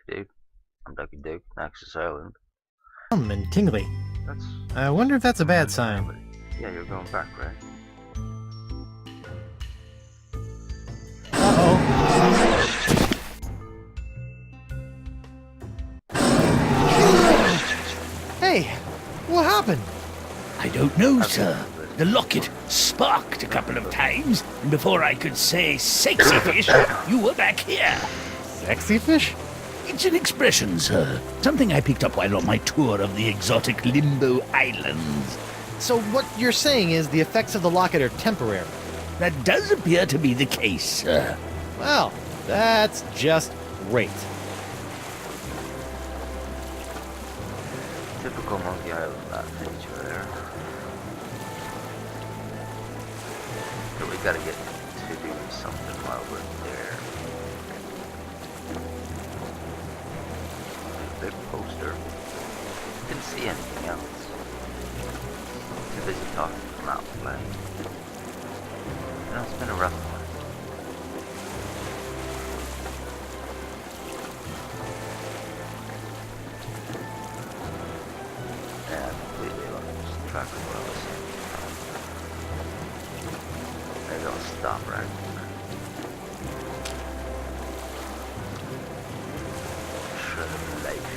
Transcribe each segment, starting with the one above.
Dude. I'm Ducky Duke, Naxos Island. And tingly. That's... I wonder if that's a bad sign. Yeah, you're going back, right? Uh-oh. Hey, what happened? I don't know, sir. The locket sparked a couple of times, and before I could say sexy fish, you were back here. Sexy fish? It's an expression, sir. Something I picked up while on my tour of the exotic Limbo Islands. So what you're saying is the effects of the locket are temporary? That does appear to be the case, sir. Well, that's just great. Typical Monkey Island nature there. But we gotta get to do something while we're there. Big poster. Didn't see anything else. Too busy talking about playing. You know, it's been a rough one. Yeah, I completely lost track of what I was saying. Maybe I'll stop right there. Shred of life.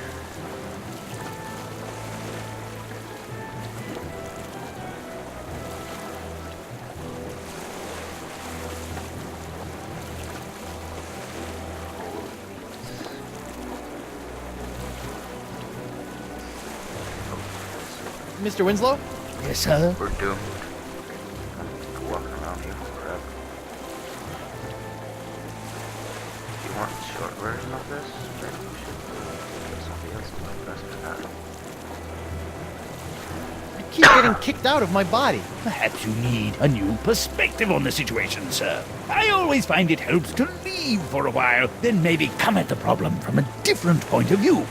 Mr. Winslow? Yes, sir? We're doomed. I'm walking around here forever. If you want the short version of this, maybe we should get somebody else to play best for that. I keep getting kicked out of my body. Perhaps you need a new perspective on the situation, sir. I always find it helps to leave for a while, then maybe come at the problem from a different point of view.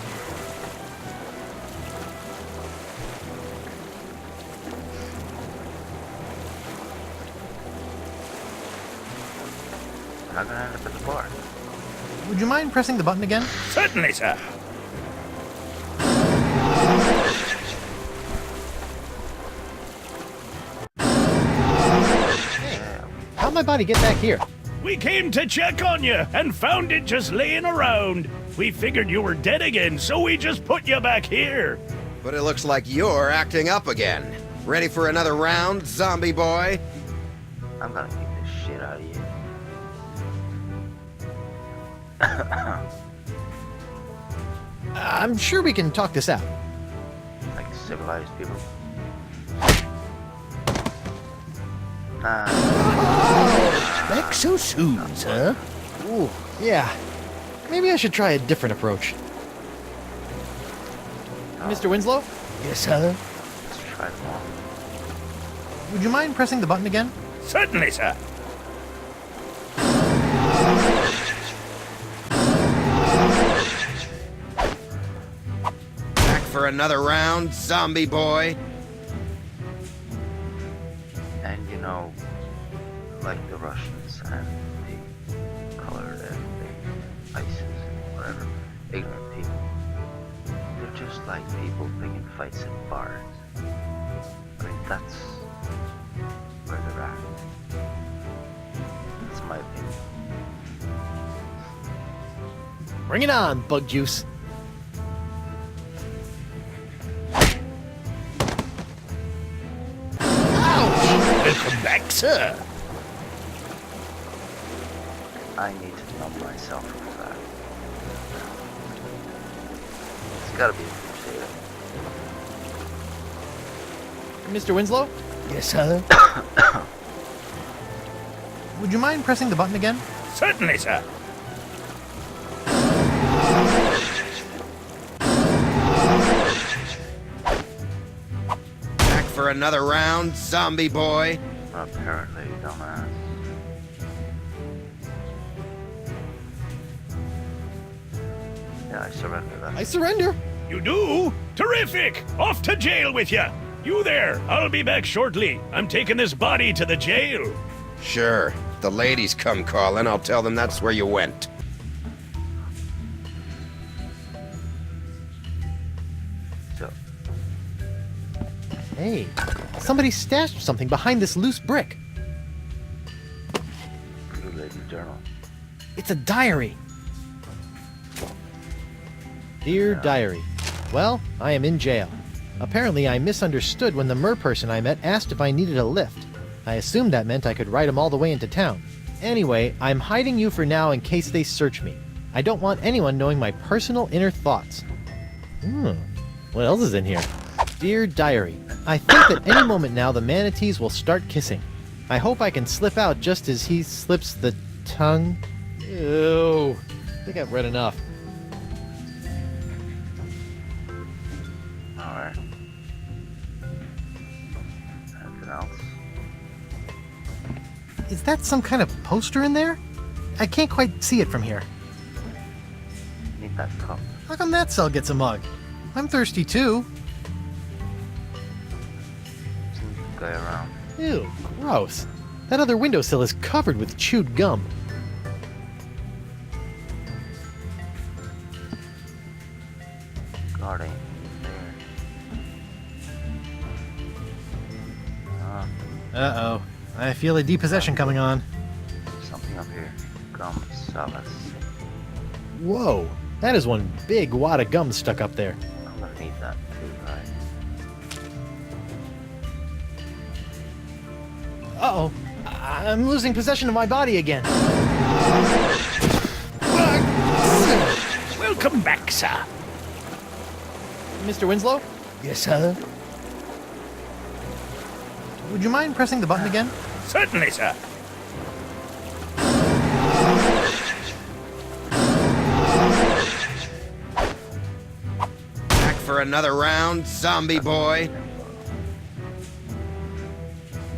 I'm not gonna end up at the bar. Would you mind pressing the button again? Certainly, sir. How'd my body get back here? We came to check on you and found it just laying around. We figured you were dead again, so we just put you back here. But it looks like you're acting up again. Ready for another round, zombie boy? I'm gonna kick this shit out of you. I'm sure we can talk this out. Like civilized people. Back so soon, sir? Ooh, yeah. Maybe I should try a different approach. Mr. Winslow? Yes, sir? Let's try them all. Would you mind pressing the button again? Certainly, sir. Back for another round, zombie boy? And you know, like the Russians and the colored and the ISIS, whatever, ignorant people. They're just like people picking fights in bars. I mean, that's where they're at. That's my opinion. Bring it on, Bug Juice. Welcome back, sir. I need to numb myself from that. It's gotta be a crusader. Mr. Winslow? Yes, sir? Would you mind pressing the button again? Certainly, sir. Back for another round, zombie boy? Apparently, dumbass. Yeah, I surrender that. I surrender. You do? Terrific! Off to jail with you. You there. I'll be back shortly. I'm taking this body to the jail. Sure. If the ladies come calling, I'll tell them that's where you went. Hey, somebody stashed something behind this loose brick. Blue Lady Journal. It's a diary. Dear Diary, well, I am in jail. Apparently, I misunderstood when the mer person I met asked if I needed a lift. I assumed that meant I could ride him all the way into town. Anyway, I'm hiding you for now in case they search me. I don't want anyone knowing my personal inner thoughts. What else is in here? Dear Diary, I think that any moment now the manatees will start kissing. I hope I can slip out just as he slips the tongue. Ew. I think I've read enough. Alright. Anything else? Is that some kind of poster in there? I can't quite see it from here. Need that cup. How come that cell gets a mug? I'm thirsty too. Seems to go around. Ew, gross. That other windowsill is covered with chewed gum. God ain't there. Uh-oh. I feel a depossession coming on. Something up here. Gum solace. Whoa, that is one big wad of gum stuck up there. I'm gonna need that too, right? Uh-oh. I'm losing possession of my body again. Welcome back, sir. Mr. Winslow, Yes, sir. would you mind pressing the button again? Certainly, sir. Back for another round, zombie boy?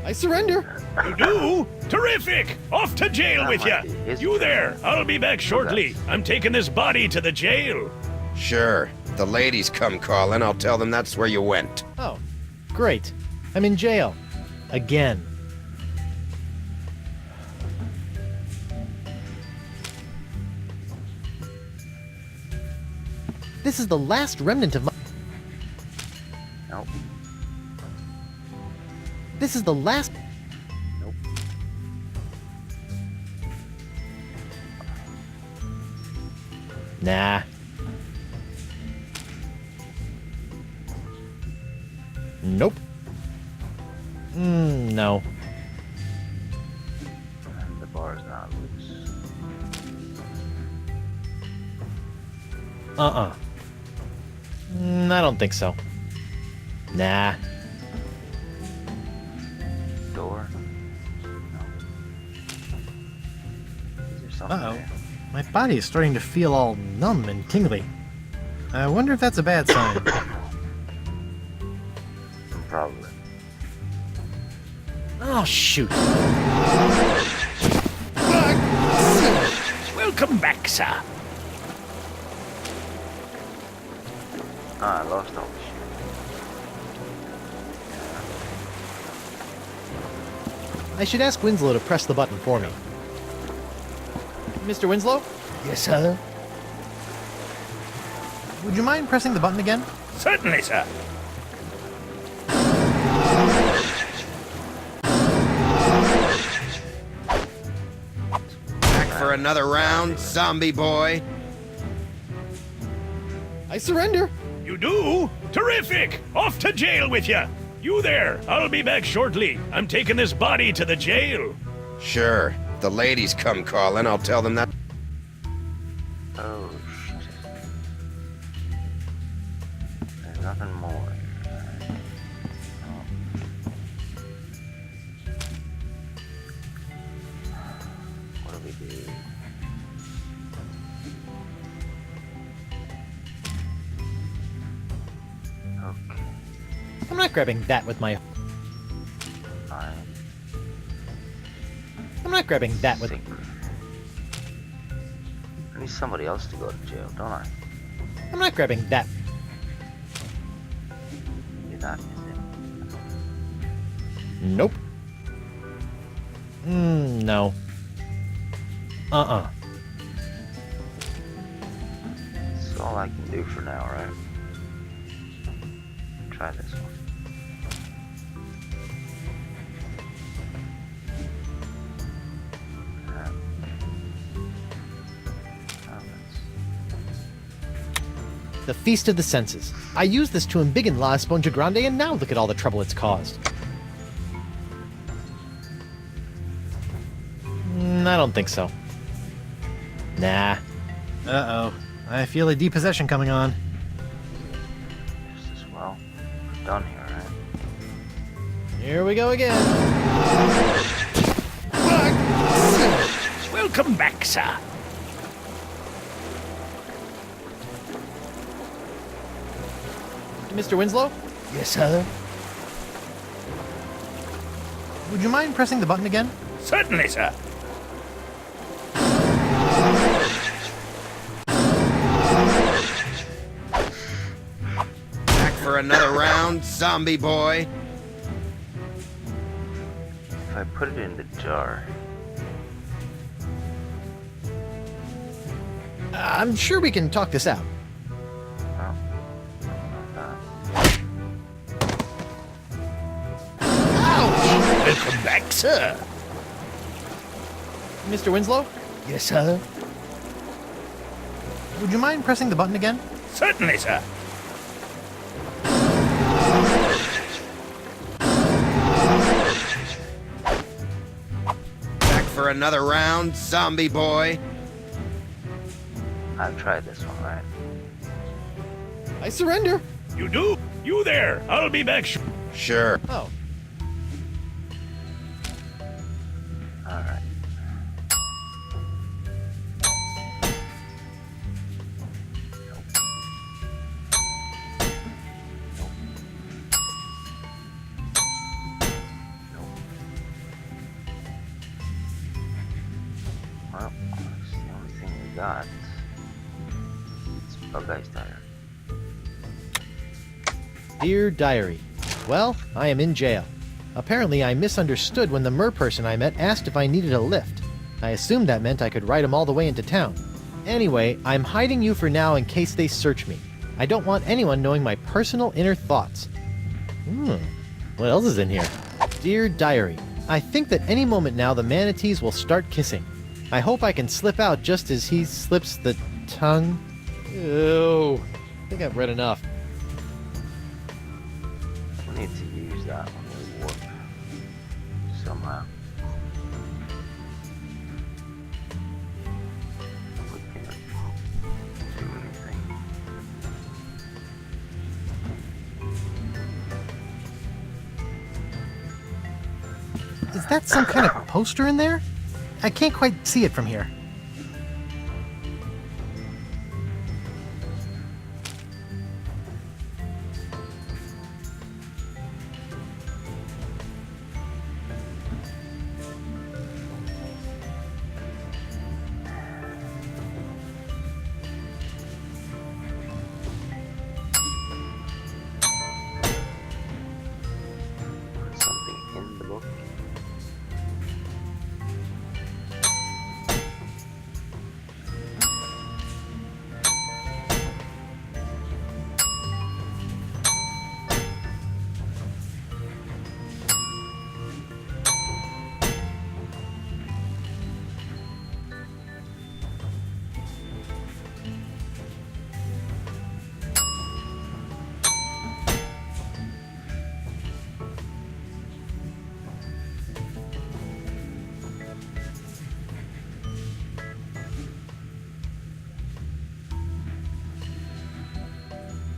I surrender. You do? Terrific! Off to jail That with might you. be his You turn. there. I'll be back shortly. I'm taking this body to the jail. Sure. If the ladies come calling, I'll tell them that's where you went. Oh, great. I'm in jail. Again. This is the last remnant of my... Nope. This is the last... Nope. Nah. Nope. No. And the bar's not loose. Uh-uh. I don't think so. Nah. Door? No. Is there something Uh-oh. there? My body is starting to feel all numb and tingly. I wonder if that's a bad sign. Probably. Oh, shoot. Welcome back, sir. Ah, I lost all the shit. I should ask Winslow to press the button for me. Mr. Winslow, Yes, sir. would you mind pressing the button again? Certainly, sir. Back for another round, zombie boy? I surrender. You do? Terrific! Off to jail with you. You there. I'll be back shortly. I'm taking this body to the jail. Sure. If the ladies come calling, I'll tell them that. Oh, shit. There's nothing more. What do we do? Okay, I'm not grabbing that with my... fine. I'm not grabbing that with... Secret. I need somebody else to go to jail, don't I? I'm not grabbing that... Maybe that is it. Nope. No. Uh-uh. That's all I can do for now, right? Try this one. The Feast of the Senses. I used this to embiggen La Esponja Grande, and now look at all the trouble it's caused. I don't think so. Nah. Uh-oh. I feel a depossession coming on. Just as well. We're done here, right? Here we go again. Welcome back, sir. Mr. Winslow, Yes, sir. would you mind pressing the button again? Certainly, sir. Back for another round, zombie boy. If I put it in the jar, I'm sure we can talk this out. well, not Welcome back, sir. Mr. Winslow, Yes, sir. would you mind pressing the button again? Certainly, sir. Back for another round, zombie boy. I've tried this one, right? I surrender. You do? You there? I'll be back. Sure. Oh, Alright. Well, it's the only thing we got. It's Bug-Eyes Tire. dear diary. Well, I am in jail. Apparently, I misunderstood when the mer person I met asked if I needed a lift. I assumed that meant I could ride him all the way into town. Anyway, I'm hiding you for now in case they search me. I don't want anyone knowing my personal inner thoughts. What else is in here? Dear diary, I think that any moment now the manatees will start kissing. I hope I can slip out just as he slips the tongue. Ew. I think I've read enough. We need to use that when we warp somehow. We can't do anything. Is that some kind of poster in there? I can't quite see it from here. Put something in the book.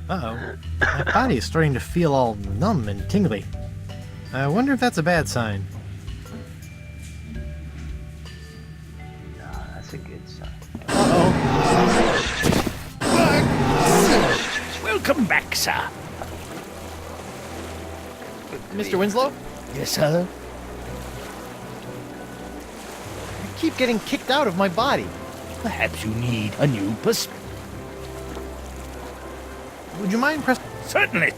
Uh-oh. My body is starting to feel all numb and tingly. I wonder if that's a bad sign. Nah, that's a good sign. Welcome back, sir. Mr. Winslow? Yes, sir. I keep getting kicked out of my body. Perhaps you need a new perspective. Would you mind pressing... Certainly.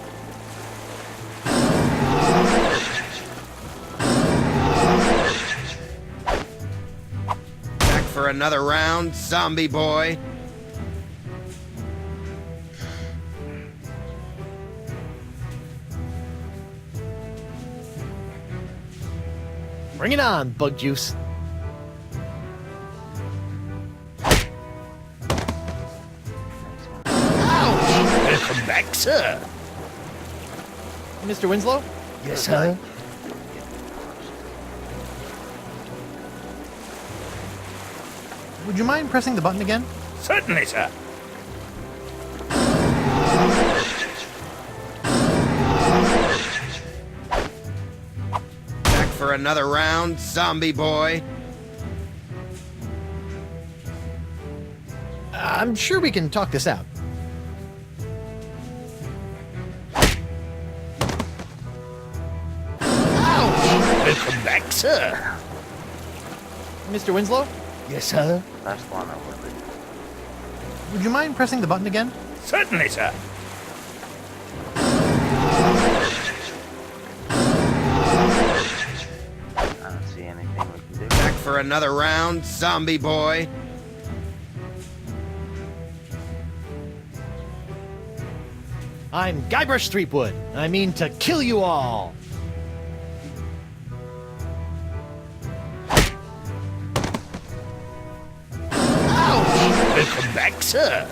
Back for another round, zombie boy. Bring it on, Bug Juice. Next one. Welcome back, sir. Mr. Winslow? Yes, sir. Would you mind pressing the button again? Certainly, sir. Back for another round, zombie boy? I'm sure we can talk this out. Welcome back, sir. Mr. Winslow? Yes, sir. Last one I will leave. Would you mind pressing the button again? Certainly, sir. I don't see anything we can do. Back for another round, zombie boy? I'm Guybrush Threepwood. I mean to kill you all. Welcome back, sir.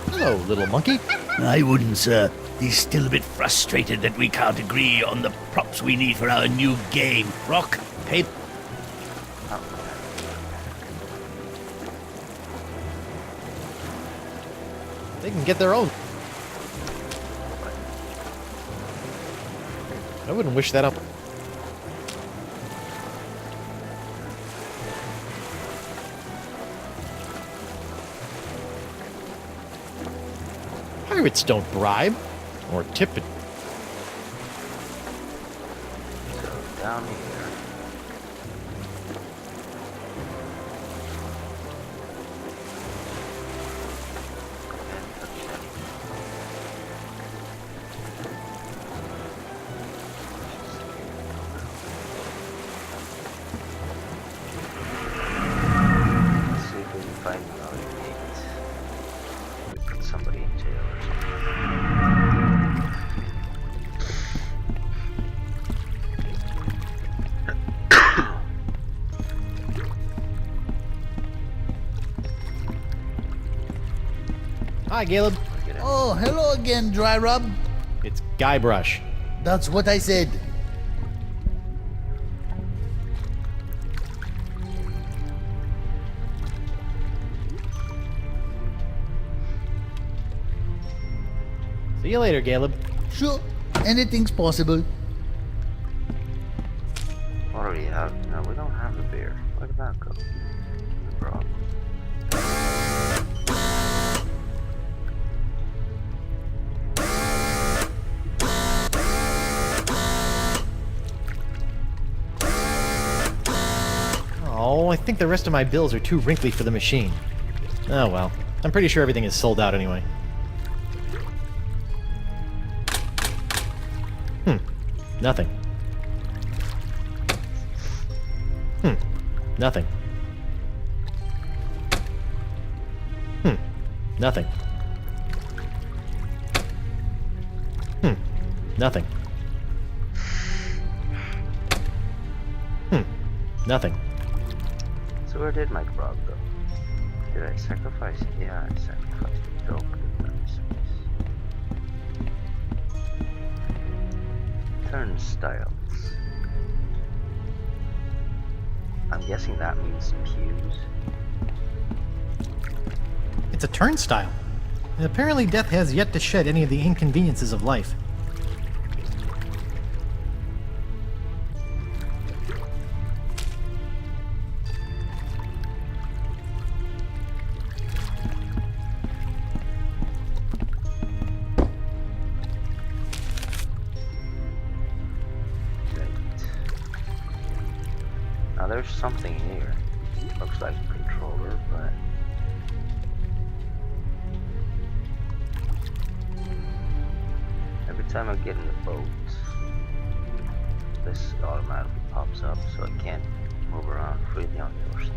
Hello, little monkey. I wouldn't, sir. He's still a bit frustrated that we can't agree on the props we need for our new game. Rock, paper. They can get their own. I wouldn't wish that up. Pirates don't bribe or tip it. So down here. And touch anything. Let's see if we can find another gate. We put somebody in jail or something. Hi, Caleb. Oh, hello again, Dry Rub. It's Guybrush. That's what I said. See you later, Caleb. Sure, anything's possible. What do we have? No, we don't have the beer. Where did that go? The grog. Oh, I think the rest of my bills are too wrinkly for the machine. Oh well. I'm pretty sure everything is sold out anyway. Nothing. Nothing. Nothing. Nothing. Nothing. So where did my grog go? Did I sacrifice it? Yeah, I sacrificed it. Dope. Turnstiles. I'm guessing that means pews. It's a turnstile. And apparently death has yet to shed any of the inconveniences of life. Now there's something here. Looks like a controller, but every time I get in the boat, this automatically pops up, so I can't move around freely on the ocean.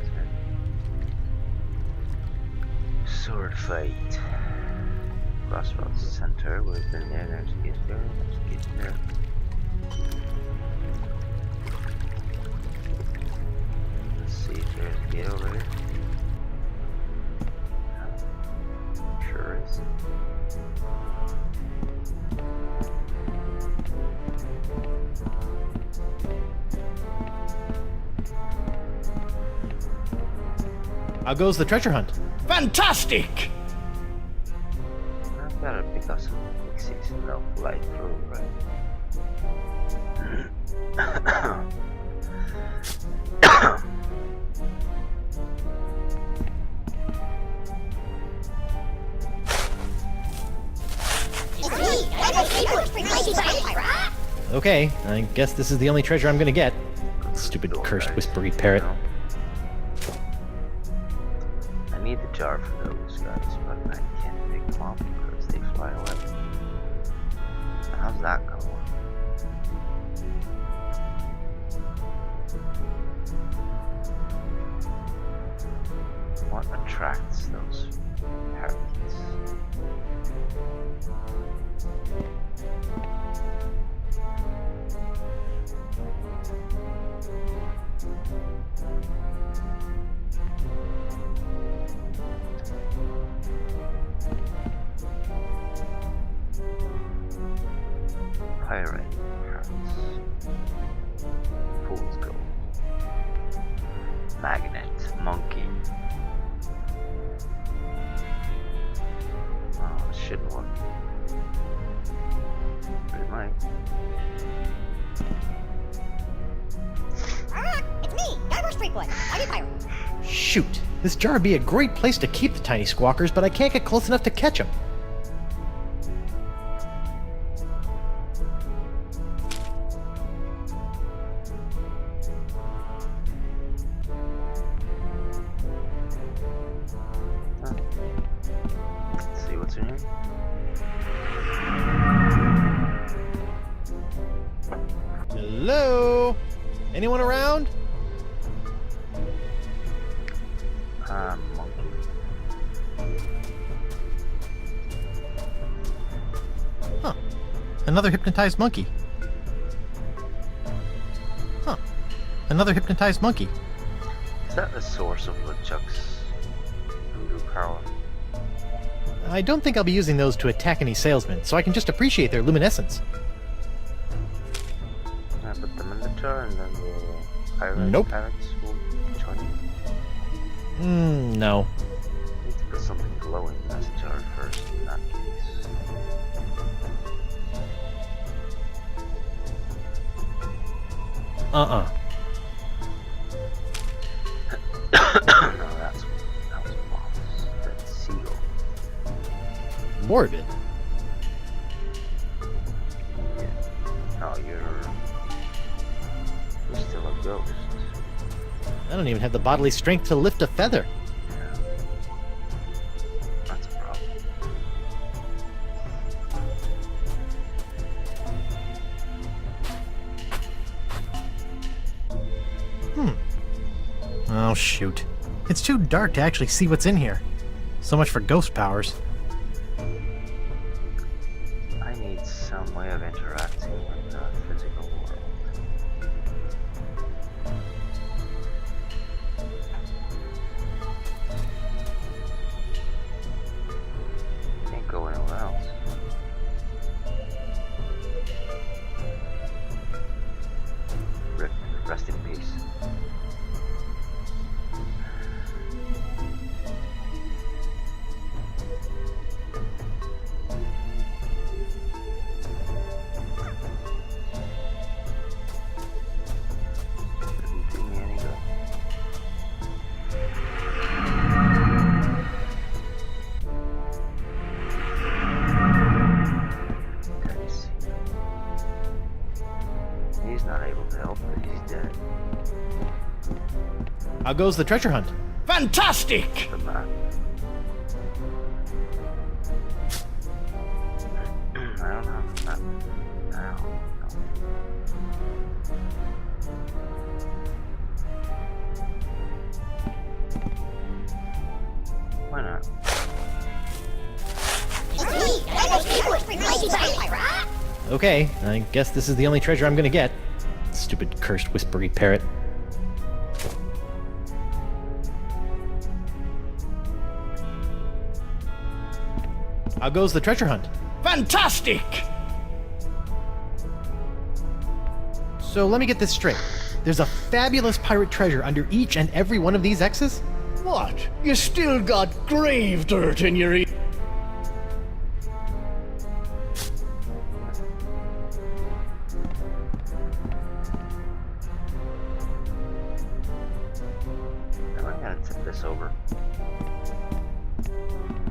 Sword Fight. Crossroads Center. We've been there. There's a gate there. There's a gate there. see if there's a gate over here. Sure is. How goes the treasure hunt? Fantastic! I've gotta pick up some pixies and they'll fly through, right? Okay, I guess this is the only treasure I'm gonna get. Stupid cursed whispery parrot. I need the jar for those guys, but I can't pick them up because they fly away. How's that gonna work? What attracts those parakeets? Pirate parrots. Fool's gold. Magnet. Monkey. Oh, it shouldn't work. But it might. It's me, Guybrush Threepwood, Mighty Pirate. Shoot, this jar would be a great place to keep the tiny squawkers, but I can't get close enough to catch them. Let's see what's in here. Hello? Anyone around? Monkey. Huh. Another hypnotized monkey. Huh. Another hypnotized monkey. Is that the source of LeChuck's voodoo power? I don't think I'll be using those to attack any salesmen, so I can just appreciate their luminescence. I put them in the jar and then the Nope. pirates will join you. No. Need to put something glowing in this jar first in that case. Uh-uh. No, that was a moss. That's seagull. Morbid. Yeah. No, you're still a ghost. I don't even have the bodily strength to lift a feather. Yeah. That's a problem. Oh, shoot. It's too dark to actually see what's in here. So much for ghost powers. I need some way of interacting with the physical world. Can't go anywhere else. Rip, rest in peace. Didn't do me any good. Let's see. He's not able to help, but he's dead. How goes the treasure hunt? Fantastic! The map. I don't have the map now. No. Why not? It's me, Guybrush Threepwood, Mighty Pirate. Okay, I guess this is the only treasure I'm gonna get. Stupid cursed whispery parrot. How goes the treasure hunt? Fantastic! So let me get this straight. There's a fabulous pirate treasure under each and every one of these X's? What? You still got grave dirt in your ear? Am I gonna tip this over?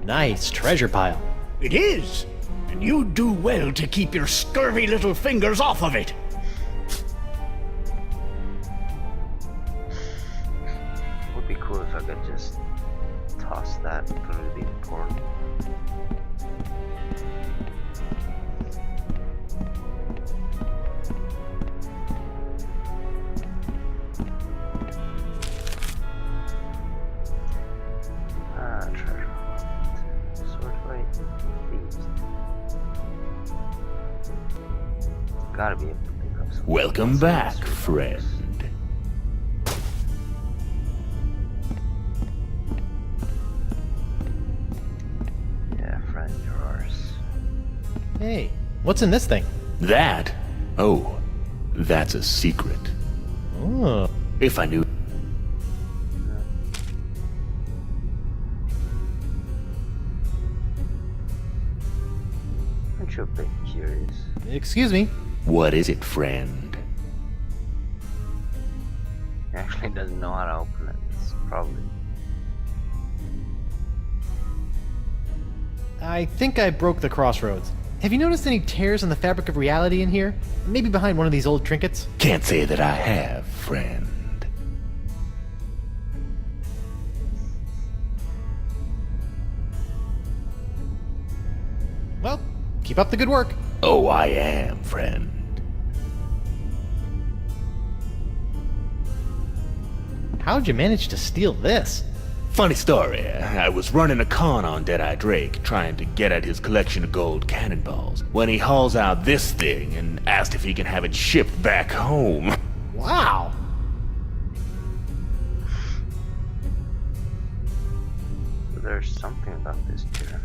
Nice treasure pile. It is! And you do well to keep your scurvy little fingers off of it. Would be cool if I could just toss that through the portal. Treasure hunt. Sword fight. Thieves. Gotta be able to pick up some. Welcome back, friend. Yeah, friend, you're ours. Hey, what's in this thing? That? Oh, that's a secret. Oh. If I knew. Aren't you a bit curious? Excuse me. What is it, friend? He actually doesn't know how to open it. It's probably. I think I broke the crossroads. Have you noticed any tears in the fabric of reality in here? Maybe behind one of these old trinkets? Can't say that I have, friend. Well, keep up the good work. Oh, I am, friend. How'd you manage to steal this? Funny story, I was running a con on Deadeye Drake, trying to get at his collection of gold cannonballs, when he hauls out this thing and asked if he can have it shipped back home. Wow. There's something about this chair.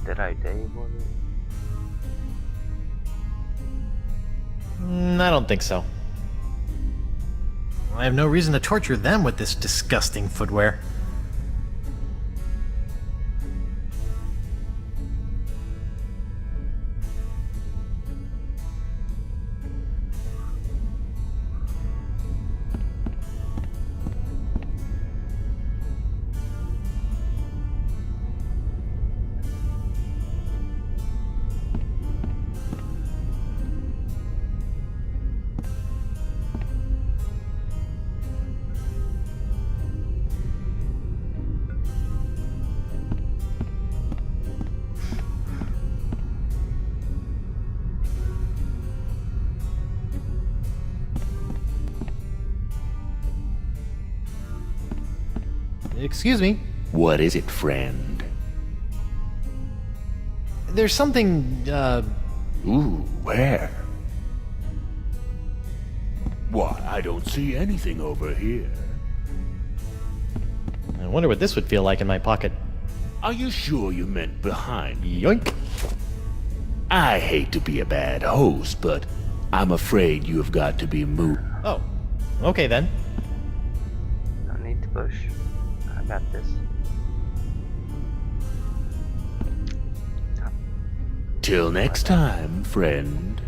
Did I Dave was it? I don't think so. I have no reason to torture them with this disgusting footwear. Excuse me. What is it, friend? There's something, Ooh, where? Why, I don't see anything over here. I wonder what this would feel like in my pocket. Are you sure you meant behind me? Yoink. I hate to be a bad host, but I'm afraid you have got to be moved. Oh, okay then. No need to push. I got this. Till next time, friend.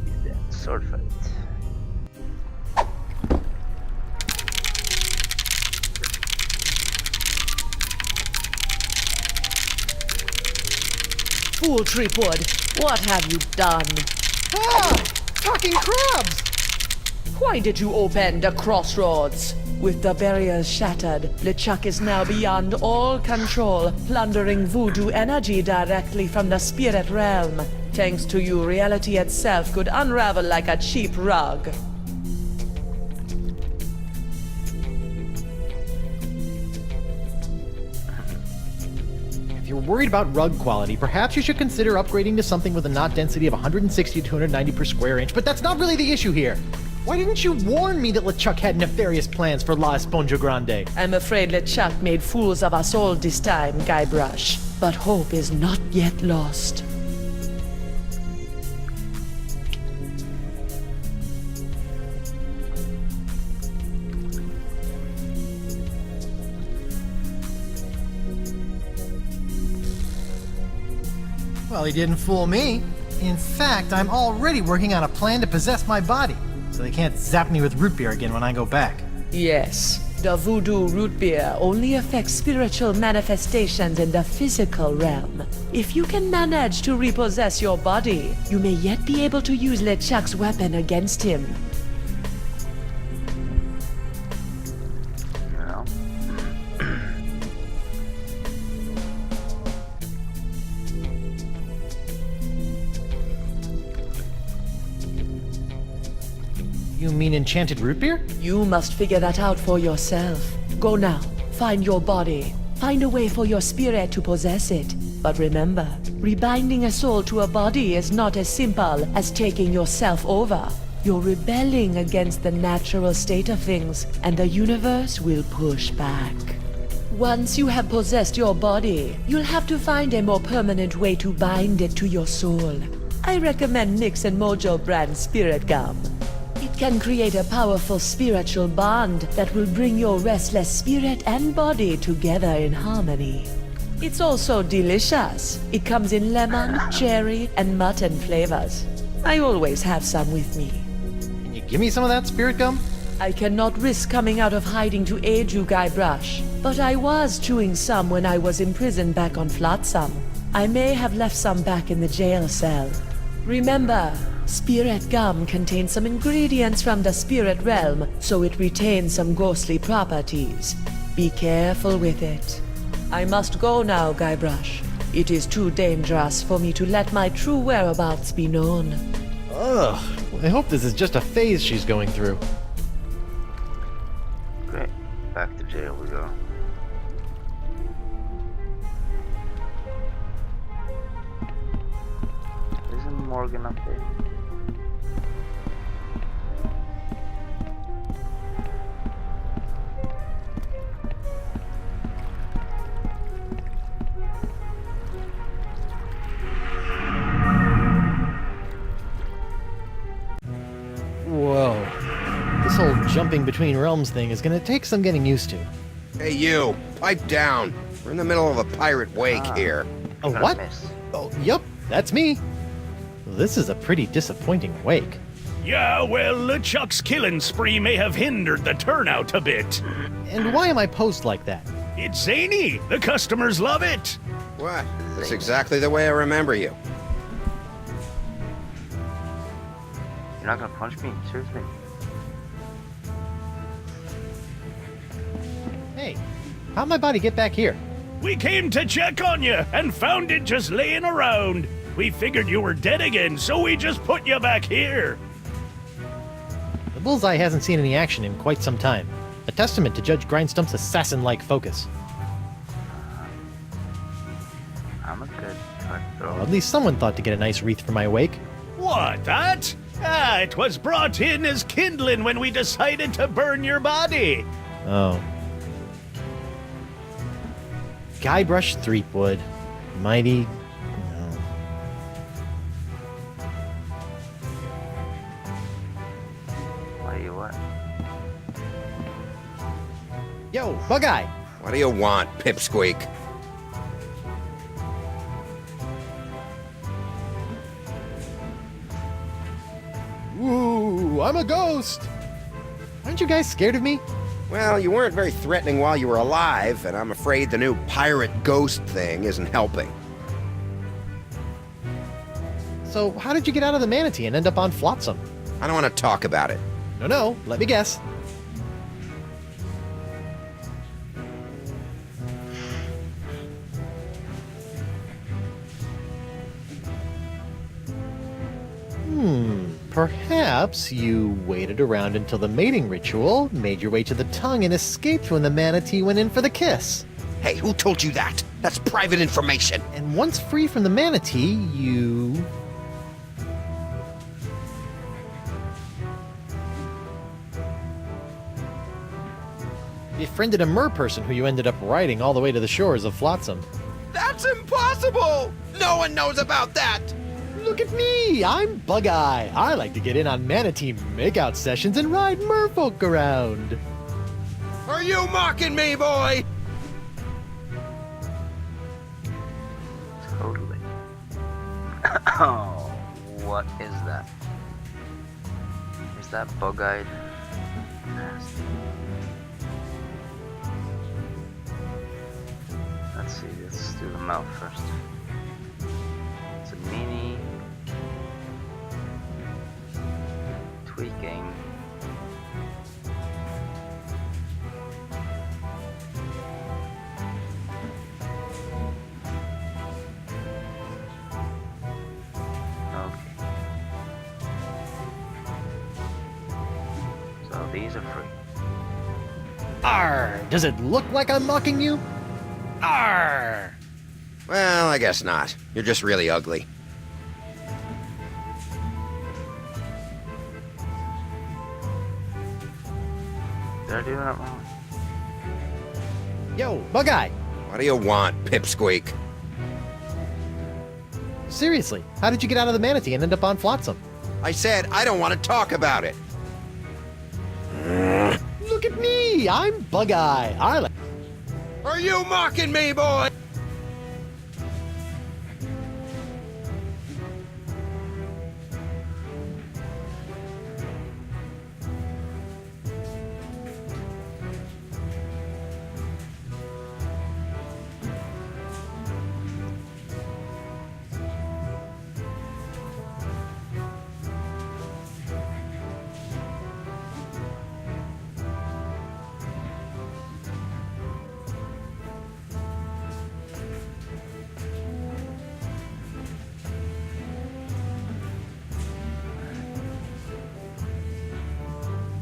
Use that sword fight. Fool Tripwood, what have you done? Ah! Talking crabs! Why did you open the crossroads? With the barriers shattered, LeChuck is now beyond all control, plundering voodoo energy directly from the spirit realm. Thanks to you, reality itself could unravel like a cheap rug. If you're worried about rug quality, perhaps you should consider upgrading to something with a knot density of 160 to 290 per square inch, but that's not really the issue here. Why didn't you warn me that LeChuck had nefarious plans for La Esponja Grande? I'm afraid LeChuck made fools of us all this time, Guybrush. But hope is not yet lost. Well, he didn't fool me. In fact, I'm already working on a plan to possess my body, so they can't zap me with root beer again when I go back. Yes, the voodoo root beer only affects spiritual manifestations in the physical realm. If you can manage to repossess your body, you may yet be able to use LeChuck's weapon against him. You know? You mean enchanted root beer? You must figure that out for yourself. Go now, find your body. Find a way for your spirit to possess it. But remember, rebinding a soul to a body is not as simple as taking yourself over. You're rebelling against the natural state of things, and the universe will push back. Once you have possessed your body, you'll have to find a more permanent way to bind it to your soul. I recommend Nix and Mojo brand Spirit Gum. It can create a powerful spiritual bond that will bring your restless spirit and body together in harmony. It's also delicious. It comes in lemon, cherry, and mutton flavors. I always have some with me. Can you give me some of that spirit gum? I cannot risk coming out of hiding to aid you, Guybrush. But I was chewing some when I was imprisoned back on Flotsam. I may have left some back in the jail cell. Remember, Spirit Gum contains some ingredients from the spirit realm, so it retains some ghostly properties. Be careful with it. I must go now, Guybrush. It is too dangerous for me to let my true whereabouts be known. Ugh. I hope this is just a phase she's going through. Great. Back to jail we go. Isn't Morgan up there? Whoa. This whole jumping between realms thing is gonna take some getting used to. Hey, you! Pipe down! We're in the middle of a pirate wake here. A Gonna what? miss. Oh, yup, that's me. This is a pretty disappointing wake. Yeah, well, LeChuck's killing spree may have hindered the turnout a bit. And why am I posed like that? It's zany. The customers love it. What? That's exactly the way I remember you. You're not gonna punch me? Seriously? Hey, how'd my body get back here? We came to check on you and found it just laying around. We figured you were dead again, so we just put you back here. The bullseye hasn't seen any action in quite some time. A testament to Judge Grindstump's assassin-like focus. I'm a good Well, cutthroat. at least someone thought to get a nice wreath for my wake. What, that? Ah, it was brought in as kindling when we decided to burn your body. Oh. Guybrush Threepwood. Mighty... no. Why you what? Yo, Bug-Eye! What do you want, Pipsqueak? Ooh, I'm a ghost! Aren't you guys scared of me? Well, you weren't very threatening while you were alive, and I'm afraid the new pirate ghost thing isn't helping. So, how did you get out of the manatee and end up on Flotsam? I don't want to talk about it. No, let me guess. Perhaps you waited around until the mating ritual, made your way to the tongue, and escaped when the manatee went in for the kiss. Hey, who told you that? That's private information. And once free from the manatee, you... befriended a mer person who you ended up riding all the way to the shores of Flotsam. That's impossible! No one knows about that! Look at me! I'm Bug-Eye. I like to get in on manatee makeout sessions and ride merfolk around. Are you mocking me, boy? Totally. Oh, what is that? Is that bug-eyed? Nasty. Let's see, let's do the mouth first. It's a mini tweaking. Okay. So these are free. Arr! Does it look like I'm mocking you? Arr! Well, I guess not. You're just really ugly. Did I do that wrong? Yo, Bug-Eye! What do you want, Pipsqueak? Seriously, how did you get out of the manatee and end up on Flotsam? I said I don't want to talk about it. Look at me! I'm Bug-Eye. I like... Are you mocking me, boy?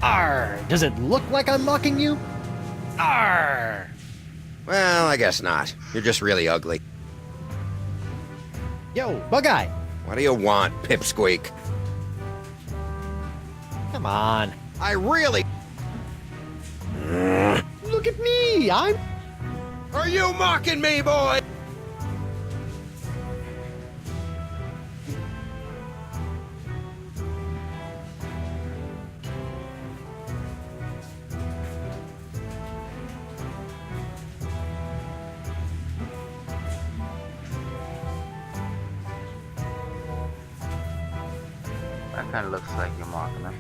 Arr! Does it look like I'm mocking you? Arr! Well, I guess not. You're just really ugly. Yo, Bug-Eye! What do you want, Pipsqueak? Come on. I really... Look at me! I'm... Are you mocking me, boy? That kind of looks like you're mocking them.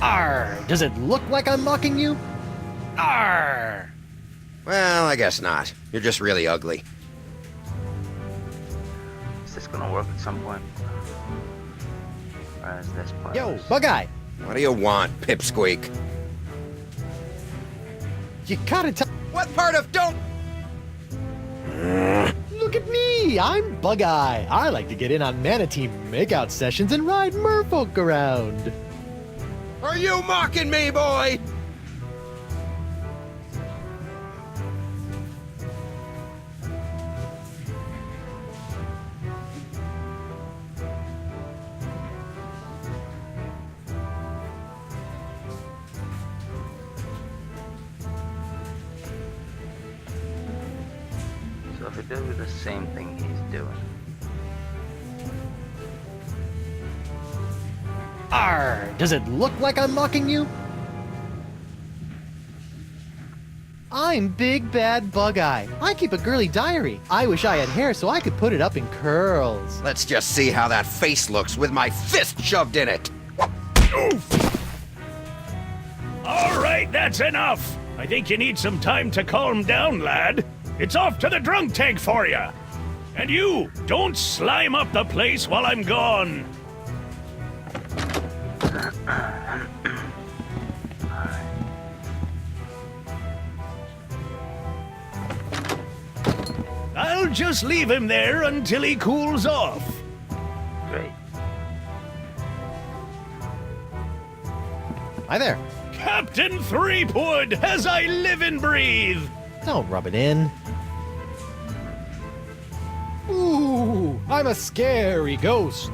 Arr! Does it look like I'm mocking you? Arr! Well, I guess not. You're just really ugly. Is this gonna work at some point? Or is this part? Yo, Bug-Eye! What do you want, Pipsqueak? You gotta tell... What part of don't... Look at me! I'm Bug-Eye. I like to get in on manatee makeout sessions and ride merfolk around. Are you mocking me, boy? So if we do the same thing he's doing. Arr! Does it look like I'm mocking you? I'm Big Bad Bug-Eye. I keep a girly diary. I wish I had hair so I could put it up in curls. Let's just see how that face looks with my fist shoved in it. All right, that's enough. I think you need some time to calm down, lad. It's off to the drunk tank for you. And you, don't slime up the place while I'm gone. I'll just leave him there until he cools off. Great. Hi there. Captain Threepwood, as I live and breathe! Don't rub it in. Ooh, I'm a scary ghost.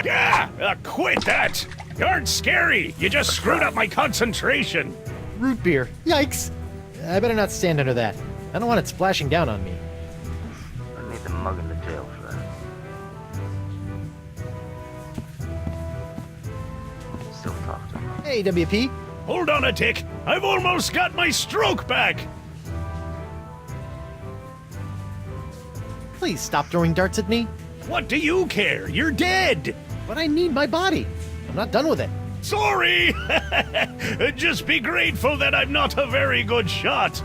Yeah! Quit that! You aren't scary! You just screwed up my concentration! Root beer. Yikes. I better not stand under that. I don't want it splashing down on me. I need the mug in the jail for that. Still talk to him. Hey, WP. Hold on a tick! I've almost got my stroke back! Please stop throwing darts at me. What do you care? You're dead! But I need my body. I'm not done with it. Sorry! Just be grateful that I'm not a very good shot.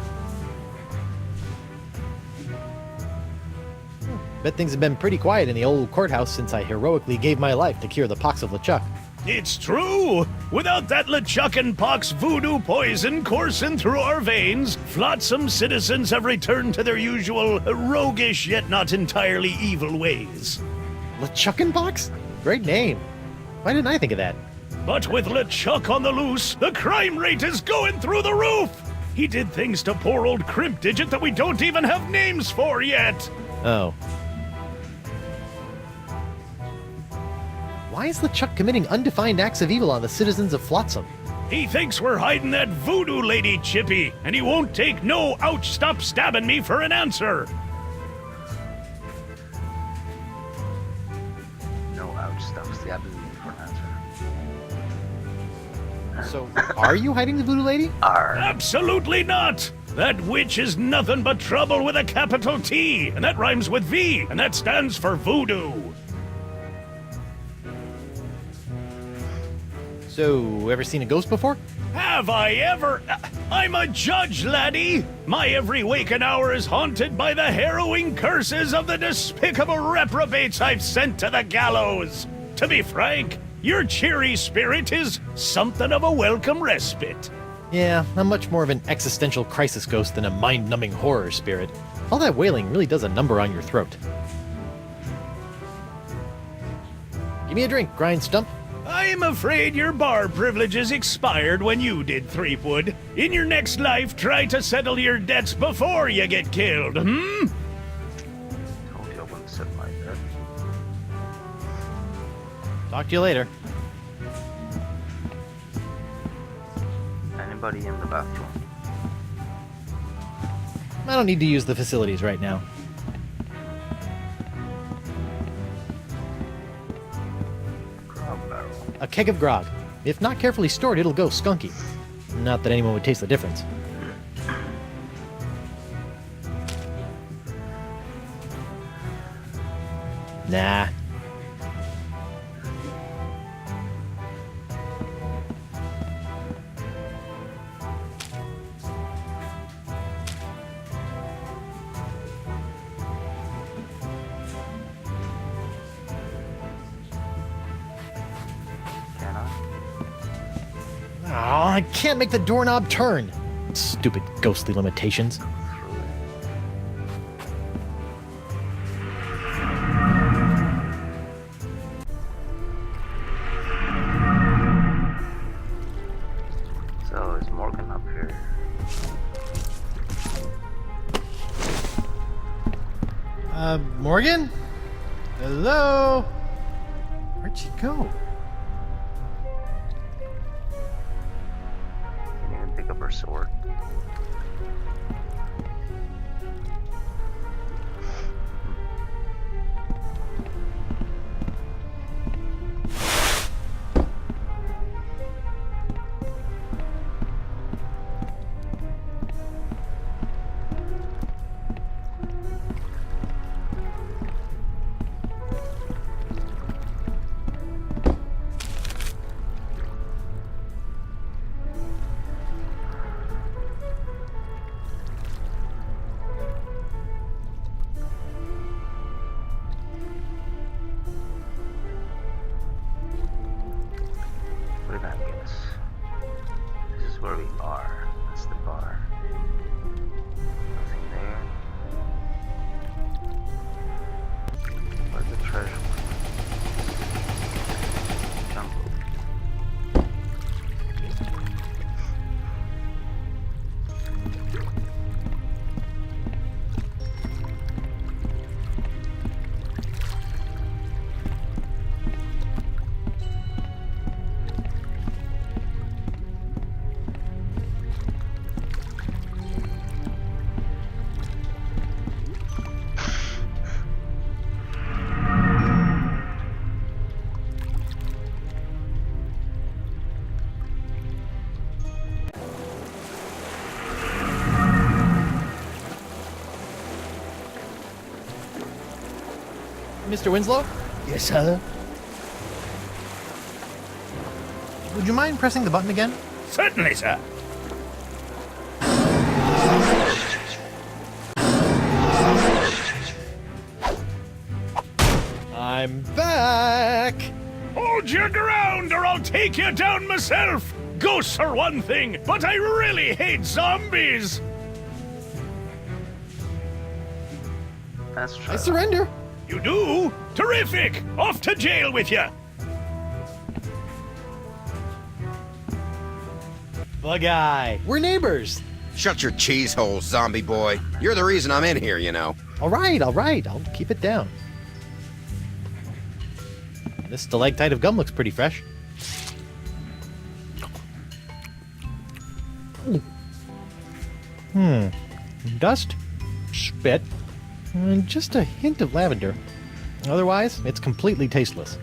Bet things have been pretty quiet in the old courthouse since I heroically gave my life to cure the pox of LeChuck. It's true! Without that LeChuckin' pox voodoo poison coursing through our veins, flotsam citizens have returned to their usual roguish yet not entirely evil ways. LeChuckenpox? Great name. Why didn't I think of that? But with LeChuck on the loose, the crime rate is going through the roof! He did things to poor old Crimp Digit that we don't even have names for yet! Oh. Why is LeChuck committing undefined acts of evil on the citizens of Flotsam? He thinks we're hiding that voodoo lady, Chippy, and he won't take no ouch stop stabbing me for an answer! No ouch stuff stabbing me for an answer. So, are you hiding the voodoo lady? Arr. Absolutely not! That witch is nothing but trouble with a capital T, and that rhymes with V, and that stands for voodoo. So, ever seen a ghost before? Have I ever? I'm a judge, laddie! My every waking hour is haunted by the harrowing curses of the despicable reprobates I've sent to the gallows. To be frank, your cheery spirit is something of a welcome respite. Yeah, I'm much more of an existential crisis ghost than a mind-numbing horror spirit. All that wailing really does a number on your throat. Give me a drink, Grind Stump. I'm afraid your bar privileges expired when you did, Threepwood. In your next life, try to settle your debts before you get killed, hmm? Told you I wouldn't sit like that. Talk to you later. Anybody in the bathroom? I don't need to use the facilities right now. Grog barrel. A keg of grog. If not carefully stored, it'll go skunky. Not that anyone would taste the difference. Nah. Can I? Aw, I can't make the doorknob turn. Stupid ghostly limitations. Through it. So is Morgan up here? Morgan? Hello? Where'd she go? Can't even pick up her sword. Mr. Winslow? Yes, sir? Would you mind pressing the button again? Certainly, sir. I'm back! Hold your ground or I'll take you down myself! Ghosts are one thing, but I really hate zombies! That's true. I surrender. You do? Terrific! Off to jail with you! Bug Eye, we're neighbors. Shut your cheese hole, zombie boy. You're the reason I'm in here, you know. All right, I'll keep it down. This stalactite of gum looks pretty fresh. Dust, spit, and just a hint of lavender. Otherwise, it's completely tasteless.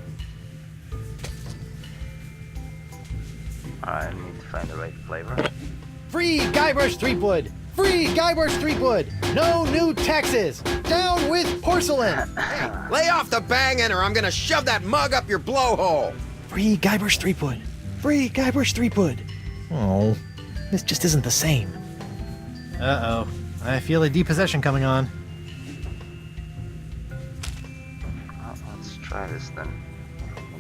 I need to find the right flavor. Free Guybrush Threepwood! Free Guybrush Threepwood! No new taxes! Down with porcelain! Lay off the banging or I'm gonna shove that mug up your blowhole. Free Guybrush Threepwood! Free Guybrush Threepwood! Oh, this just isn't the same. Uh-oh. I feel a depossession coming on. Well, let's try this then.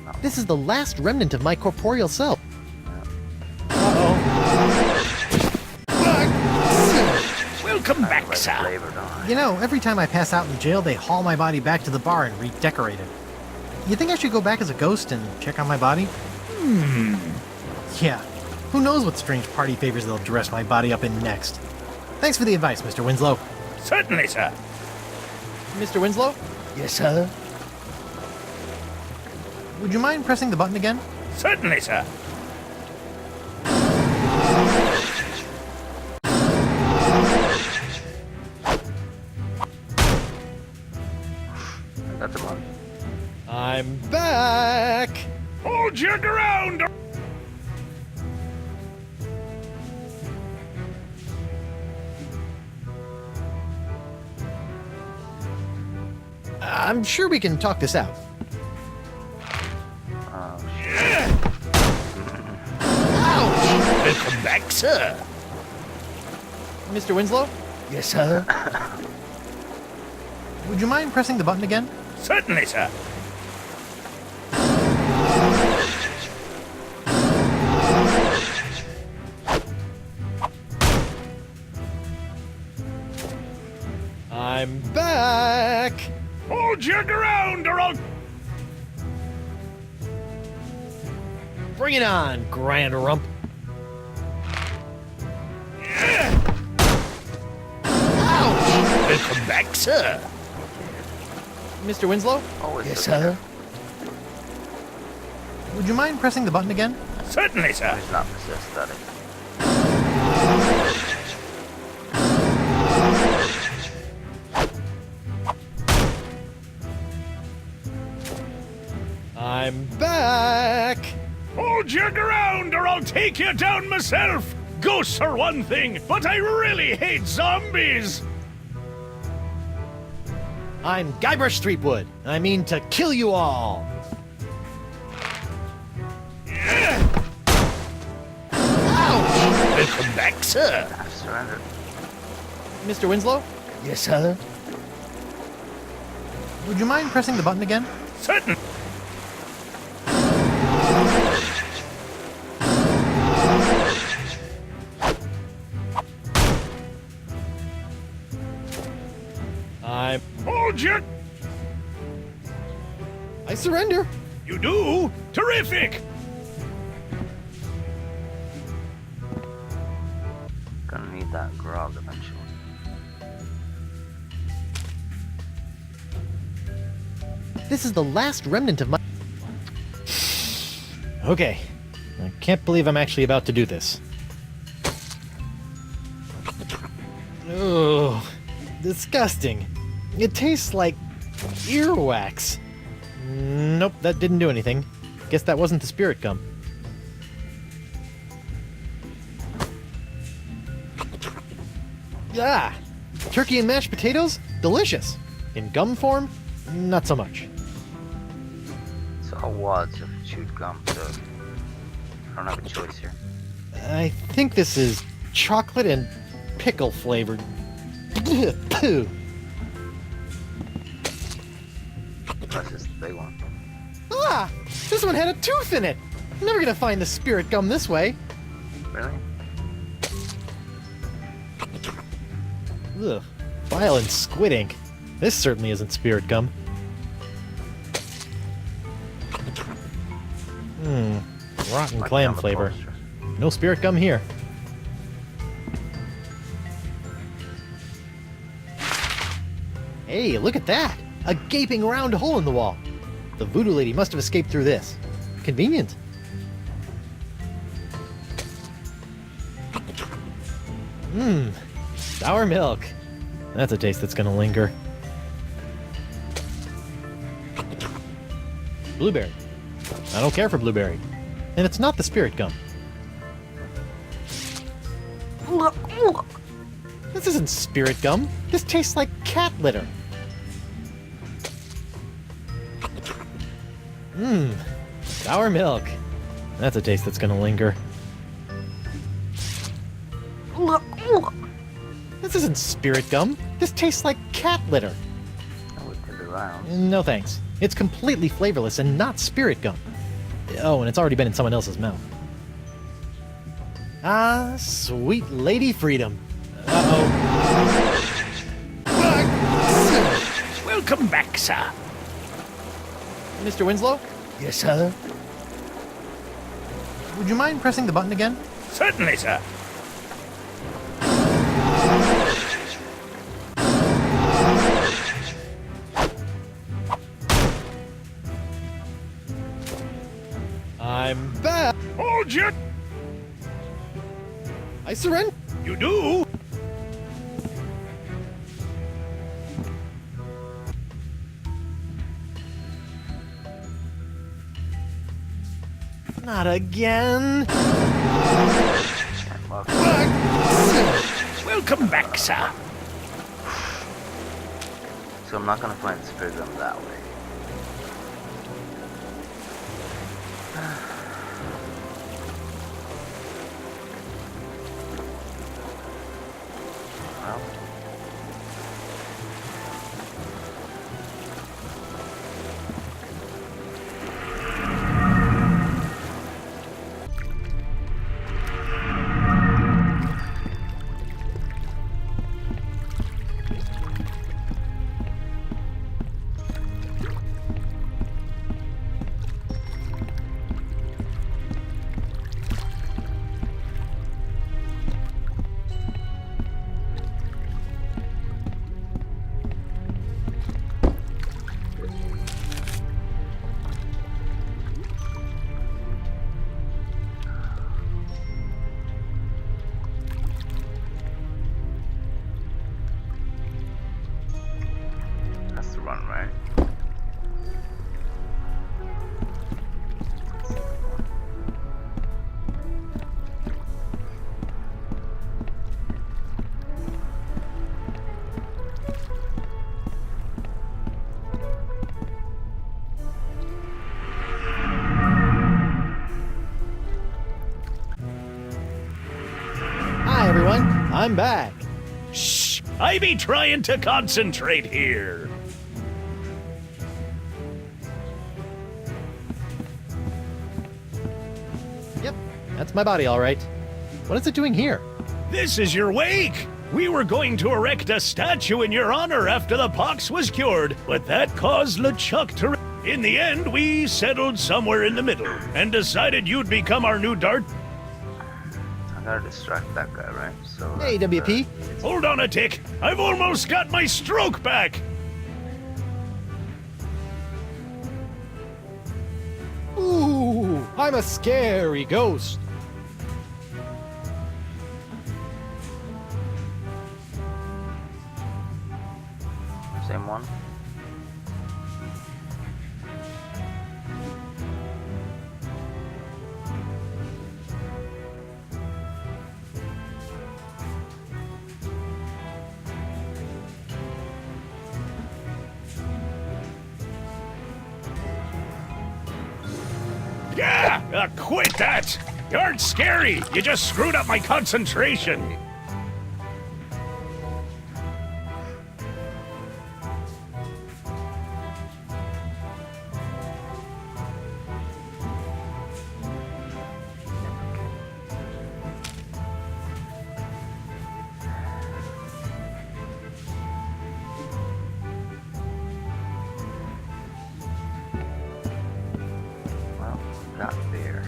No. This is the last remnant of my corporeal self. Welcome back, Right sir. flavor, don't I? You know, every time I pass out in jail, they haul my body back to the bar and redecorate it. You think I should go back as a ghost and check on my body? Yeah. Who knows what strange party favors they'll dress my body up in next. Thanks for the advice, Mr. Winslow. Certainly, sir. Mr. Winslow? Yes, sir? Would you mind pressing the button again? Certainly, sir. That's a one. I'm back! Hold your ground or... I'm sure we can talk this out. Oh, shit. Welcome back, sir. Mr. Winslow? Yes, sir? Would you mind pressing the button again? Certainly, sir. I'm back! Hold your ground or I'll... Bring it on, Grand Rump. Welcome back, sir. Mr. Winslow? Always Yes, look at sir? Would you mind pressing the button again? Certainly, sir. Who's not possessed, study. I'm back! Hold your ground or I'll take you down myself. Ghosts are one thing, but I really hate zombies. I'm Guybrush Threepwood. I mean to kill you all. Welcome back, sir. I've surrendered. Mr. Winslow? Yes, sir? Would you mind pressing the button again? Certain. I'm... Hold your... I surrender. You do? Terrific. Gonna need that grog eventually. This is the last remnant of my... Okay. I can't believe I'm actually about to do this. Ugh. Disgusting. It tastes like earwax. Nope, that didn't do anything. Guess that wasn't the spirit gum. Ah! Turkey and mashed potatoes? Delicious. In gum form? Not so much. call wads of chewed gum, so I don't have a choice here. I think this is chocolate and pickle flavored. Pooh. Unless it's the big one. Ah! This one had a tooth in it! I'm never gonna find the spirit gum this way. Really? Ugh. Bile and squid ink. This certainly isn't spirit gum. Rotten Might be clam on the flavor. poster. No spirit gum here. Hey, look at that! A gaping round hole in the wall. The voodoo lady must have escaped through this. Convenient. Sour milk. That's a taste that's gonna linger. Blueberry. I don't care for blueberry. And it's not the spirit gum. This isn't spirit gum. This tastes like cat litter. Sour milk. That's a taste that's gonna linger. This isn't spirit gum. This tastes like cat litter. I would put it around. No thanks. It's completely flavorless and not spirit gum. Oh, and it's already been in someone else's mouth. Ah, sweet Lady Freedom. Uh-oh. Welcome back, sir. Mr. Winslow? Yes, sir. Would you mind pressing the button again? Certainly, sir. I'm back. Hold your... I surrender. You do? Not again. Welcome back, sir. So I'm not gonna find spirit gum that way. Well, that's the run, right? Hi, everyone. I'm back. Shh! I be trying to concentrate here. Yep, that's my body, all right. What is it doing here? This is your wake. We were going to erect a statue in your honor after the pox was cured, but that caused LeChuck to... In the end, we settled somewhere in the middle and decided you'd become our new Dart. I gotta distract that guy, right? So. Hey, that's, WP. Hold on a tick. I've almost got my stroke back. Ooh, I'm a scary ghost. Same one. Quit that! You aren't scary! You just screwed up my concentration! Well, got there.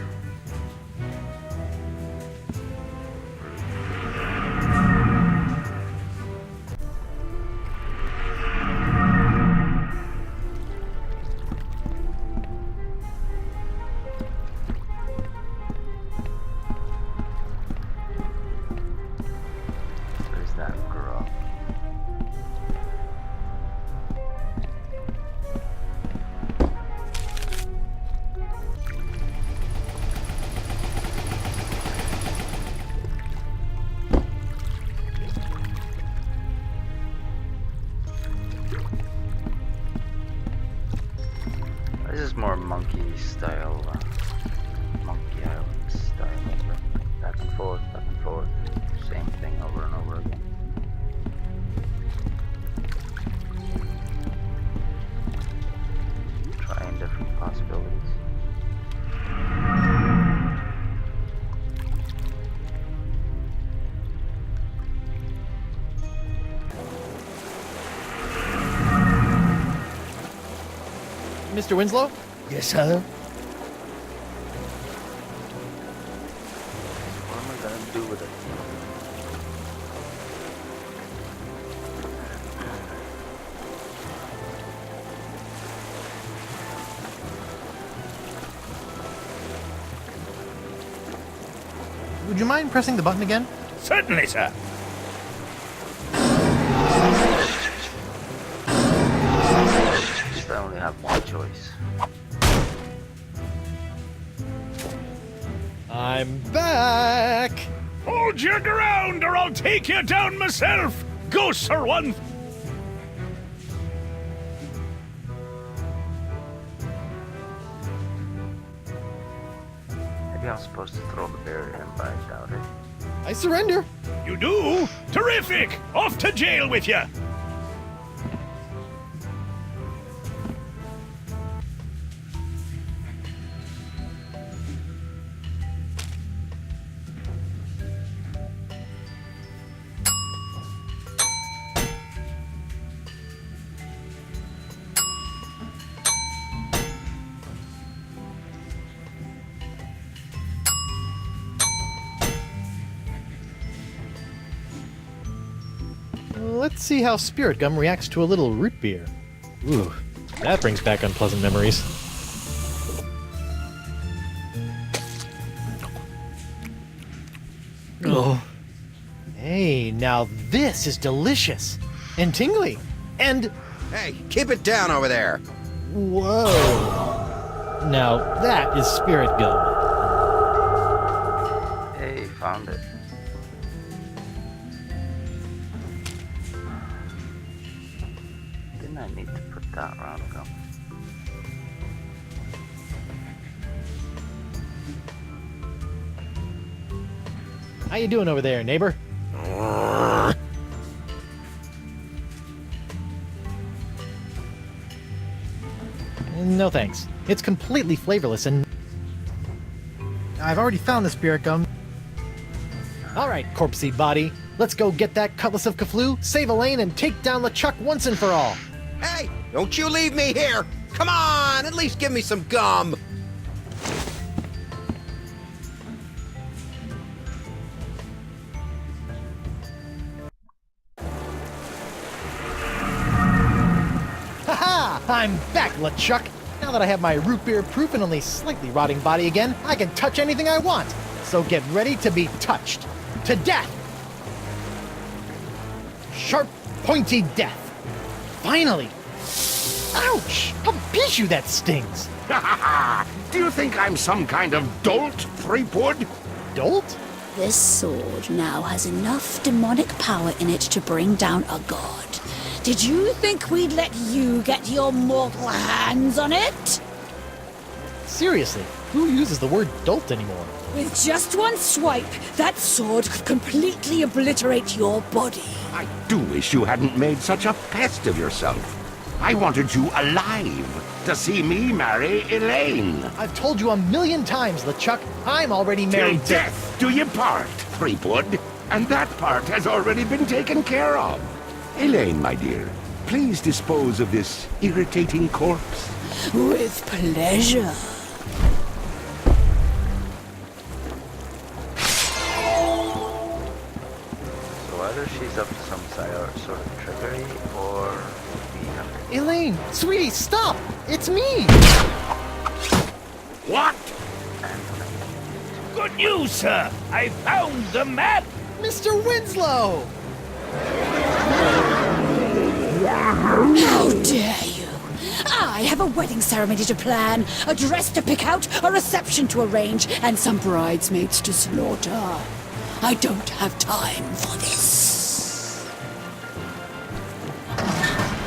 There's that girl. This is more monkey style, Monkey Island style. Back and forth, same thing over and over again. Trying different possibilities. Mr. Winslow? Yes, sir? What am I gonna do with it? Would you mind pressing the button again? Certainly, sir. If I only have one choice. I'm back! Hold your ground or I'll take you down myself! Ghosts are one. Maybe I'm supposed to throw the bear at him, but I doubt it. I surrender! You do? Terrific! Off to jail with you! Let's see how Spirit Gum reacts to a little root beer. Ooh, that brings back unpleasant memories. Oh. Hey, now this is delicious! And tingly! And... Hey, keep it down over there. whoa! Now that is Spirit Gum. Hey, found it. Didn't I need to put that round gum? How you doing over there, neighbor? No thanks. It's completely flavorless and... I've already found the spirit gum. Alright, corpsey body. Let's go get that Cutlass of Cthulhu, save Elaine, and take down LeChuck once and for all. Hey, don't you leave me here. Come on, at least give me some gum. Haha! I'm back, LeChuck! Now that I have my root beer proof and only slightly rotting body again, I can touch anything I want! So get ready to be touched! To death! Sharp, pointy death! Finally! Ouch! How Bijou that stings! Do you think I'm some kind of dolt, Threepwood? Dolt? This sword now has enough demonic power in it to bring down a god. Did you think we'd let you get your mortal hands on it? Seriously, Who uses the word dolt anymore? With just one swipe, that sword could completely obliterate your body. I do wish you hadn't made such a pest of yourself. I wanted you alive to see me marry Elaine. I've told you 1,000,000 times, LeChuck. I'm already Till married to... death do you part, Threepwood. And that part has already been taken care of. Elaine, my dear, please dispose of this irritating corpse. With pleasure. So either she's up to some sort of trickery, or we have to... Elaine, sweetie, stop! It's me! What? Good news, sir! I found the map! Mr. Winslow! How dare you! I have a wedding ceremony to plan, a dress to pick out, a reception to arrange, and some bridesmaids to slaughter. I don't have time for this.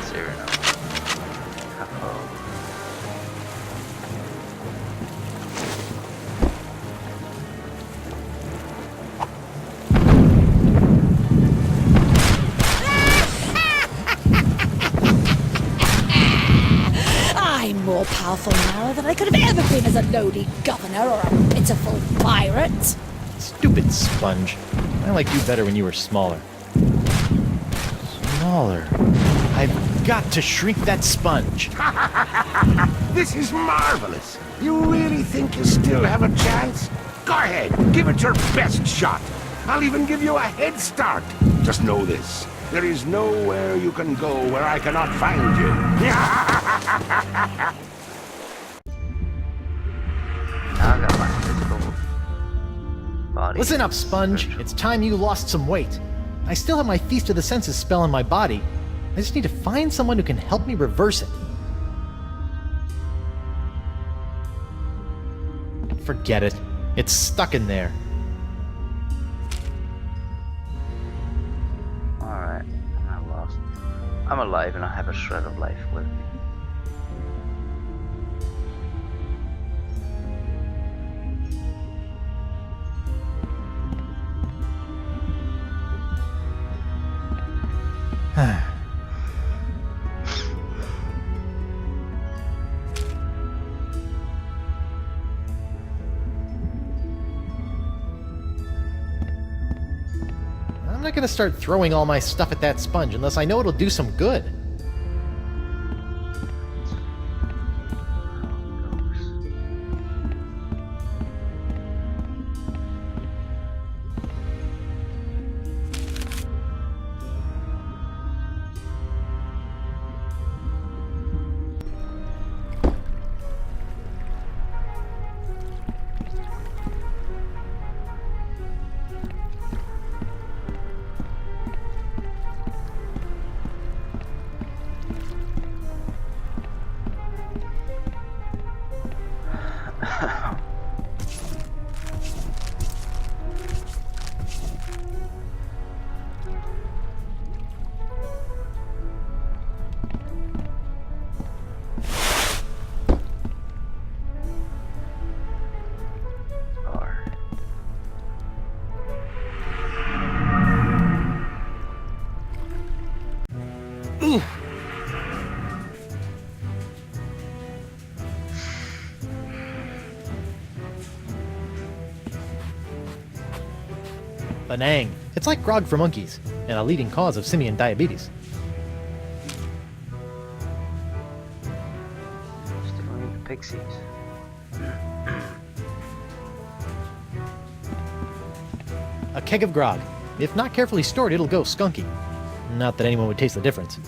Cyrano. Uh-oh. I'm more powerful now than I could have ever been as a lowly governor or a pitiful pirate. Stupid sponge. I liked you better when you were smaller. Smaller. I've got to shrink that sponge. This is marvelous. You really think you still have a chance? Go ahead, give it your best shot. I'll even give you a head start. Just know this. There is nowhere you can go where I cannot find you. Now I got my physical body. Listen up, Sponge. Spiritual. It's time you lost some weight. I still have my Feast of the Senses spell in my body. I just need to find someone who can help me reverse it. Forget it. It's stuck in there. Alright, I lost. I'm alive and I have a shred of life with me. I'm not gonna start throwing all my stuff at that sponge unless I know it'll do some good. Banang. It's like grog for monkeys, and a leading cause of simian diabetes. Still need the pixies. A keg of grog. If not carefully stored, it'll go skunky. Not that anyone would taste the difference.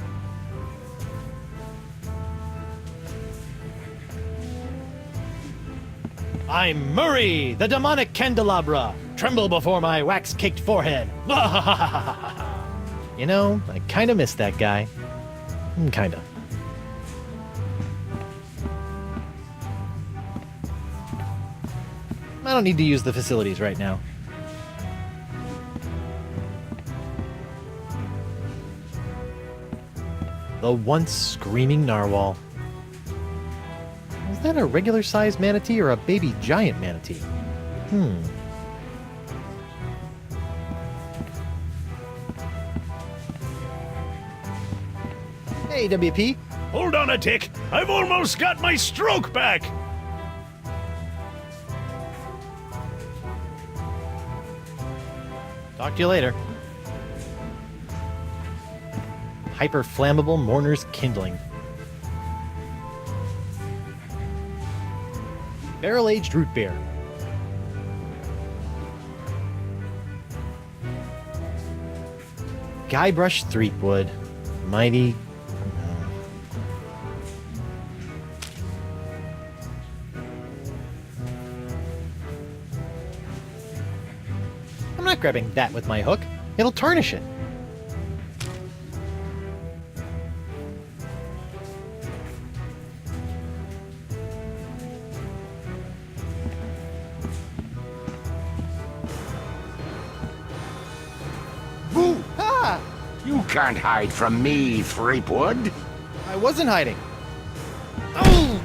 I'm Murray, the demonic candelabra. Tremble before my wax-caked forehead. You know, I kinda miss that guy. Kinda. I don't need to use the facilities right now. The once screaming narwhal. Is that a regular-sized manatee or a baby giant manatee? Hey, WP. Hold on a tick. I've almost got my stroke back. Talk to you later. Hyper-flammable Mourner's Kindling. Barrel-aged root beer. Guybrush Threepwood. Mighty... I'm not grabbing that with my hook. It'll tarnish it. Boo! Ah! You can't hide from me, Threepwood. I wasn't hiding. Oh!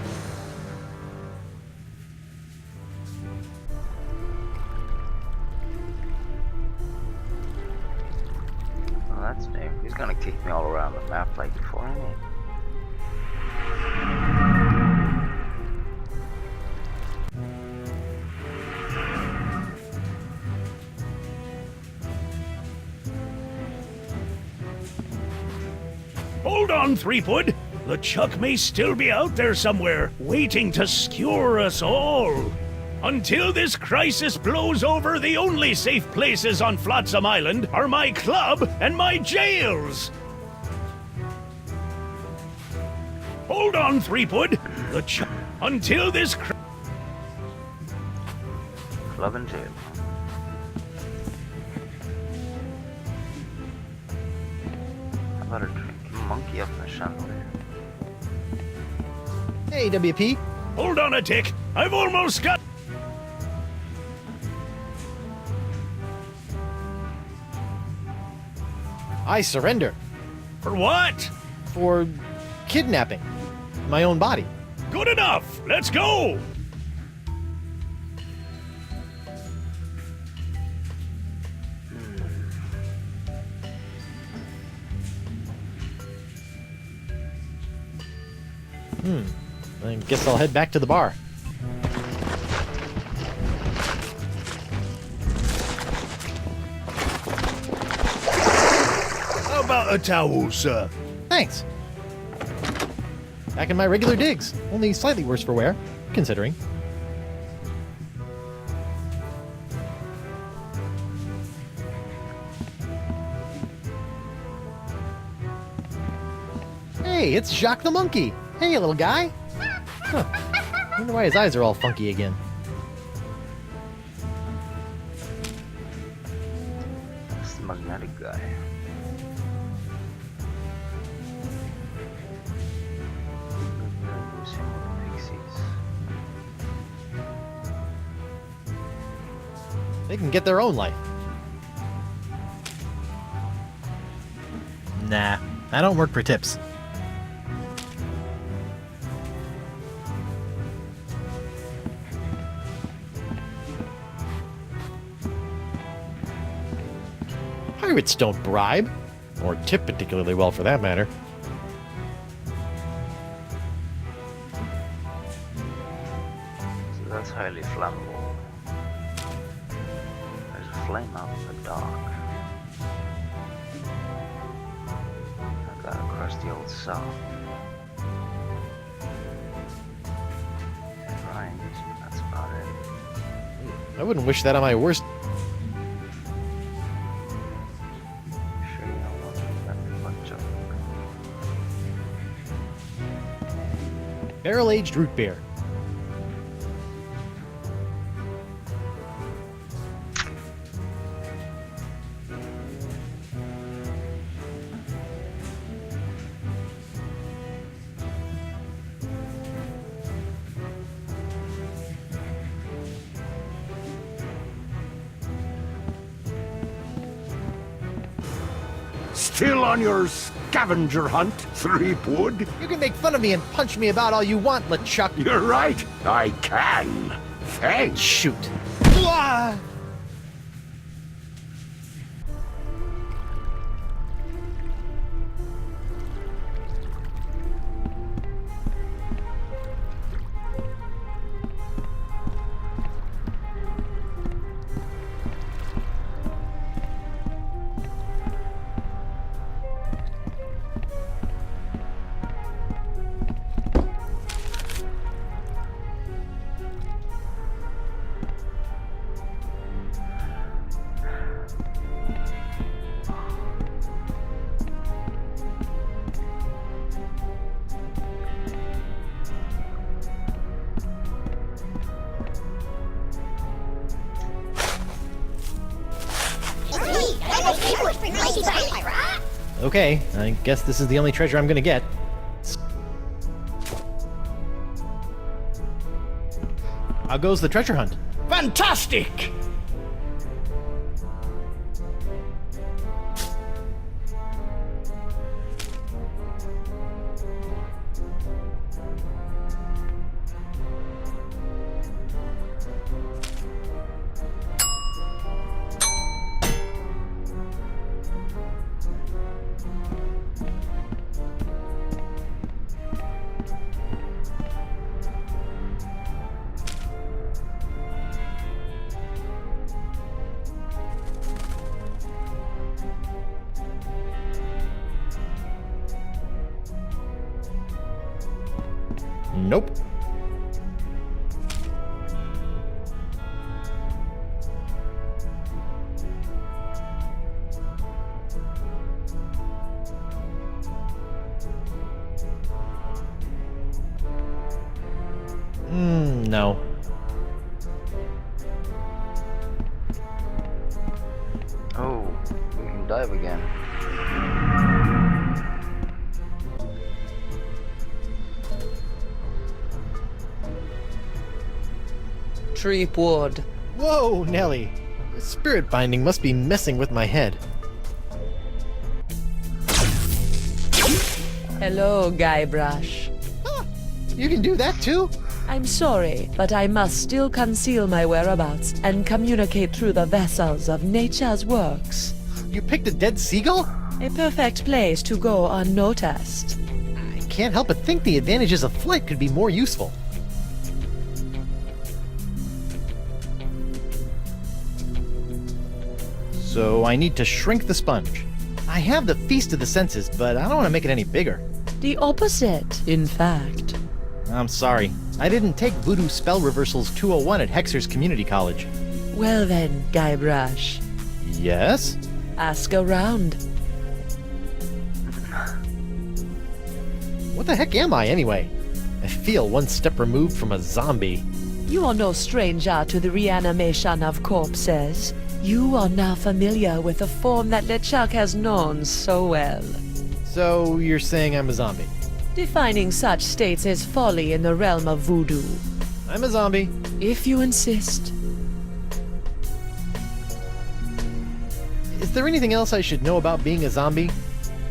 Well, that's new. He's gonna kick me all around the map like before, ain't he? Hold on, Threepwood. LeChuck may still be out there somewhere, waiting to skewer us all. Until this crisis blows over, the only safe places on Flotsam Island are my club and my jails. Hold on, Threepwood. LeChuck. Until this Club and jail. How about a drinking monkey up in the chandelier? Hey, WP. Hold on a tick. I've almost got... I surrender. For what? For kidnapping my own body. Good enough. Let's go. I guess I'll head back to the bar. How about a towel, sir? Thanks. Back in my regular digs, only slightly worse for wear, considering. Hey, it's Jacques the monkey. Hey, little guy. Huh. Wonder why his eyes are all funky again. That's the magnetic guy. They can get their own life. Nah, I don't work for tips. Pirates don't bribe, or tip particularly well for that matter. So that's highly flammable. There's a flame out in the dark. I got a crusty old saw. It rhymes, that's about it. I wouldn't wish that on my worst. Sure you don't want that bunch of Barrel-aged root beer. Still on your scavenger hunt, Threepwood. You can make fun of me and punch me about all you want, LeChuck. You're right, I can. Thanks. Shoot. Blah! Okay, I guess this is the only treasure I'm gonna get. How goes the treasure hunt? Fantastic! Nope. No. Oh, we can dive again. Threepwood. Whoa, Nelly. The spirit binding must be messing with my head. Hello, Guybrush. You can do that too? I'm sorry, but I must still conceal my whereabouts and communicate through the vessels of nature's works. You picked a dead seagull? A perfect place to go unnoticed. I can't help but think the advantages of flight could be more useful. So I need to shrink the sponge. I have the Feast of the Senses, but I don't want to make it any bigger. The opposite, in fact. I'm sorry. I didn't take Voodoo Spell Reversals 201 at Hexer's Community College. Well then, Guybrush, Yes? ask around. What the heck am I, anyway? I feel one step removed from a zombie. You are no stranger to the reanimation of corpses. You are now familiar with the form that LeChuck has known so well. So you're saying I'm a zombie? Defining such states is folly in the realm of voodoo. I'm a zombie. If you insist. Is there anything else I should know about being a zombie?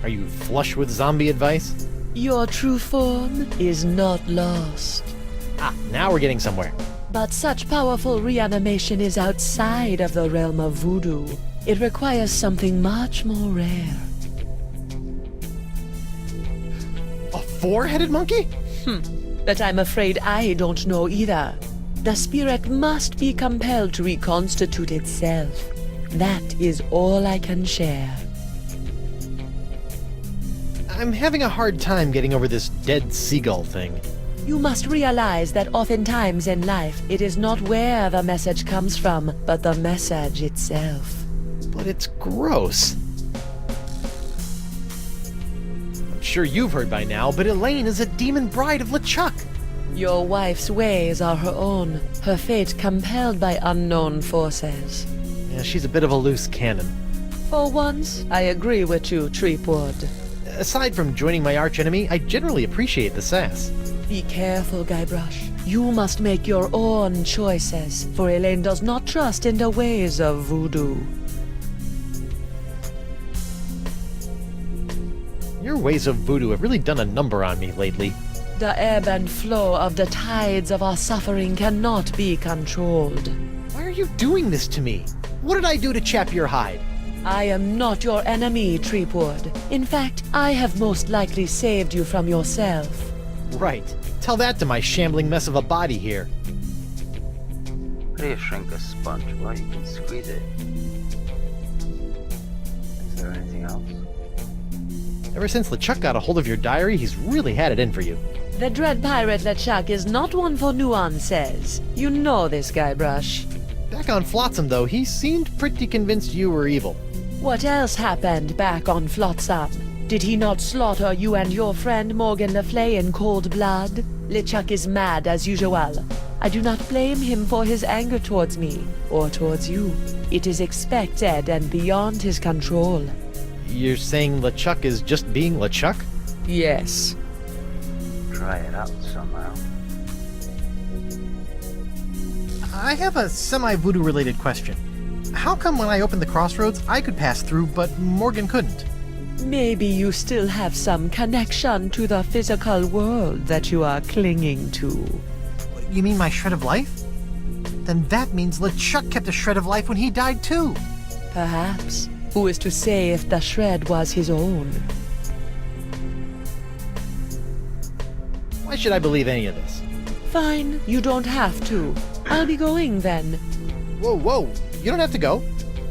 Are you flush with zombie advice? Your true form is not lost. Ah, now we're getting somewhere. But such powerful reanimation is outside of the realm of voodoo. It requires something much more rare. A four-headed monkey? But I'm afraid I don't know either. The spirit must be compelled to reconstitute itself. That is all I can share. I'm having a hard time getting over this dead seagull thing. You must realize that oftentimes in life, it is not where the message comes from, but the message itself. But it's gross. I'm sure you've heard by now, but Elaine is a demon bride of LeChuck. Your wife's ways are her own, her fate compelled by unknown forces. Yeah, she's a bit of a loose cannon. For once, I agree with you, Threepwood. Aside from joining my archenemy, I generally appreciate the sass. Be careful, Guybrush. You must make your own choices, for Elaine does not trust in the ways of voodoo. You're Your ways of voodoo have really done a number on me lately. The ebb and flow of the tides of our suffering cannot be controlled. Why are you doing this to me? What did I do to chap your hide? I am not your enemy, Treepwood. In fact, I have most likely saved you from yourself. Right. Tell that to my shambling mess of a body here. How do you shrink a sponge? Well, you can squeeze it. Is there anything else? Ever since LeChuck got a hold of your diary, he's really had it in for you. The dread pirate LeChuck is not one for nuances. You know this, Guybrush. Back on Flotsam, though, he seemed pretty convinced you were evil. What else happened back on Flotsam? Did he not slaughter you and your friend Morgan Le Fay in cold blood? LeChuck is mad as usual. I do not blame him for his anger towards me, or towards you. It is expected and beyond his control. You're saying LeChuck is just being LeChuck? Yes. Try it out somehow. I have a semi-voodoo related question. How come when I opened the crossroads, I could pass through, but Morgan couldn't? Maybe you still have some connection to the physical world that you are clinging to. You mean my shred of life? Then that means LeChuck kept a shred of life when he died too. Perhaps. Who is to say if the shred was his own? Why should I believe any of this? Fine, you don't have to. I'll be going then. Whoa, you don't have to go.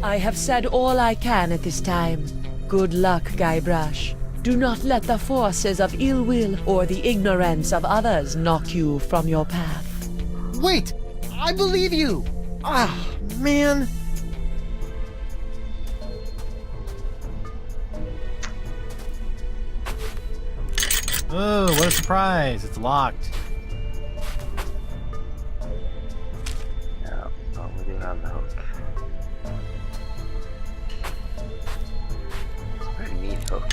I have said all I can at this time. Good luck, Guybrush. Do not let the forces of ill will or the ignorance of others knock you from your path. Wait! I believe you! Ah, man! Oh, what a surprise! It's locked. Yeah, but we do have the hook. It's a very neat hook.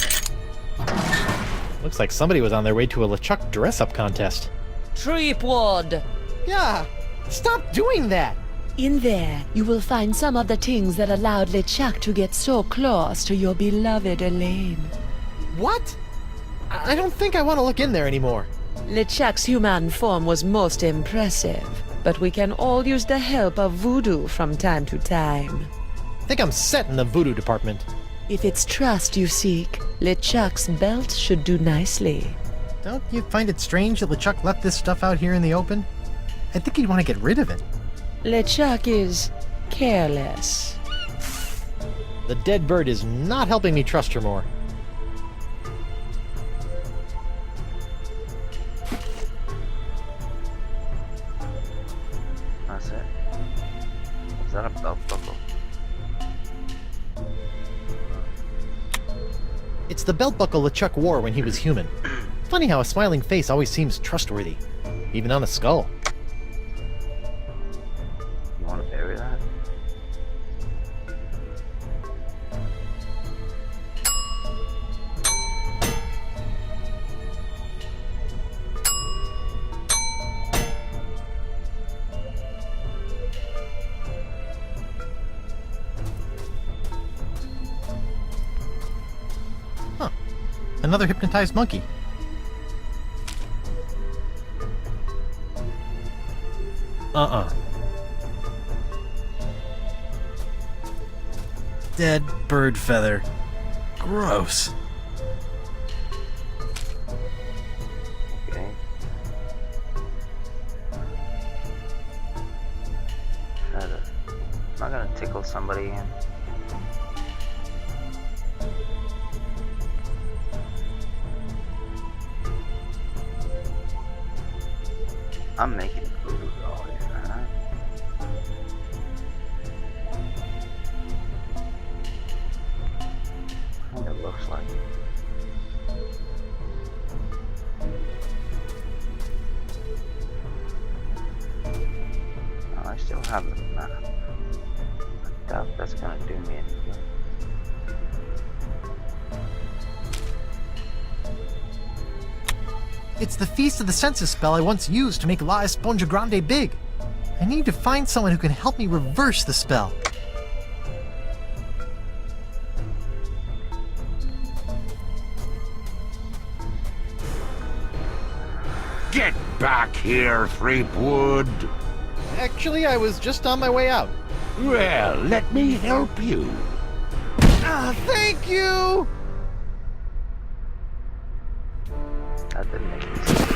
Looks like somebody was on their way to a LeChuck dress-up contest. Treepwood! Yeah! Stop doing that! In there, you will find some of the things that allowed LeChuck to get so close to your beloved Elaine. What? I don't think I want to look in there anymore. LeChuck's human form was most impressive, but we can all use the help of voodoo from time to time. I think I'm set in the voodoo department. If it's trust you seek, LeChuck's belt should do nicely. Don't you find it strange that LeChuck left this stuff out here in the open? I think he'd want to get rid of it. LeChuck is careless. The dead bird is not helping me trust her more. That's it. Is that a belt buckle? It's the belt buckle LeChuck wore when he was human. Funny how a smiling face always seems trustworthy, even on a skull. You want to bury that? Huh. Another hypnotized monkey. Dead bird feather. Gross. Okay. Feather. Am I gonna tickle somebody again? I'm making voodoo doll here, aren't I? I think it looks like. Oh, I still have the map. I doubt that's gonna do me any good. It's the Feast of the Senses spell I once used to make La Esponja Grande big. I need to find someone who can help me reverse the spell. Get back here, Threepwood. Actually, I was just on my way out. Well, let me help you. Ah, thank you! That didn't make any sense.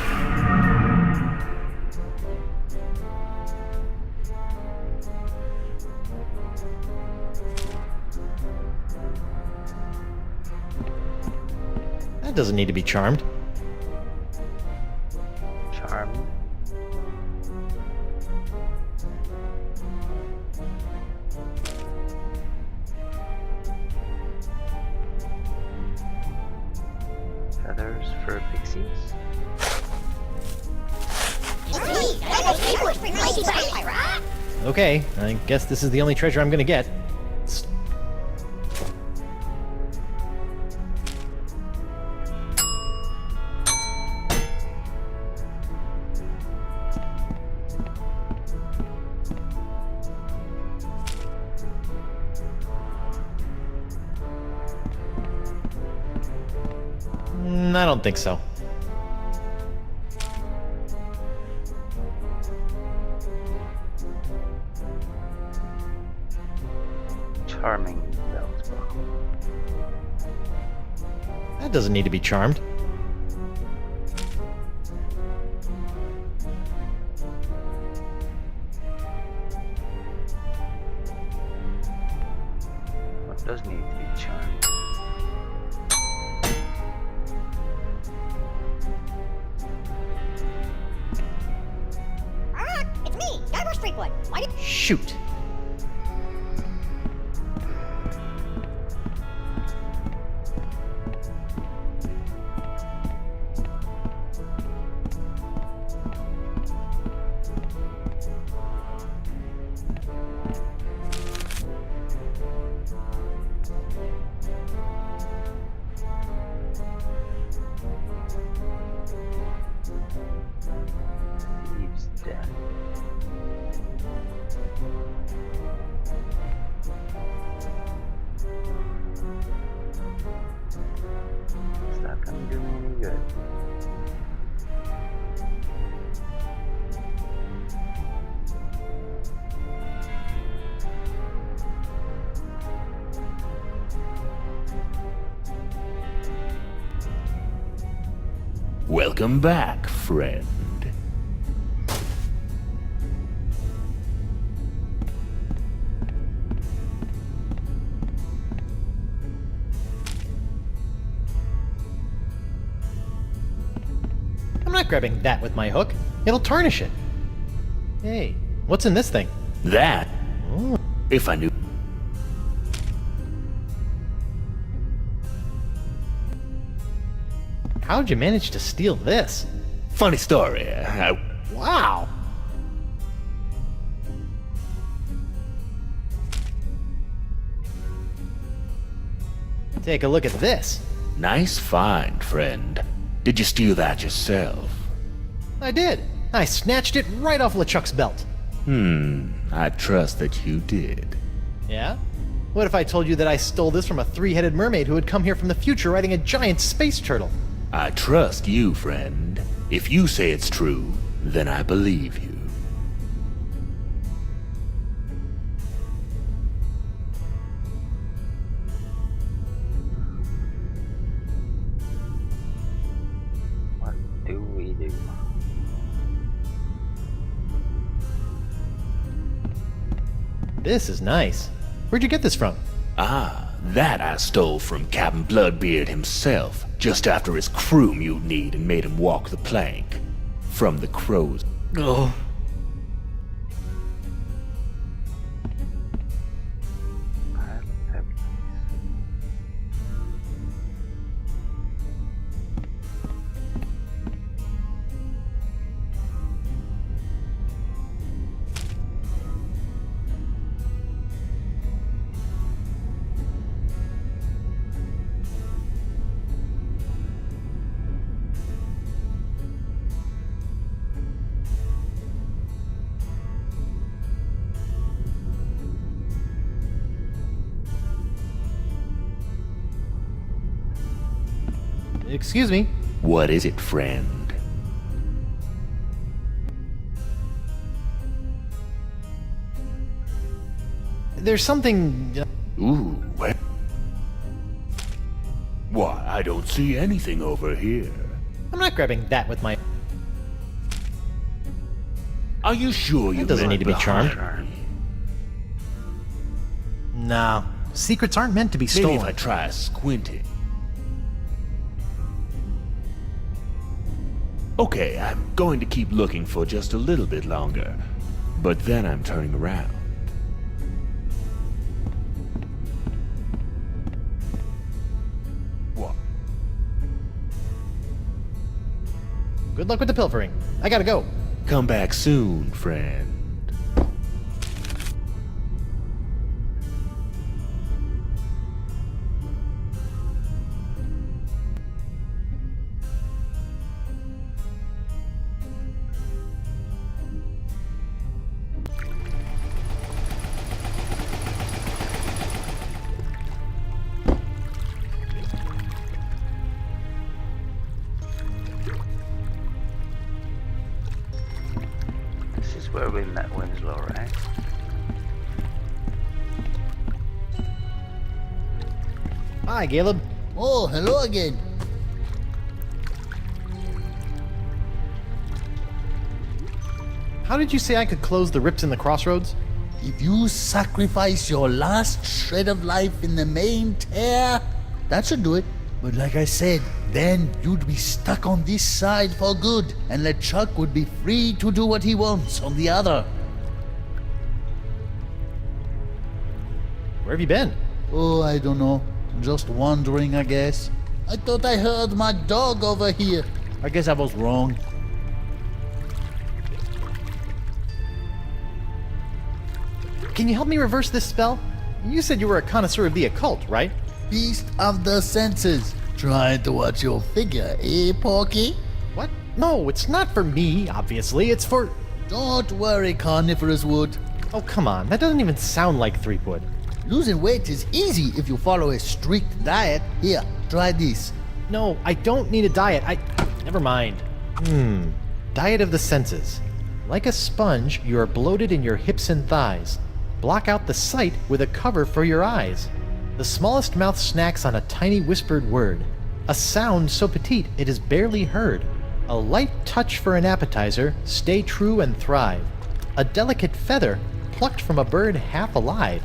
That doesn't need to be charmed. Charm. Feathers for pixies. It's me, Diamond Streetwood, mighty Pyra! Okay, I guess this is the only treasure I'm gonna get. I don't think so. Charming bells buckle. That doesn't need to be charmed. What does need to be charmed? It's me, Diamond Streetwood. Why did... Shoot. Thieves' Den. Is that gonna do me any good? Welcome back, friend. I'm not grabbing that with my hook. It'll tarnish it. Hey, what's in this thing? That, Oh, if I knew. how'd you manage to steal this? Funny story. Wow! Take a look at this. Nice find, friend. Did you steal that yourself? I did. I snatched it right off LeChuck's belt. I trust that you did. Yeah? What if I told you that I stole this from a three-headed mermaid who had come here from the future riding a giant space turtle? I trust you, friend. If you say it's true, then I believe you. What do we do? This is nice. Where'd you get this from? Ah, that I stole from Captain Bloodbeard himself, just after his crew mutinied and made him walk the plank. From the crows. Oh. Pile of pebbles. Excuse me. What is it, friend? There's something... Ooh, well. Why, I don't see anything over here. I'm not grabbing that with my... Are you sure you doesn't need to be charmed. No, secrets aren't meant to be Maybe stolen. if I try squinting. Okay, I'm going to keep looking for just a little bit longer. But then I'm turning around. What? Good luck with the pilfering. I gotta go. Come back soon, friend. This is where we met Winslow, right? Hi, Caleb. Oh, hello again. How did you say I could close the rips in the crossroads? If you sacrifice your last shred of life in the main tear, that should do it. But like I said, then you'd be stuck on this side for good, and LeChuck would be free to do what he wants on the other. Where have you been? Oh, I don't know. Just wandering, I guess. I thought I heard my dog over here. I guess I was wrong. Can you help me reverse this spell? You said you were a connoisseur of the occult, right? Feast of the senses. Trying to watch your figure, eh, Porky? What? No, it's not for me, obviously. It's for... Don't worry, Carnivorous Wood. Oh, come on. That doesn't even sound like Threepwood. Losing weight is easy if you follow a strict diet. Here, try this. No, I don't need a diet. Never mind. Diet of the senses. Like a sponge, you are bloated in your hips and thighs. Block out the sight with a cover for your eyes. The smallest mouth snacks on a tiny whispered word. A sound so petite it is barely heard. A light touch for an appetizer, stay true and thrive. A delicate feather, plucked from a bird half alive.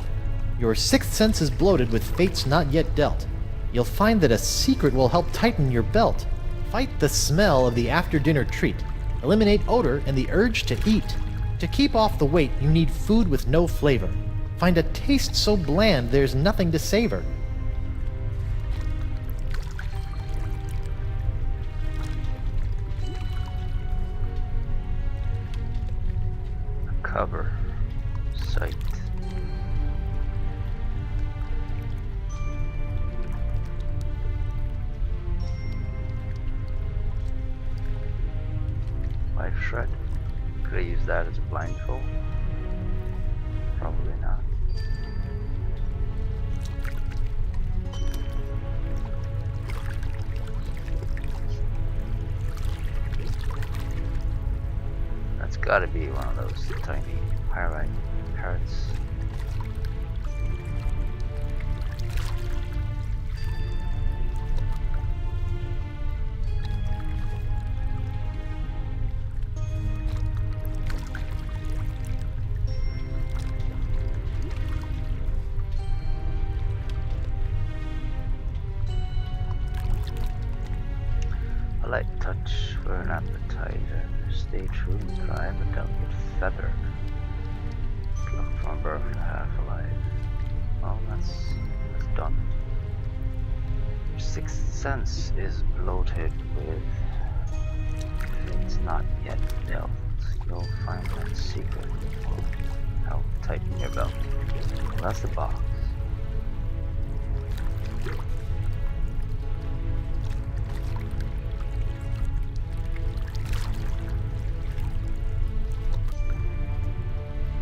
Your sixth sense is bloated with fates not yet dealt. You'll find that a secret will help tighten your belt. Fight the smell of the after-dinner treat. Eliminate odor and the urge to eat. To keep off the weight, you need food with no flavor. Find a taste so bland there's nothing to savor. Cover. Sight. Life shred. Could I use that as a blindfold? Probably not. That's gotta be one of those tiny pyrite parrots. A light touch for an appetizer. Stay true and thrive, a delicate feather. Plucked from birth to half alive. Well, that's done. Your sixth sense is bloated with fates not yet dealt. You'll find that secret will help tighten your belt. Well, that's the box.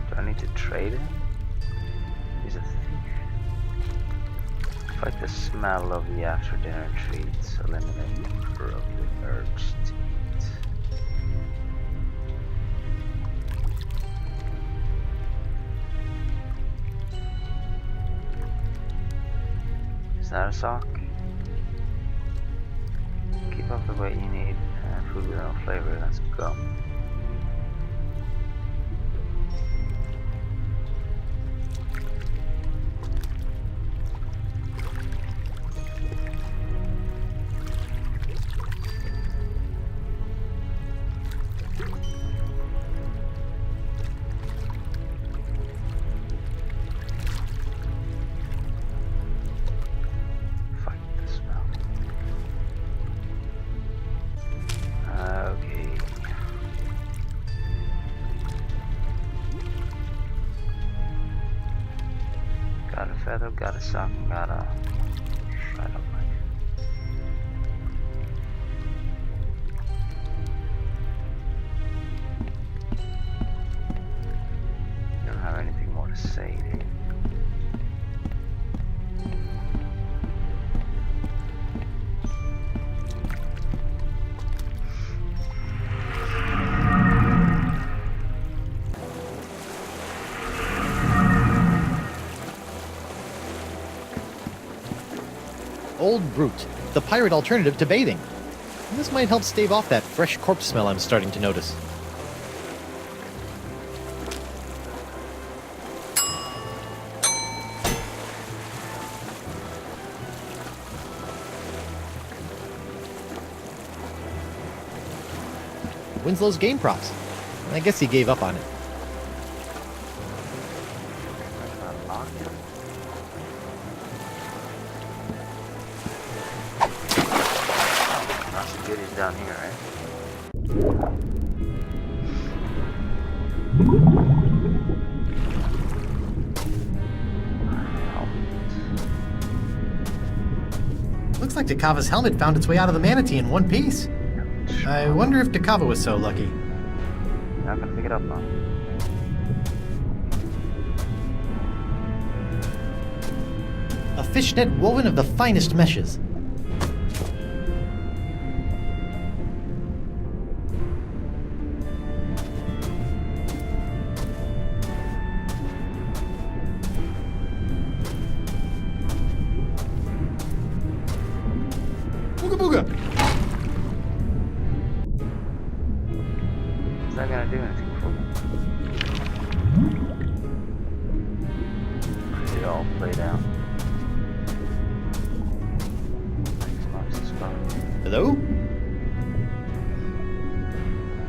Do I need to trade him? He's a thief. Fight the smell of the after dinner treats, eliminate the odor of the urge to eat. that a sock? Keep up the weight you need and food with no flavor. Let's go. Got a feather, got a sock, got a shred of life. Don't have anything more to say, dude. Old Brute, the pirate alternative to bathing. This might help stave off that fresh corpse smell I'm starting to notice. Winslow's game props. I guess he gave up on it. Down here, right? Looks like Dakava's helmet found its way out of the manatee in one piece. I wonder if Dakava was so lucky. Not gonna pick it up, huh? A fishnet woven of the finest meshes. Booga booga! Is that gonna do anything for me? Did it all play down? Hello?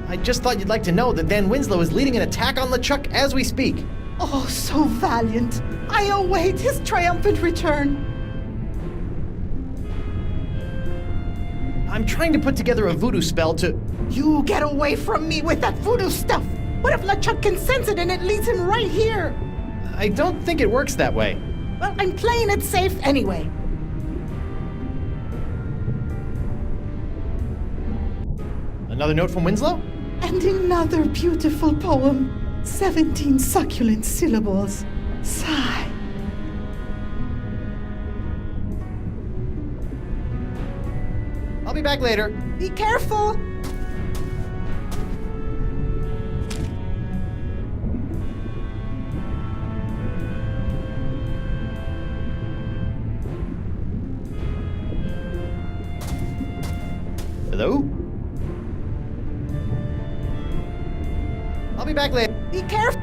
I just thought you'd like to know that Dan Winslow is leading an attack on LeChuck as we speak. Oh, so valiant. I await his triumphant return. I'm trying to put together a voodoo spell to... You get away from me with that voodoo stuff. What if LeChuck can sense it and it leads him right here? I don't think it works that way. Well, I'm playing it safe anyway. Another note from Winslow? And another beautiful poem. 17 succulent syllables. Sigh. I'll be back later. Be careful. Hello? I'll be back later. Be careful.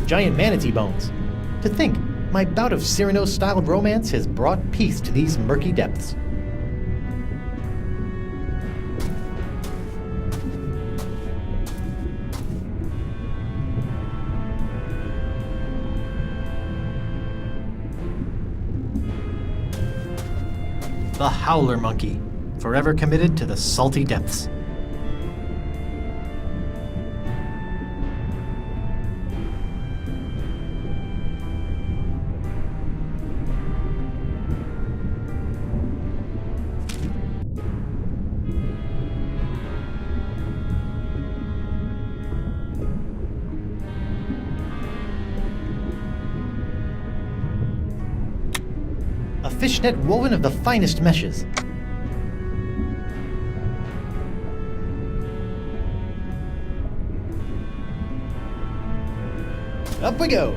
Giant manatee bones. To think, my bout of Cyrano-style romance has brought peace to these murky depths. The Howler Monkey, forever committed to the salty depths. fishnet woven of the finest meshes. Up we go!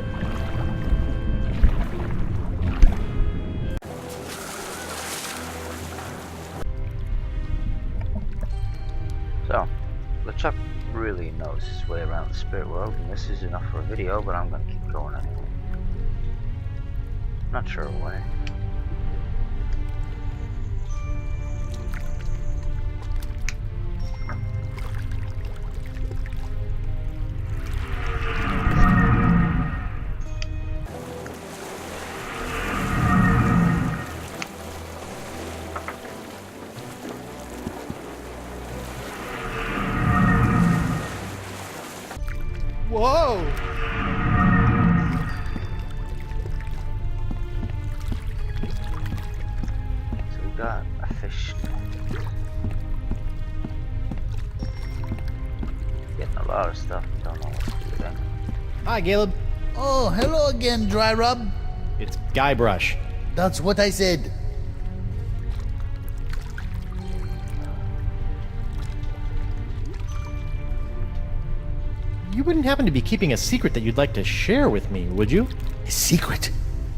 So, LeChuck really knows his way around the spirit world, and this is enough for a video, but I'm gonna keep going anyway. Not sure why. Whoa! So we got a fish. Getting a lot of stuff, don't know what to do with it. Hi, Caleb. Oh, hello again, Dry Rub. It's Guybrush. That's what I said. You wouldn't happen to be keeping a secret that you'd like to share with me, would you? A secret?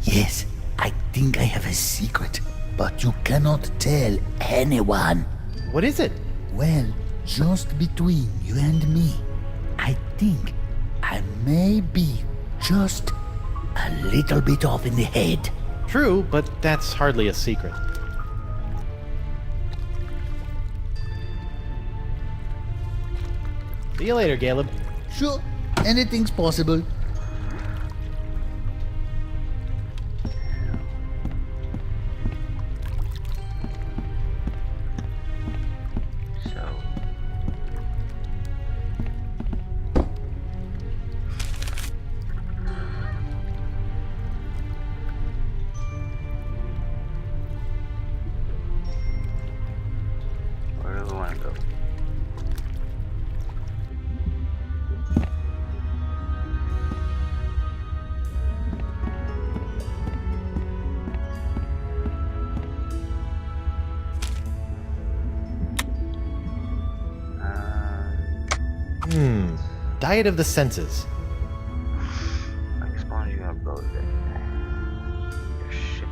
Yes, I think I have a secret. But you cannot tell anyone. What is it? Well, just between you and me, I think I may be just a little bit off in the head. True, but that's hardly a secret. See you later, Caleb. Sure, anything's possible. So where do we want to go? Diet of the senses. Expunge your boat. Your ship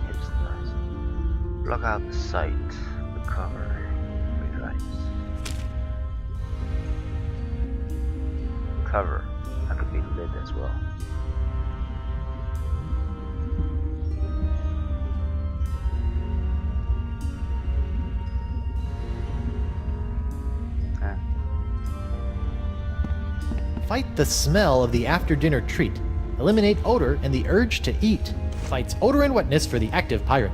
hits the ice. Block out the sight, the cover, with ice. Cover. That could be lid as well. Fight the smell of the after-dinner treat. Eliminate odor and the urge to eat. Fights odor and wetness for the active pirate.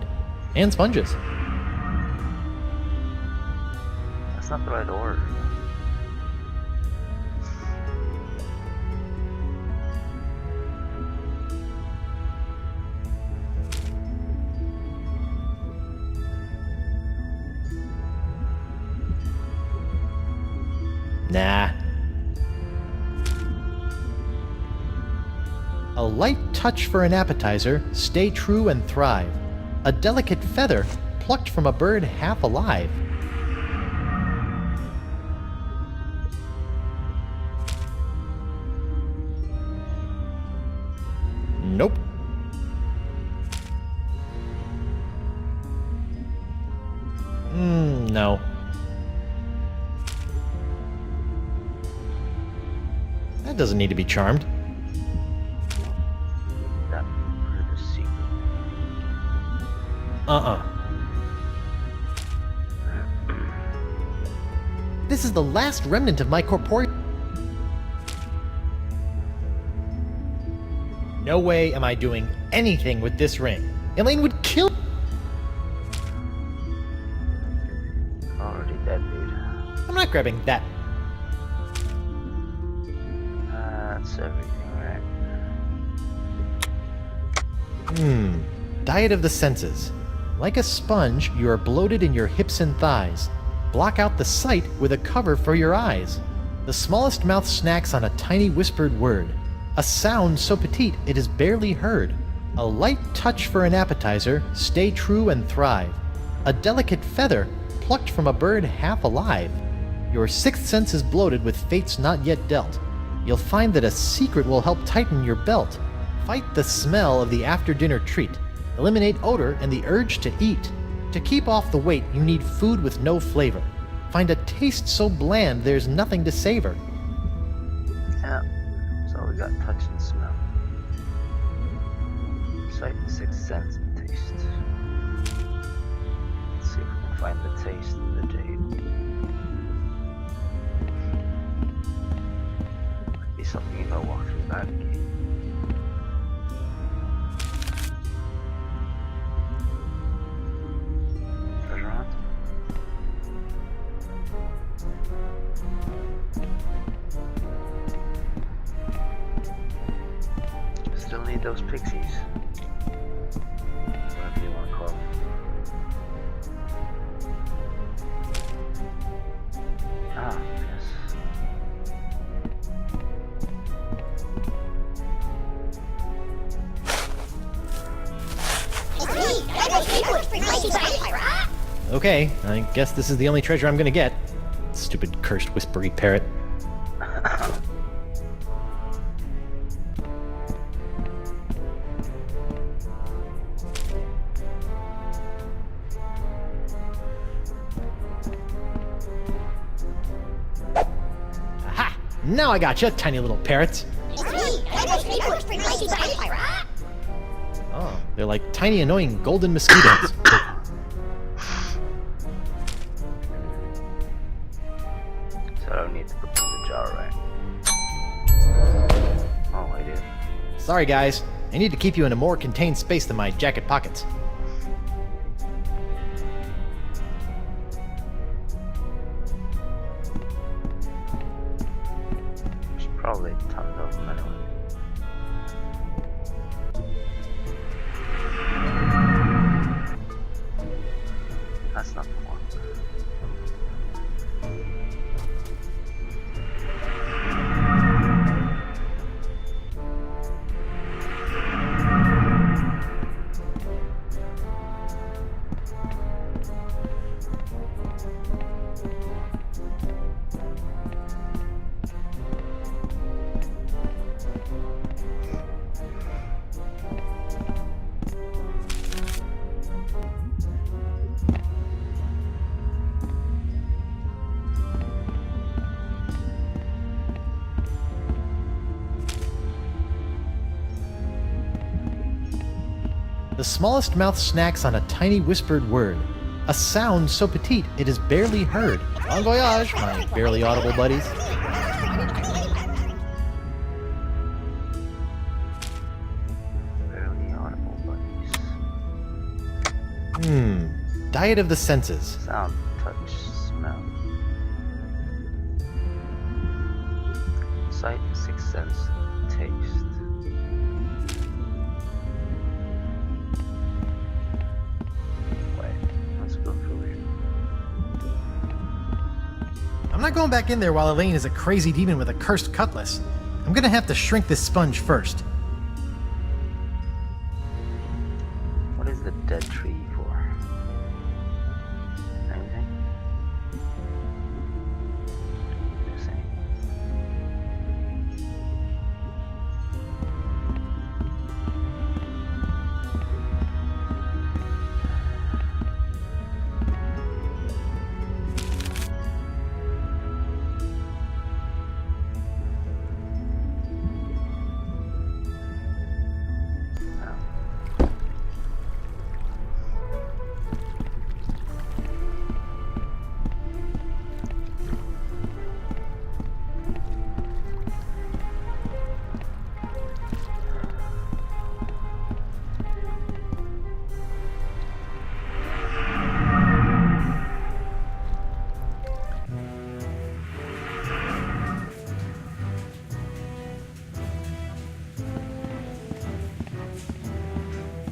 And sponges. That's not the right order. Nah. A light touch for an appetizer, stay true and thrive. A delicate feather plucked from a bird half alive. Nope. No. That doesn't need to be charmed. That for the secret. This is the last remnant of my corporeal. No way am I doing anything with this ring. Elaine would kill. Already dead, dude. I'm not grabbing that. That's everything, right? Diet of the senses. Like a sponge, you are bloated in your hips and thighs. Block out the sight with a cover for your eyes. The smallest mouth snacks on a tiny whispered word. A sound so petite it is barely heard. A light touch for an appetizer, stay true and thrive. A delicate feather, plucked from a bird half alive. Your sixth sense is bloated with fates not yet dealt. You'll find that a secret will help tighten your belt. Fight the smell of the after-dinner treat. Eliminate odor and the urge to eat. To keep off the weight, you need food with no flavor. Find a taste so bland there's nothing to savor. Yeah, so we got touch and smell. Sight, sixth sense, and taste. Let's see if we can find the taste of the jade. Might be something you know walk through that gate. Treasure hunt? Still need those pixies. Whatever you want to call them. Ah, yes. It's me, Dragon Seafood for Mighty Vampire. Okay, I guess this is the only treasure I'm gonna get. Stupid cursed whispery parrot. Aha! Now I gotcha, tiny little parrots. It's me, Dragon Seafood for Mighty Vampire. Oh, they're like tiny annoying golden mosquitoes. So I don't need to put them in the jar, right? Oh, I did. Sorry guys, I need to keep you in a more contained space than my jacket pockets. There's probably tons of them anyway. That's not the one. The smallest mouth snacks on a tiny whispered word. A sound so petite it is barely heard. Bon voyage, my barely audible buddies. Barely audible buddies. Diet of the senses. Sound, touch, smell. Sight, sixth sense, taste. Wait, let's go through here. I'm not going back in there while Elaine is a crazy demon with a cursed cutlass. I'm gonna have to shrink this sponge first. What is the dead tree for? Anything? Just anything.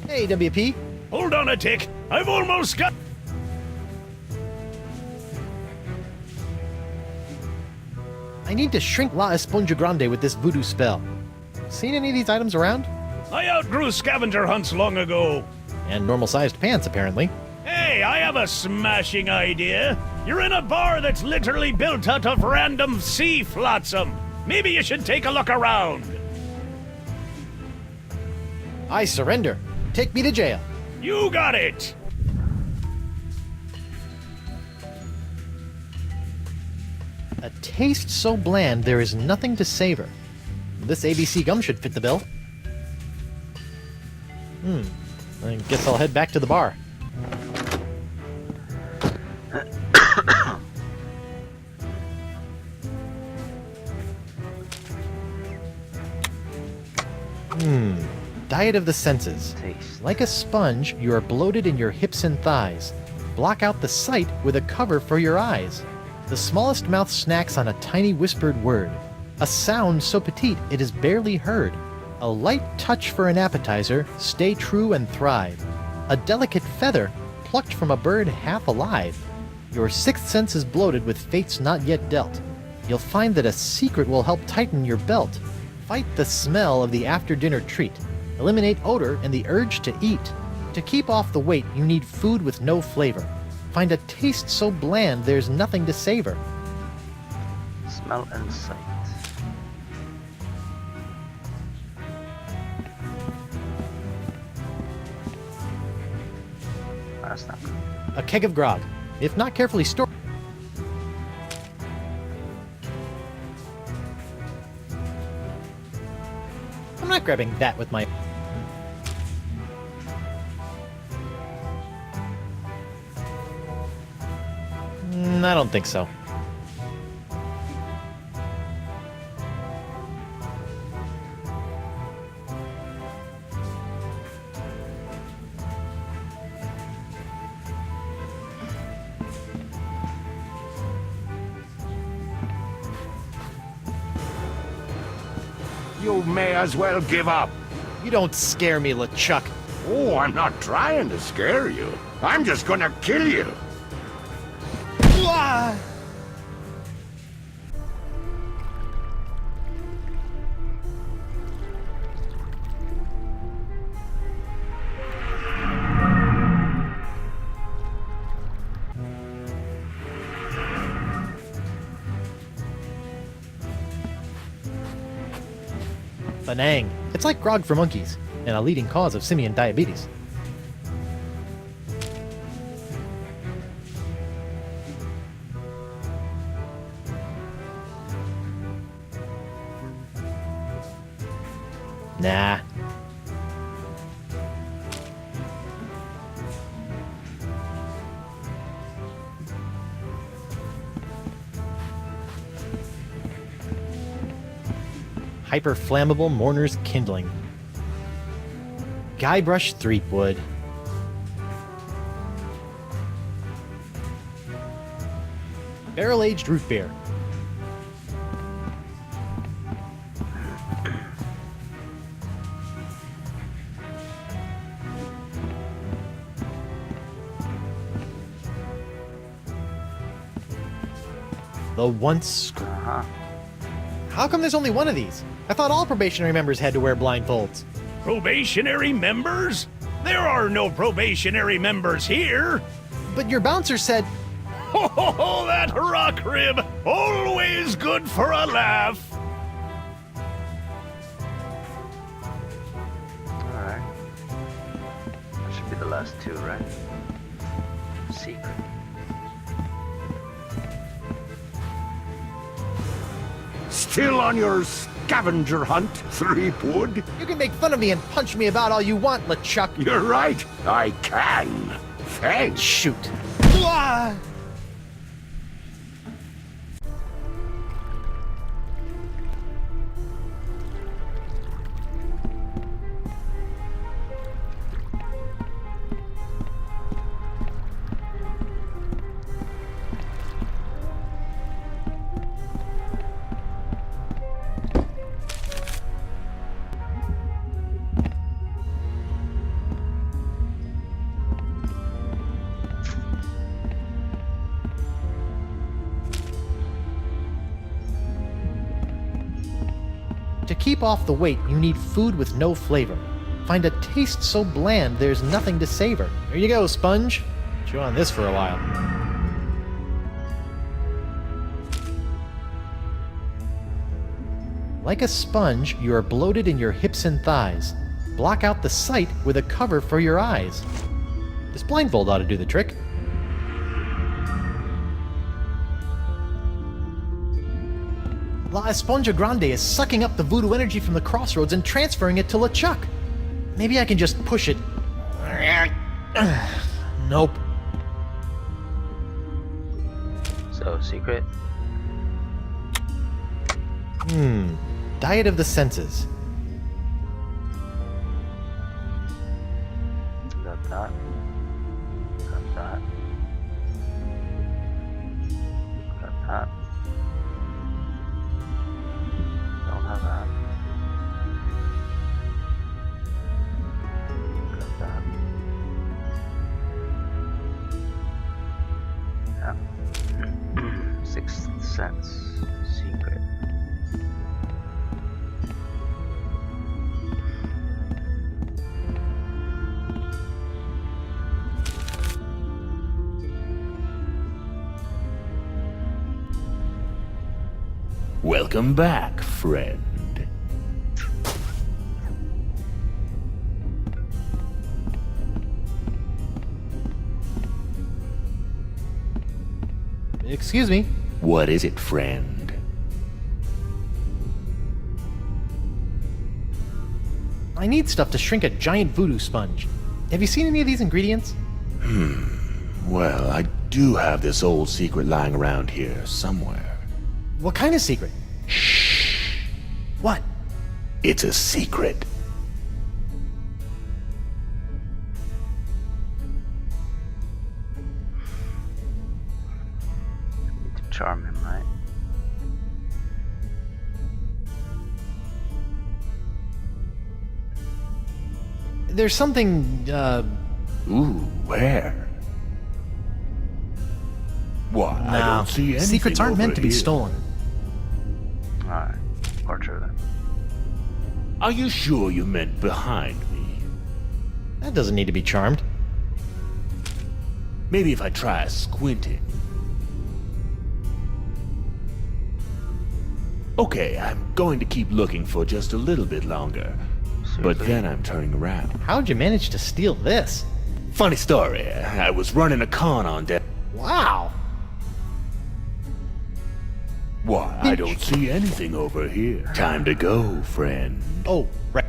Hey, WP. Hold on a tick. I've almost got... I need to shrink La Esponja Grande with this voodoo spell. Seen any of these items around? I outgrew scavenger hunts long ago. And normal-sized pants, apparently. Hey, I have a smashing idea. You're in a bar that's literally built out of random sea flotsam. Maybe you should take a look around. I surrender. Take me to jail. You got it. A taste so bland there is nothing to savor. This ABC gum should fit the bill. I guess I'll head back to the bar. Diet of the senses. Taste. Like a sponge, you are bloated in your hips and thighs. Block out the sight with a cover for your eyes. The smallest mouth snacks on a tiny whispered word. A sound so petite it is barely heard. A light touch for an appetizer, stay true and thrive. A delicate feather, plucked from a bird half alive. Your sixth sense is bloated with fates not yet dealt. You'll find that a secret will help tighten your belt. Fight the smell of the after-dinner treat. Eliminate odor and the urge to eat. To keep off the weight, you need food with no flavor. Find a taste so bland there's nothing to savor. Smell and sight. That's not good. A keg of grog. If not carefully stored... I'm not grabbing that with my... I don't think so. You may as well give up. You don't scare me, LeChuck. Oh, I'm not trying to scare you. I'm just gonna kill you. Penang. It's like grog for monkeys, and a leading cause of simian diabetes. Nah. Hyper-flammable mourner's kindling. Guybrush Threepwood. Barrel-aged root beer. The once... How come there's only one of these? I thought all probationary members had to wear blindfolds. Probationary members? There are no probationary members here. But your bouncer said... Ho ho ho, that rock rib! Always good for a laugh! Alright. That should be the last two, right? Secret. Still on your scavenger hunt, Threepwood? You can make fun of me and punch me about all you want, LeChuck. You're right, I can. Thanks. Shoot. To keep off the weight, you need food with no flavor. find a taste so bland there's nothing to savor. Here you go, sponge. Chew on this for a while. Like a sponge, you are bloated in your hips and thighs. Block out the sight with a cover for your eyes. This blindfold ought to do the trick. La Esponja Grande is sucking up the voodoo energy from the crossroads and transferring it to LeChuck. Maybe I can just push it. Nope. So, secret? Diet of the senses. Got that. Got that. Got that. Don't have that. Got that. Yeah. Sixth sense. Secret. Welcome back, friend. Excuse me. What is it, friend? I need stuff to shrink a giant voodoo sponge. Have you seen any of these ingredients? Well, I do have this old secret lying around here somewhere. What kind of secret? Shh. What? It's a secret. Need to charm him, right? There's something, Ooh, where? Why, I don't see anything secrets aren't over meant to be here. stolen. Alright. Or true then. Are you sure you meant behind me? That doesn't need to be charmed. Maybe if I try squinting. Okay, I'm going to keep looking for just a little bit longer. But Seriously? then I'm turning around. How'd you manage to steal this? Funny story, I was running a con on Dead. Wow! Why, I don't see anything over here. Time to go, friend. Oh, right.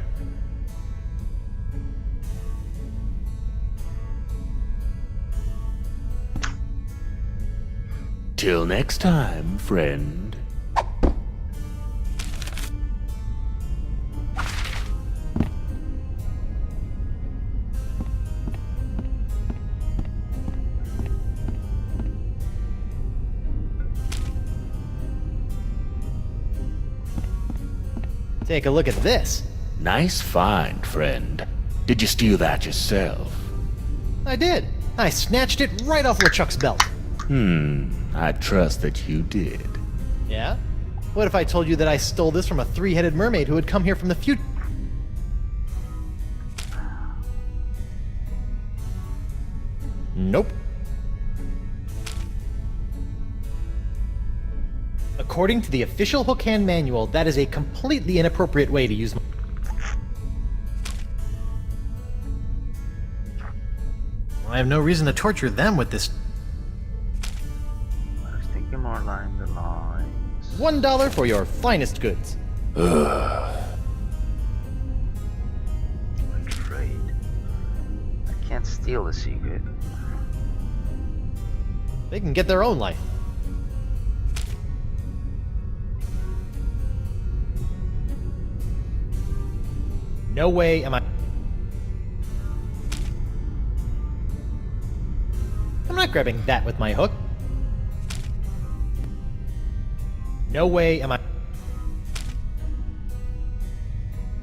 Till next time, friend. Take a look at this. Nice find, friend. Did you steal that yourself? I did. I snatched it right off LeChuck's belt. I trust that you did. Yeah? What if I told you that I stole this from a three-headed mermaid who had come here from the future? Nope. According to the official Hook Hand Manual, that is a completely inappropriate way to use. I have no reason to torture them with this. I was thinking more along the lines. $1 for your finest goods. Trade. I can't steal the secret. They can get their own life. No way am I... I'm not grabbing that with my hook. No way am I...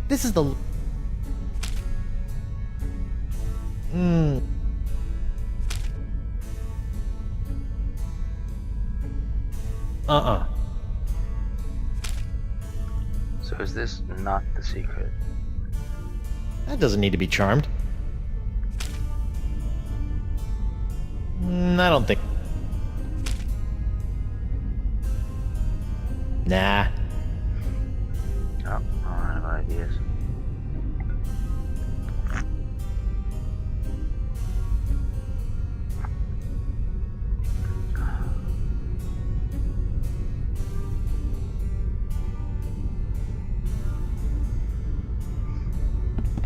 This is the... So is this not the secret? That doesn't need to be charmed. I don't think. Nah. Oh, I have ideas.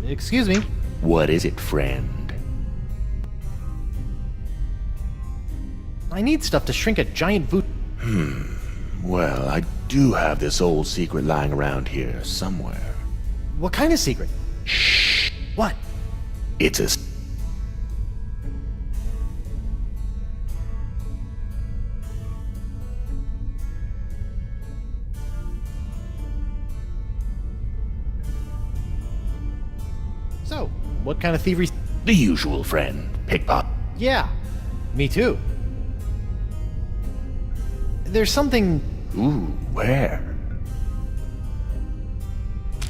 Excuse me. What is it, friend? I need stuff to shrink a giant voodoo. Well, I do have this old secret lying around here somewhere. What kind of secret? Shh. What? It's a... So, what kind of thievery? The usual, friend. Pickpocket. Yeah, me too. There's something. Ooh, where?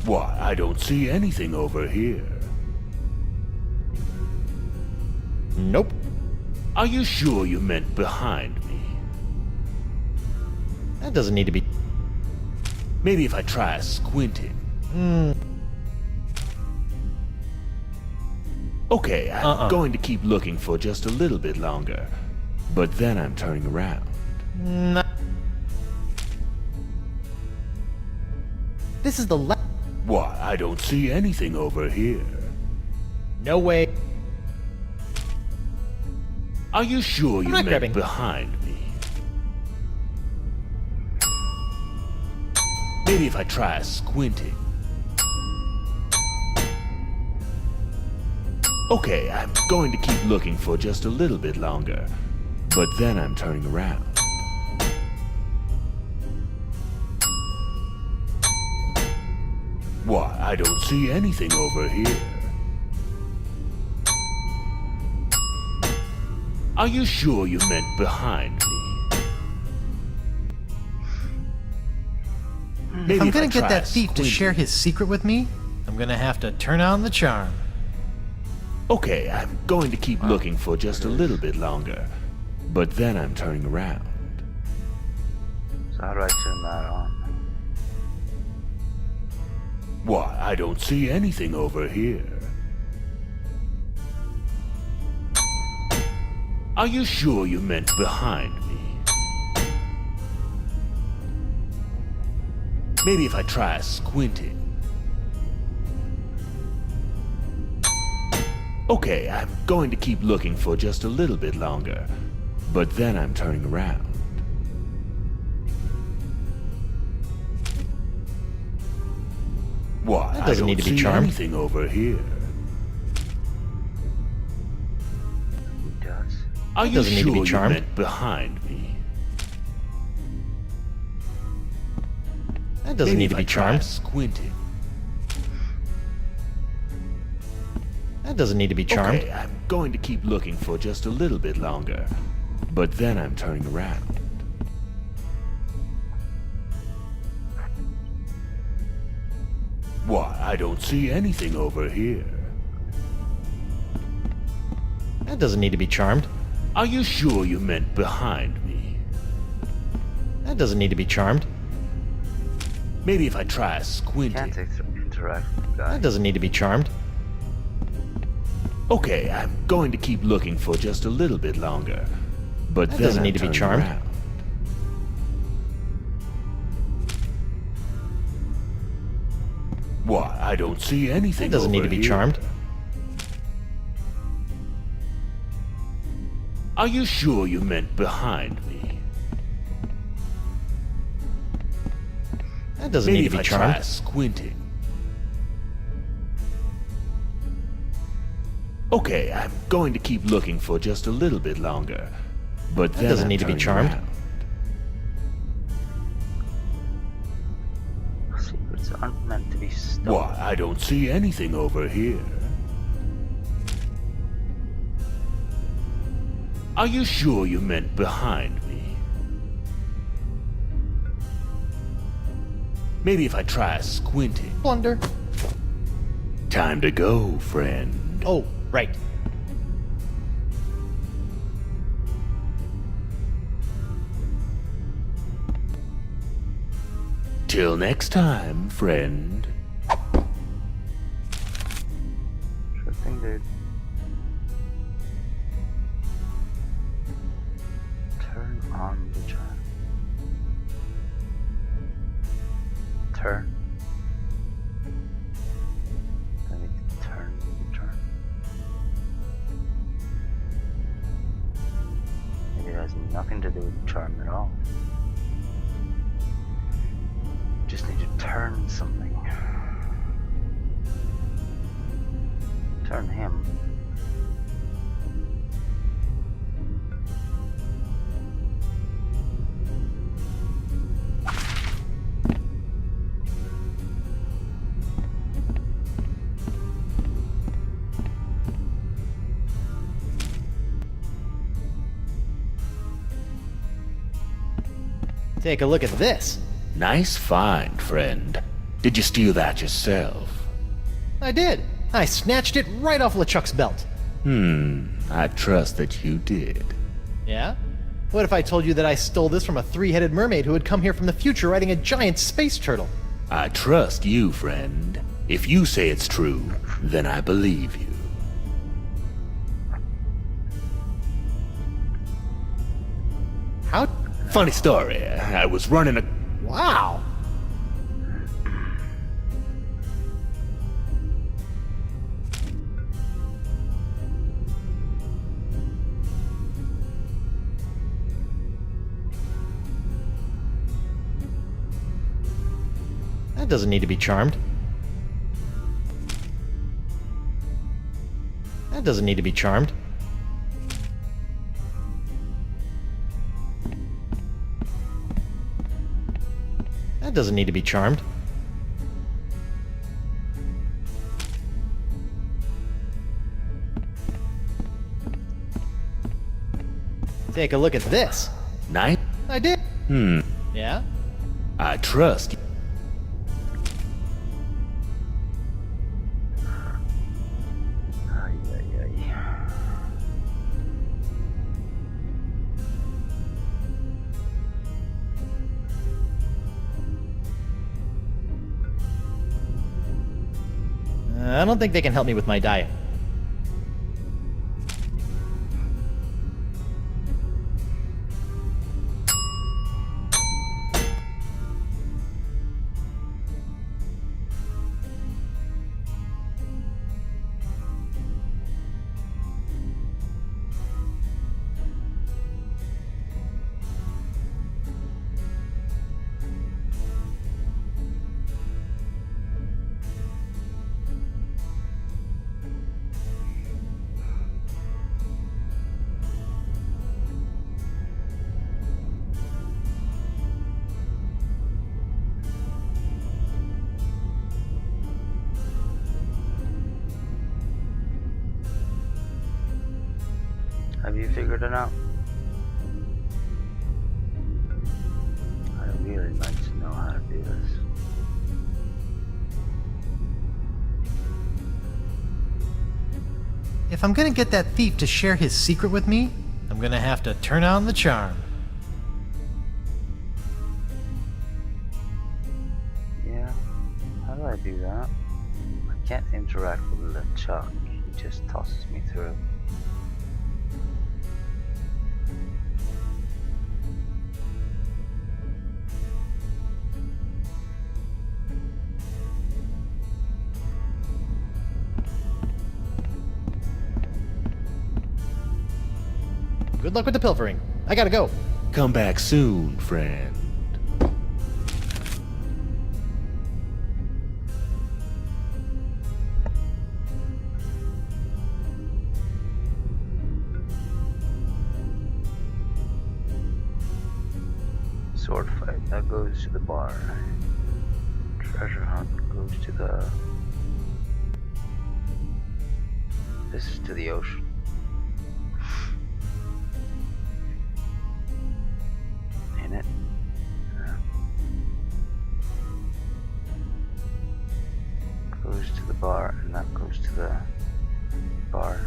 Why, I don't see anything over here. Nope. Are you sure you meant behind me? That doesn't need to be. Maybe if I try squinting. Okay, I'm going to keep looking for just a little bit longer. But then I'm turning around. Nah. This is the Why, I don't see anything over here. No way. Are you sure you not meant grabbing. behind me? Maybe if I try squinting. Okay, I'm going to keep looking for just a little bit longer. But then I'm turning around. Why, I don't see anything over here. Are you sure you meant behind me? Maybe If I'm if I gonna get try that thief to squinting. share his secret with me, I'm gonna have to turn on the charm. Okay, I'm going to keep looking for just a little bit longer. But then I'm turning around. So how do I turn that on? Why, I don't see anything over here. Are you sure you meant behind me? Maybe if I try squinting. Okay, I'm going to keep looking for just a little bit longer. But then I'm turning around. Why, That I doesn't don't need to be see charmed. anything over here. It does. Are you doesn't need to be sure you charmed. meant behind me? That doesn't Maybe need if to I be try charmed. squinting. That doesn't need to be charmed. Okay, I'm going to keep looking for just a little bit longer. But then I'm turning around. Why, I don't see anything over here. That doesn't need to be charmed. Are you sure you meant behind me? That doesn't need to be charmed. Maybe if I try squinting. Can't interact with the guy. That doesn't need to be charmed. Okay, I'm going to keep looking for just a little bit longer. But That then doesn't I'm need to be turning charmed. around. Why, I don't see anything That doesn't need over to be here. charmed. Are you sure you meant behind me? That doesn't Maybe need if to be I charmed. try squinting. Okay, I'm going to keep looking for just a little bit longer. But That then doesn't I'm need to be turning charmed. around. Secrets aren't meant to be stolen. Why, I don't see anything over here. Are you sure you meant behind me? Maybe if I try squinting. Blunder. Time to go, friend. Oh, right. Till next time, friend. Sure thing, dude. Turn on the charm. Turn. I need to turn the charm. Maybe it has nothing to do with the charm at all. Just need to turn something. Turn him. Take a look at this. Nice find, friend. Did you steal that yourself? I did. I snatched it right off LeChuck's belt. I trust that you did. Yeah? What if I told you that I stole this from a three-headed mermaid who had come here from the future riding a giant space turtle? I trust you, friend. If you say it's true, then I believe you. How? Funny story. I was running a... Wow! That doesn't need to be charmed. That doesn't need to be charmed. That doesn't need to be charmed. Take a look at this. Night? I did. Yeah? I trust you. Ay, ay, ay. I don't think they can help me with my diet. Have you figured it out? I'd really like to know how to do this. If I'm gonna get that thief to share his secret with me, I'm gonna have to turn on the charm. Yeah, how do I do that? I can't interact with LeChuck. He just tosses me through. Good luck with the pilfering. I gotta go. Come back soon, friend. Sword fight, that goes to the bar. Treasure hunt goes to the... This is to the ocean. In it. Goes to the bar, and that goes to the bar.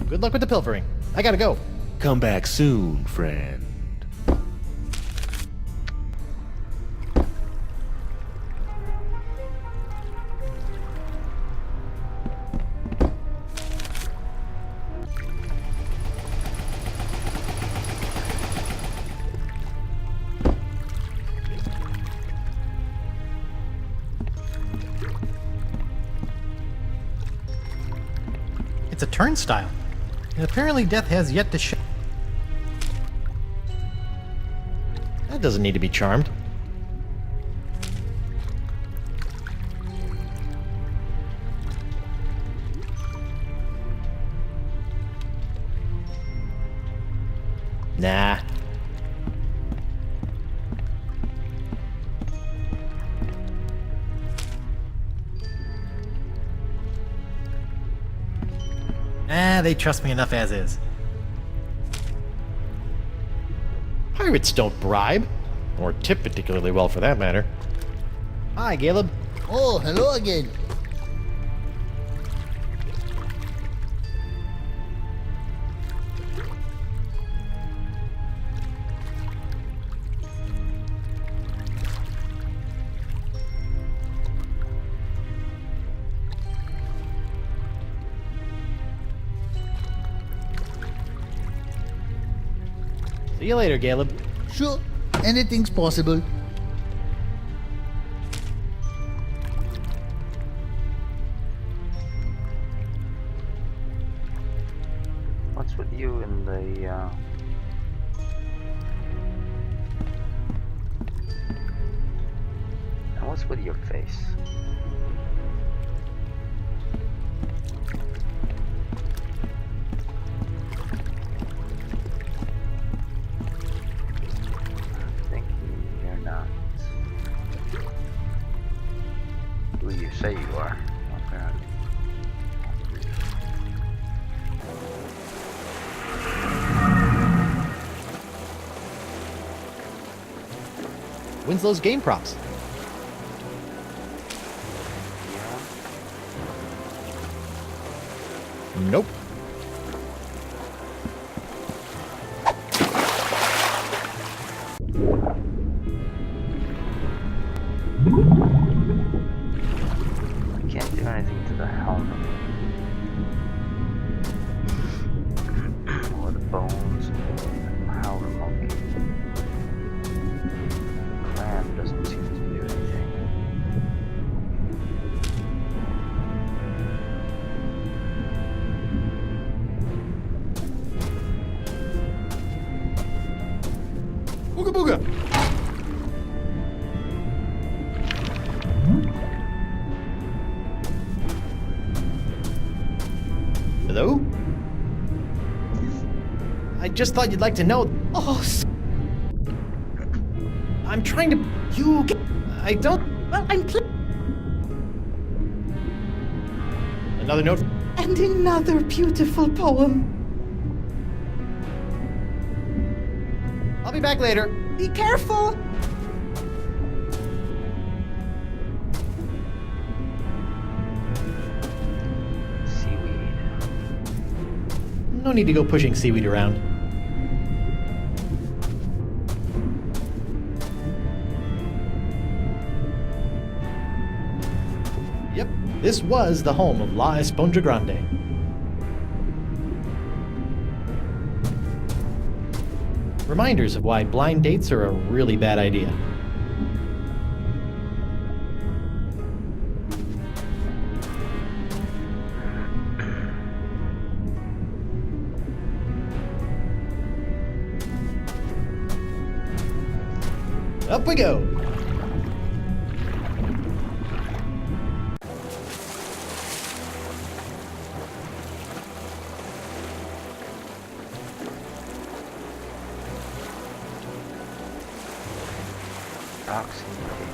Good luck with the pilfering. I gotta go. Come back soon, friend. It's a turnstile. And apparently death has yet to show. That doesn't need to be charmed. Nah. They trust me enough as is. Pirates don't bribe. Or tip particularly well, for that matter. Hi, Caleb. Oh, hello again. See you later, Caleb. Sure, anything's possible. What's with you and the, and what's with your face? I'm thinking you're not who you say you are, apparently. Winslow's game props. Nope. Can't do anything to the helmet. Or the bones, or the howler monkey. Clam doesn't seem to do anything. Booga booga! Hello? I just thought you'd like to know. Oh, I'm trying to. You. I don't. Well, I'm Another note. and another beautiful poem. I'll be back later. Be careful. Seaweed. No need to go pushing seaweed around. Yep, this was the home of La Esponja Grande. Reminders of why blind dates are a really bad idea. Up we go. Proximity.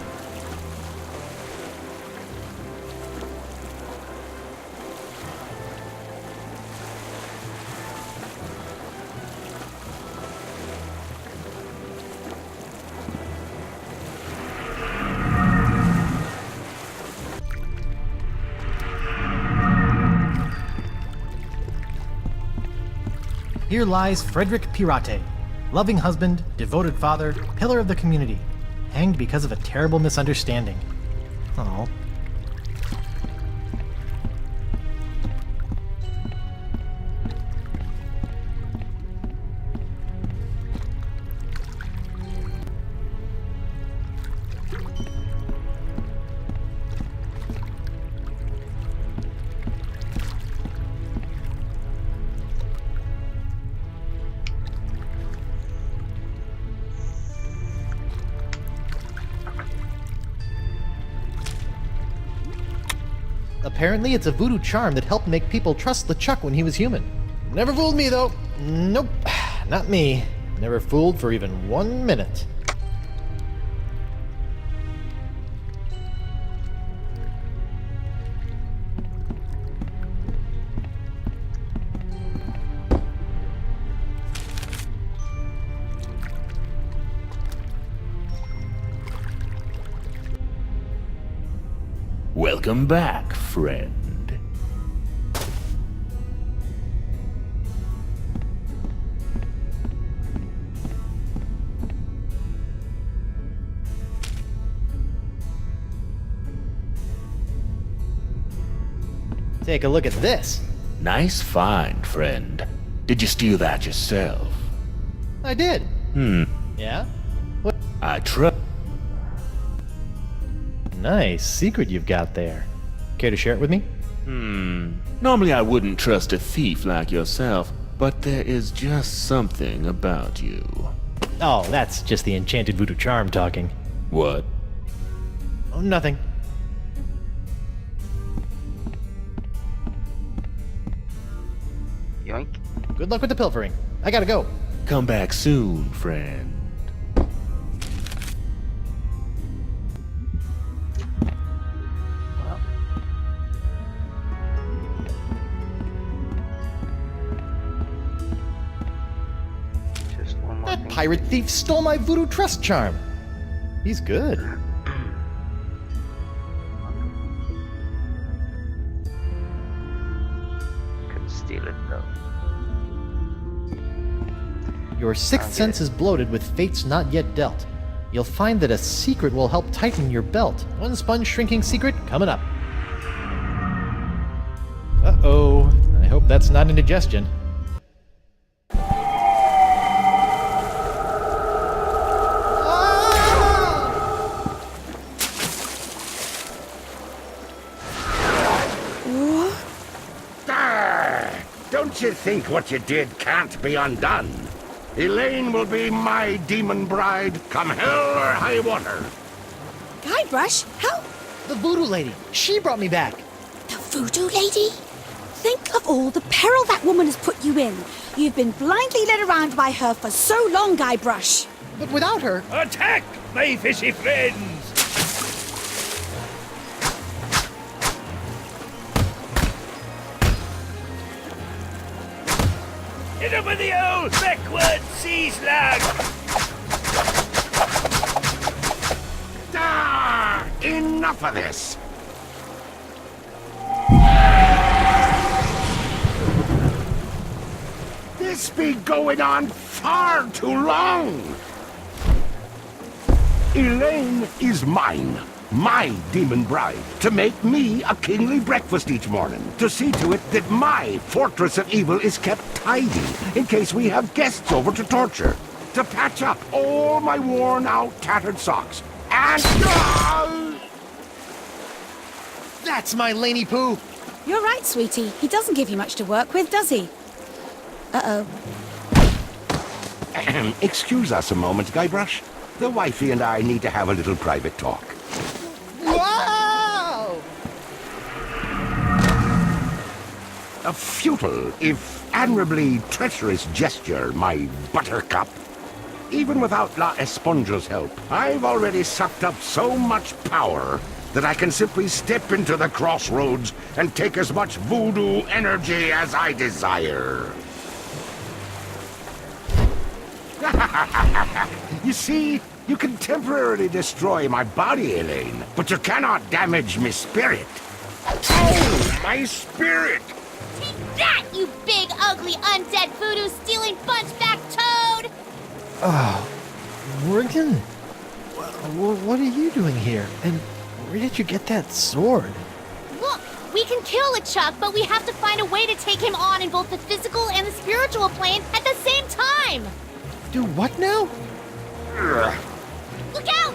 Here lies Frederick Pirate, loving husband, devoted father, pillar of the community, hanged because of a terrible misunderstanding. Oh. Apparently, it's a voodoo charm that helped make people trust LeChuck when he was human. Never fooled me, though. Nope, not me. Never fooled for even 1 minute. Welcome back, friend. Take a look at this. Nice find, friend. Did you steal that yourself? I did. Yeah? What? I trust. Nice secret you've got there. Care to share it with me? Normally I wouldn't trust a thief like yourself, but there is just something about you. Oh, that's just the enchanted voodoo charm talking. What? Oh, nothing. Yoink. Good luck with the pilfering. I gotta go. Come back soon, friend. Well. Just one more That thing. pirate thief stole my voodoo trust charm. He's good. Could steal it though. Your sixth sense is bloated with fates not yet dealt. You'll find that a secret will help tighten your belt. One sponge shrinking secret coming up. Uh-oh. I hope that's not indigestion. Don't you think what you did can't be undone? Elaine will be my demon bride, come hell or high water. Guybrush, how? The voodoo lady. She brought me back. The voodoo lady? Think of all the peril that woman has put you in. You've been blindly led around by her for so long, Guybrush. But without her... Attack, my fishy friends! Get up with the old backward sea slug! Enough of this. This be going on far too long. Elaine is mine, my demon bride, to make me a kingly breakfast each morning, to see to it that my fortress of evil is kept tidy in case we have guests over to torture, to patch up all my worn-out, tattered socks, and... That's my Laney Poo! You're right, sweetie. He doesn't give you much to work with, does he? Uh-oh. Excuse us a moment, Guybrush. The wifey and I need to have a little private talk. Wow! A futile, if admirably treacherous gesture, my buttercup. Even without La Esponja's help, I've already sucked up so much power that I can simply step into the crossroads and take as much voodoo energy as I desire. You see, you can temporarily destroy my body, Elaine, but you cannot damage my spirit. Oh, my spirit! Take that, you big, ugly, undead voodoo-stealing bunchback toad! Oh, Morgan? What are you doing here? And where did you get that sword? Look, we can kill LeChuck, but we have to find a way to take him on in both the physical and the spiritual plane at the same time! Do what now? Look out!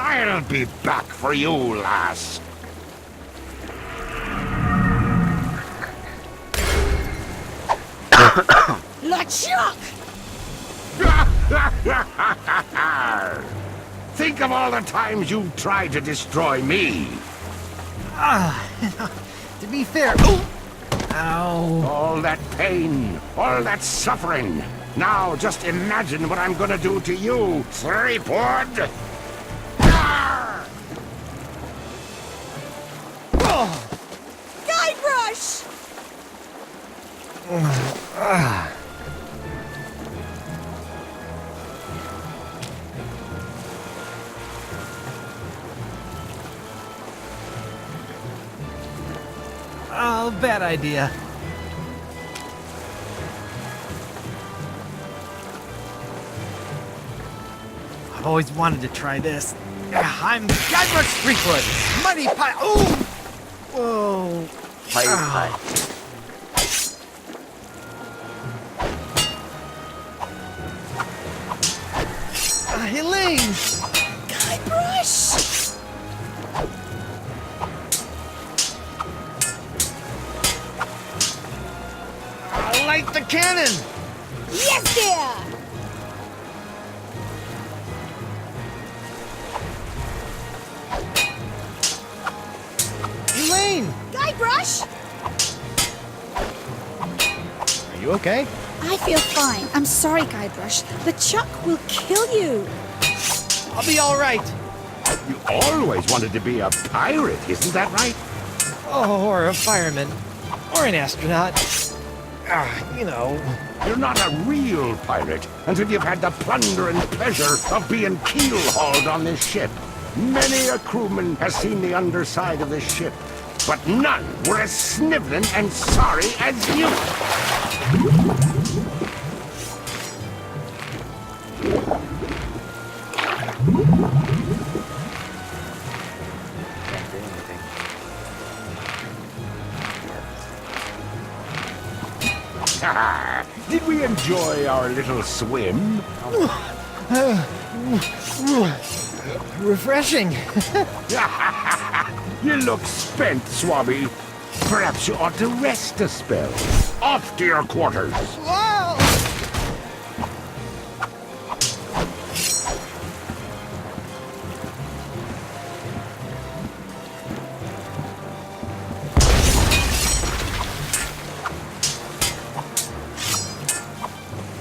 I'll be back for you, lass. LeChuck! Think of all the times you've tried to destroy me. To be fair... Ow! All that pain, all that suffering. Now just imagine what I'm gonna do to you, Threepwood. Guybrush! Oh, bad idea. I've always wanted to try this. I'm Guybrush Threepwood, Mighty Pie. Ooh! Whoa! Mighty Pie. Elaine! Guybrush! Light the cannon! Yes, dear! Elaine! Guybrush! Are you okay? I feel fine. I'm sorry, Guybrush. LeChuck will kill you. I'll be all right. You always wanted to be a pirate, isn't that right? Oh, or a fireman. Or an astronaut. You know. You're not a real pirate until you've had the plunder and pleasure of being keel-hauled on this ship. Many a crewman has seen the underside of this ship, but none were as sniveling and sorry as you. Can't do anything. Did we enjoy our little swim? Refreshing. You look spent, Swabby. Perhaps you ought to rest a spell. Off to your quarters. Wow!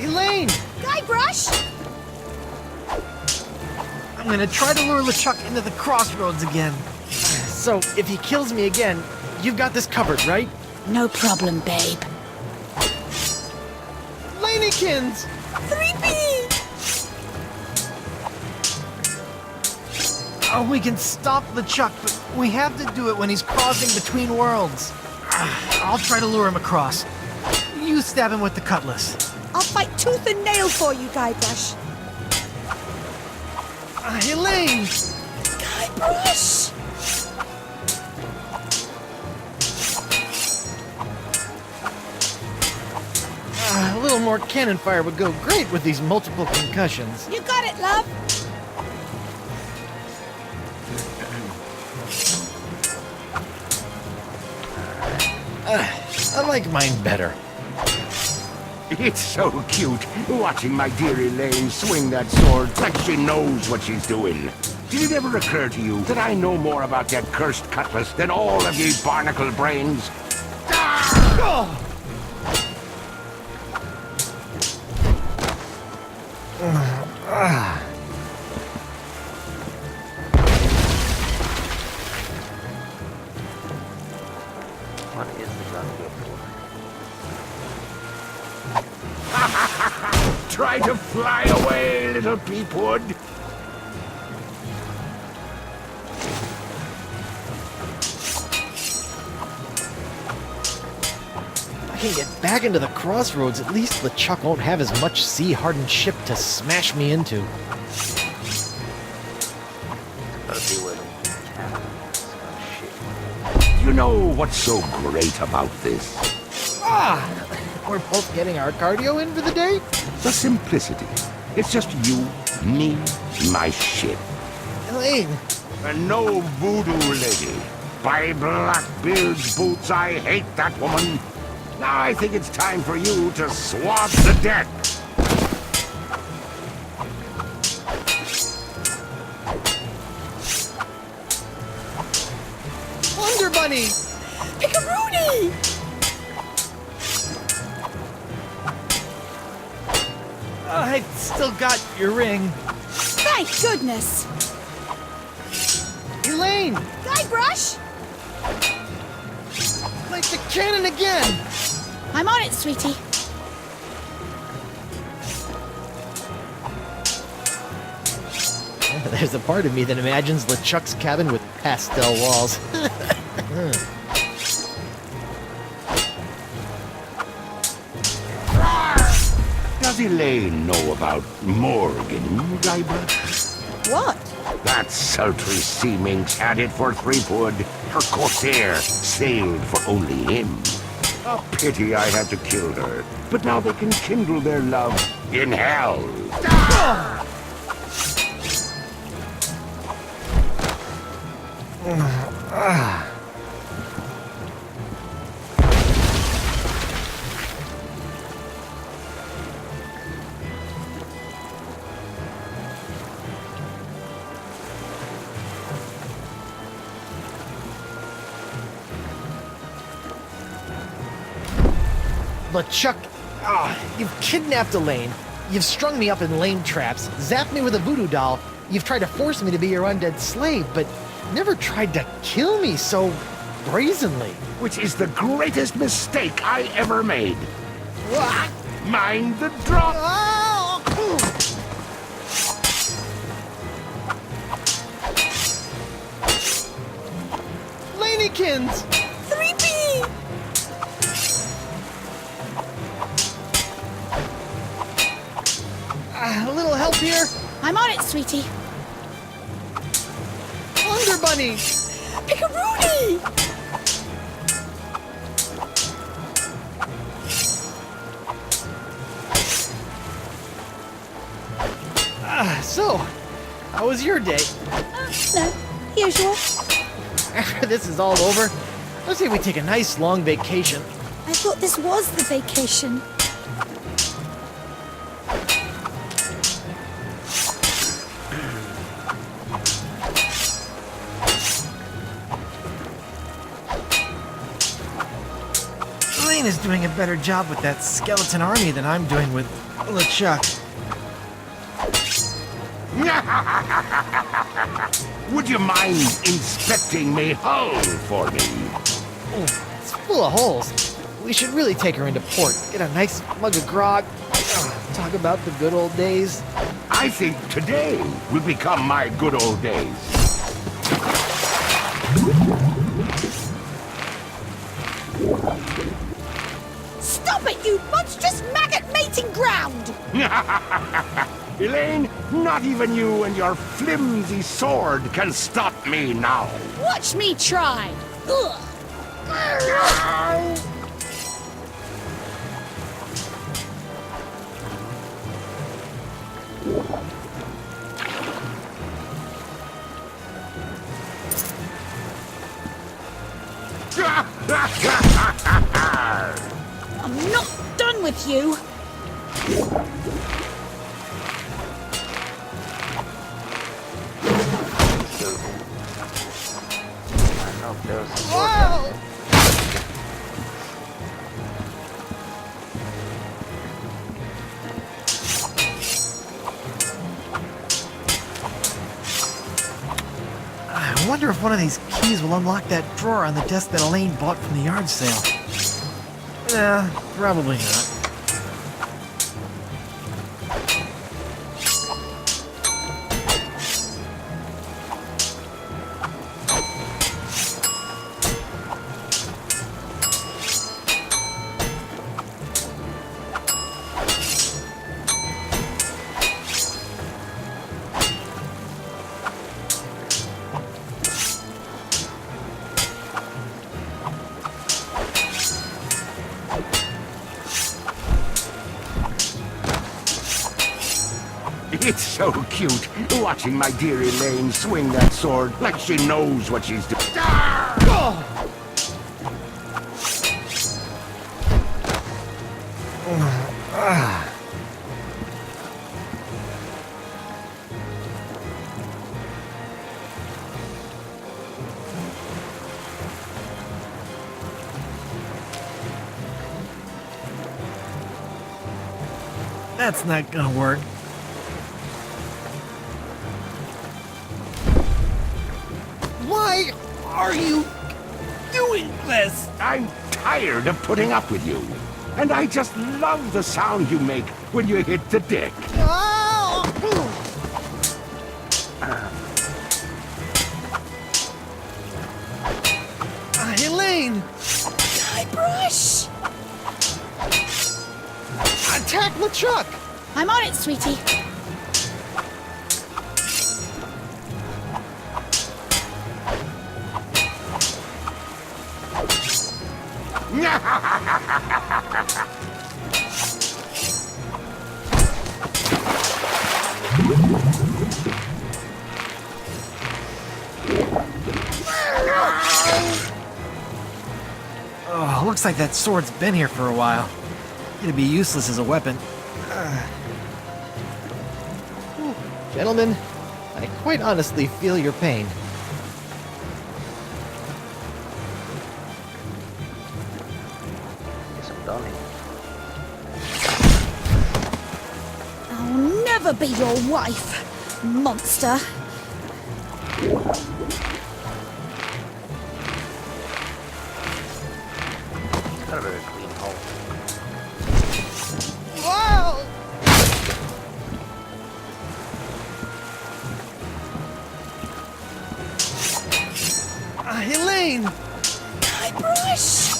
Elaine! Guybrush! I'm gonna try to lure LeChuck into the crossroads again. So, if he kills me again, you've got this covered, right? No problem, babe. Lanekins! 3B! Oh, we can stop LeChuck, but we have to do it when he's crossing between worlds. I'll try to lure him across. You stab him with the cutlass. I'll fight tooth and nail for you, Guybrush. Elaine! Guybrush! A little more cannon fire would go great with these multiple concussions. You got it, love. I like mine better. It's so cute, watching my dear Elaine swing that sword like she knows what she's doing. Did it ever occur to you that I know more about that cursed cutlass than all of ye barnacle brains? What is the gun good for? Try to fly away, little peepwood. If I can get back into the crossroads, at least LeChuck won't have as much sea-hardened ship to smash me into. Gotta be with him. You know what's so great about this? We're both getting our cardio in for the day? The simplicity. It's just you, me, my ship. Elaine, And no voodoo lady. By Blackbeard's boots, I hate that woman. Now I think it's time for you to swab the deck. Wonder Bunny! Pickaroony! I still got your ring. Thank goodness! Elaine! Guybrush! Like the cannon again! I'm on it, sweetie. There's a part of me that imagines LeChuck's cabin with pastel walls. Does Elaine know about Morgan, Guybrush? What? That sultry sea minx had it for Threepwood. Her corsair sailed for only him. A pity I had to kill her. But now they can kindle their love in hell. LeChuck, you've kidnapped Elaine. You've strung me up in lame traps, zapped me with a voodoo doll. You've tried to force me to be your undead slave, but never tried to kill me so brazenly. Which is the greatest mistake I ever made. Mind the drop. Lanykins! 3P! A little help here? I'm on it, sweetie. Wonder Bunny! Pickaroony! So, how was your day? No, usual. After this is all over, let's say we take a nice long vacation. I thought this was the vacation. Elaine is doing a better job with that skeleton army than I'm doing with LeChuck. Would you mind inspecting me hull for me? It's full of holes. We should really take her into port. Get a nice mug of grog. Talk about the good old days. I think today will become my good old days. Stop it, you monstrous maggot mating ground! Elaine, not even you and your flimsy sword can stop me now. Watch me try! Ugh. I'm not done with you. I know there was some more down there. I wonder if one of these keys will unlock that drawer on the desk that Elaine bought from the yard sale. Nah, probably not. It's so cute, watching my dear Elaine swing that sword like she knows what she's doing. That's not gonna work. Why are you doing this? I'm tired of putting up with you. And I just love the sound you make when you hit the deck. Elaine! Guybrush! Attack LeChuck! I'm on it, sweetie. Oh, looks like that sword's been here for a while. It'd be useless as a weapon. Gentlemen, I quite honestly feel your pain. Guess I'm done here. I'll never be your wife, monster. It's got a very clean hole. Elaine! Guybrush!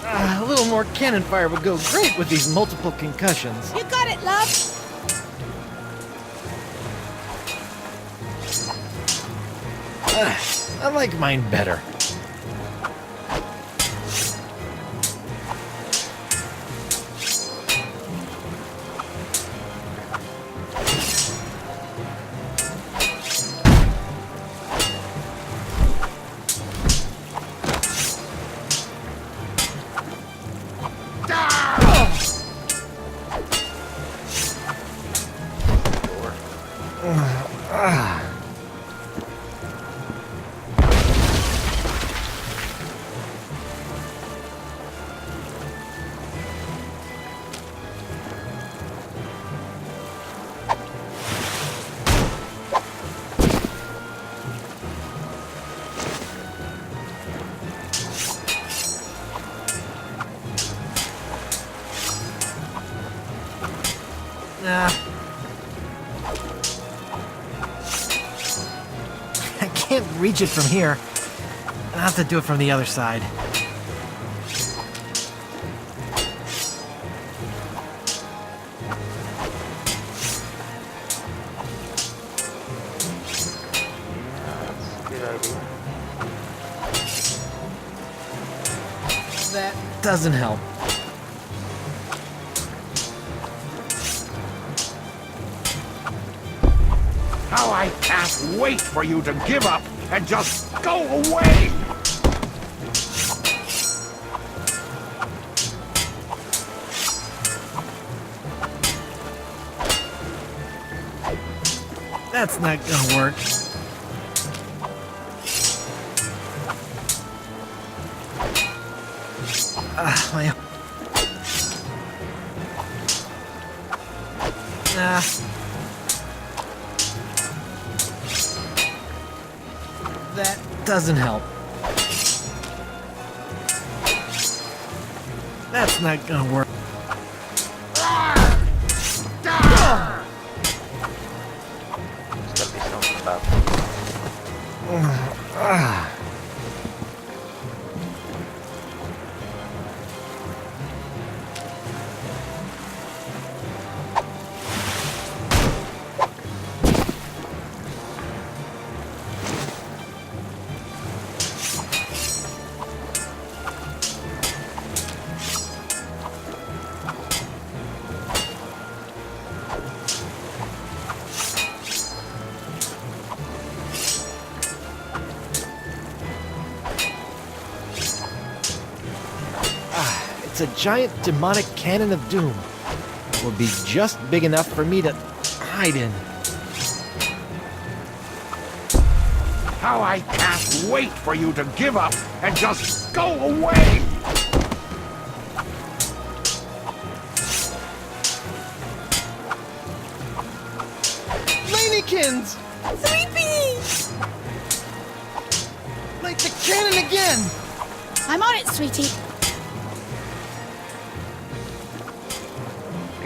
A little more cannon fire would go great with these multiple concussions. You got it, love. I like mine better. I can't reach it from here. I'll have to do it from the other side. That's a good idea. That doesn't help. How I can't wait for you to give up and just go away! That's not gonna work. My... That doesn't help. That's not gonna work. There's gotta be something about It's a giant demonic cannon of doom. It will be just big enough for me to hide in. How I can't wait for you to give up and just go away! Lanykins! Sweepy! Light the cannon again! I'm on it, sweetie.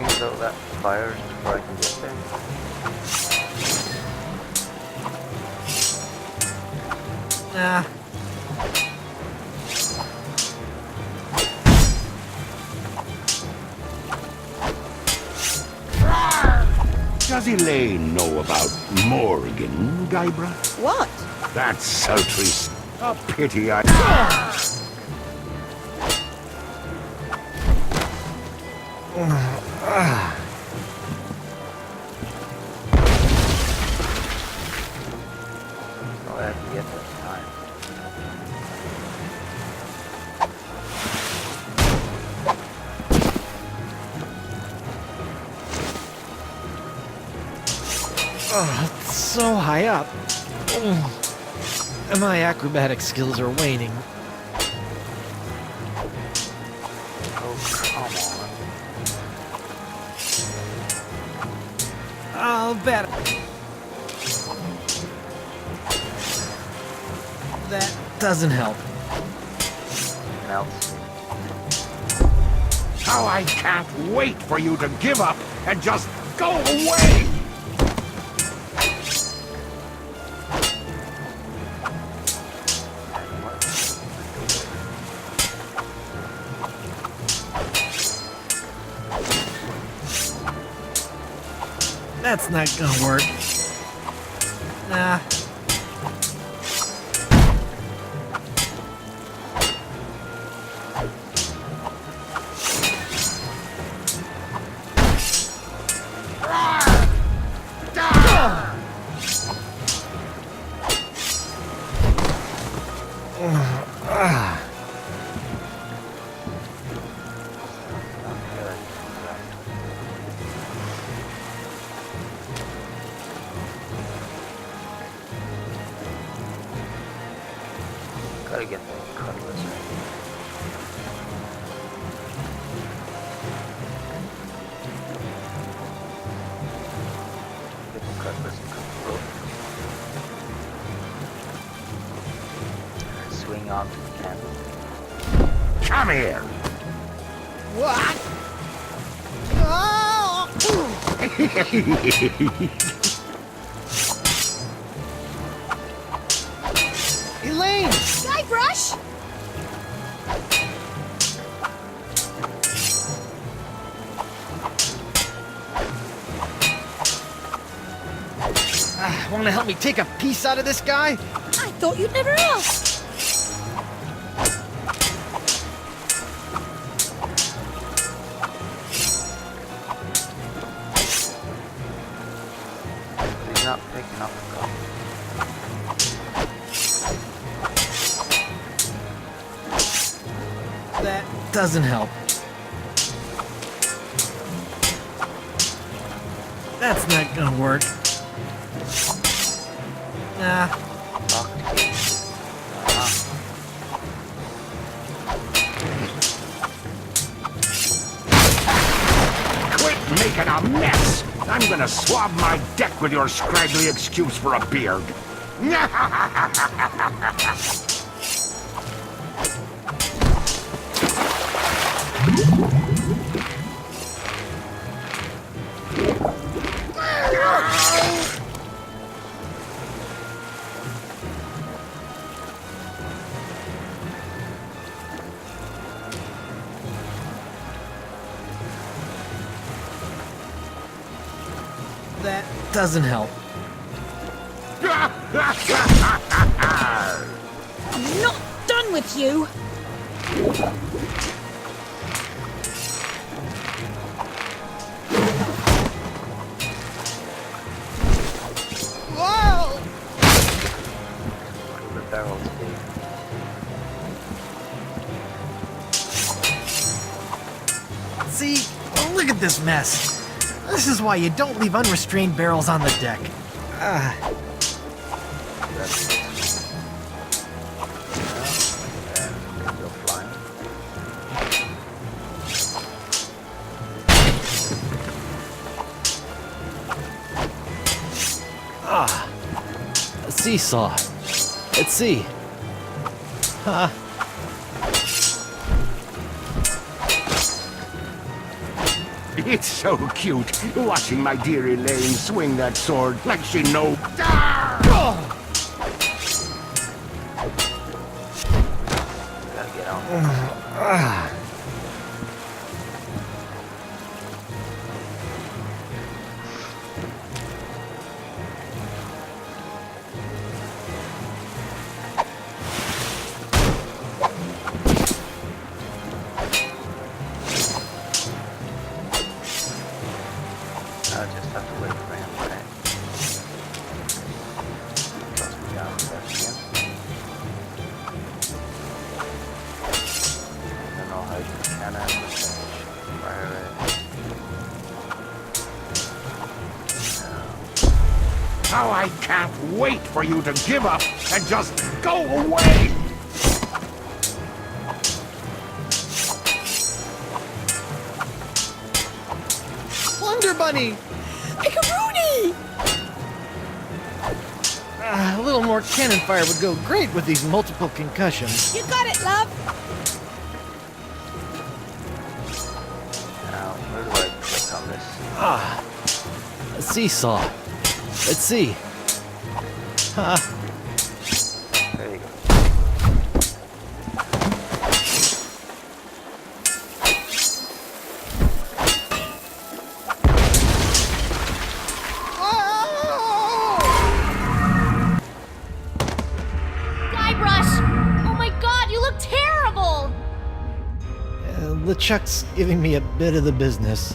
things though that fires before I can get there. Does Elaine know about Morgan, Guybrush? What? That sultry a pity I... Oh, I have to get this time. Oh, it's so high up. And my acrobatic skills are waning. Oh, come on. I'll bet. That doesn't help. Else. How I can't wait for you to give up and just go away! That's not gonna work. Nah. Gotta get the cutlass. Get the cutlass and cut the rope. And swing onto the cannon. Come here! What? Elaine! Guybrush! Want to help me take a piece out of this guy? I thought you'd never ask. He's not picking up the gun. doesn't help. That's not gonna work. Nah. Quit making a mess! I'm gonna swab my deck with your scraggly excuse for a beard. That doesn't help. I'm not done with you! Whoa! The barrels be. See? Look at this mess. This is why you don't leave unrestrained barrels on the deck. A seesaw. Let's see. It's so cute, watching my dear Elaine swing that sword like she knows. Ah! Gotta get on. I just have to wait for him back. Toss me down there again. And then I'll hide the cannon, fire it. How I can't wait for you to give up and just go away! Wonder Bunny! Pickaroony! A little more cannon fire would go great with these multiple concussions. You got it, love! Now, where do I click on this? A seesaw. Let's see. There you go. Guybrush! Oh my god, you look terrible! LeChuck's giving me a bit of the business.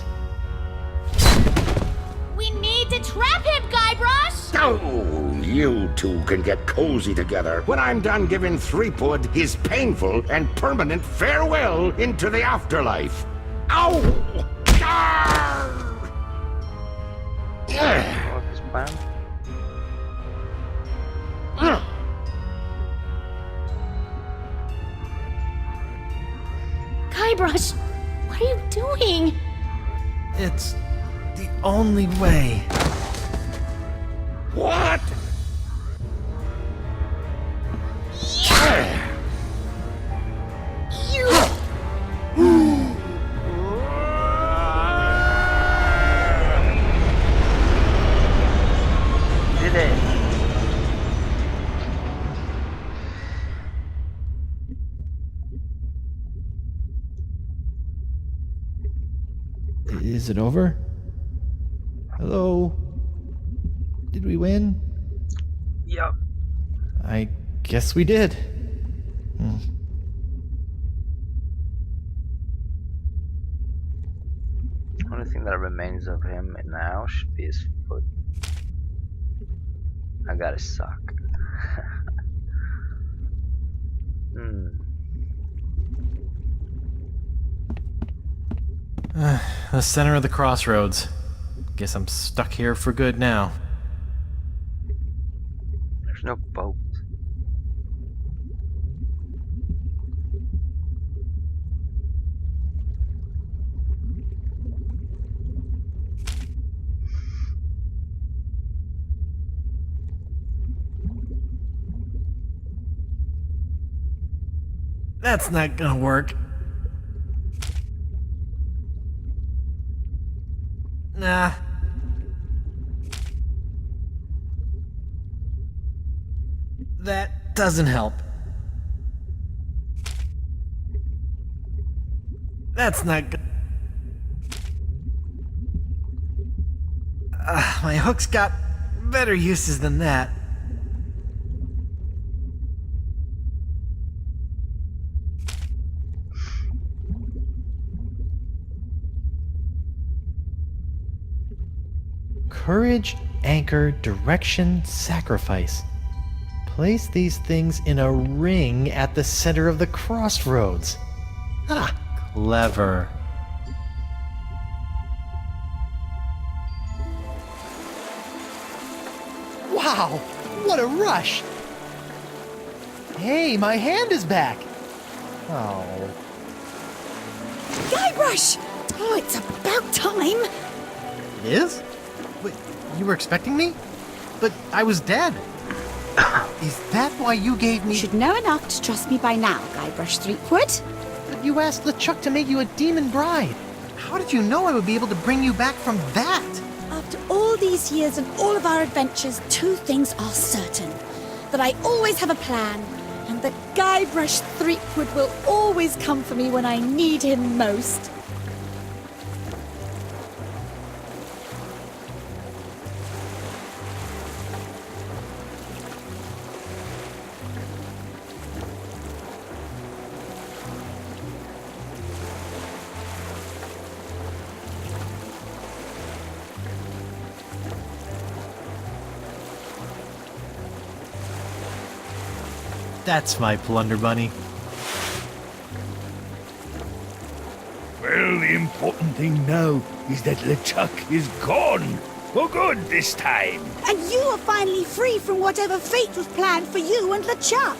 We need to trap him, Guybrush! Oh, you two can get cozy together when I'm done giving Threepwood his painful and permanent farewell into the afterlife. Ow! Arr! What is his plan? Guybrush, what are you doing? It's the only way. What? Did it? Is it over? Hello? Did we win? Yep. I guess we did. Only thing that remains of him now should be his foot. I got his sock. The center of the crossroads. Guess I'm stuck here for good now. There's no boat. That's not gonna work. Nah. That doesn't help. That's not good. My hook's got better uses than that. Courage, anchor, direction, sacrifice. Place these things in a ring at the center of the crossroads. Ah, clever. Wow, what a rush! Hey, my hand is back! Oh. Guybrush! Oh, it's about time! It is? Wait, you were expecting me? But I was dead. Is that why you gave me... You should know enough to trust me by now, Guybrush Threepwood. But you asked LeChuck to make you a demon bride. How did you know I would be able to bring you back from that? After all these years and all of our adventures, two things are certain. That I always have a plan, and that Guybrush Threepwood will always come for me when I need him most. That's my plunder bunny. Well, the important thing now is that LeChuck is gone. For good this time. And you are finally free from whatever fate was planned for you and LeChuck.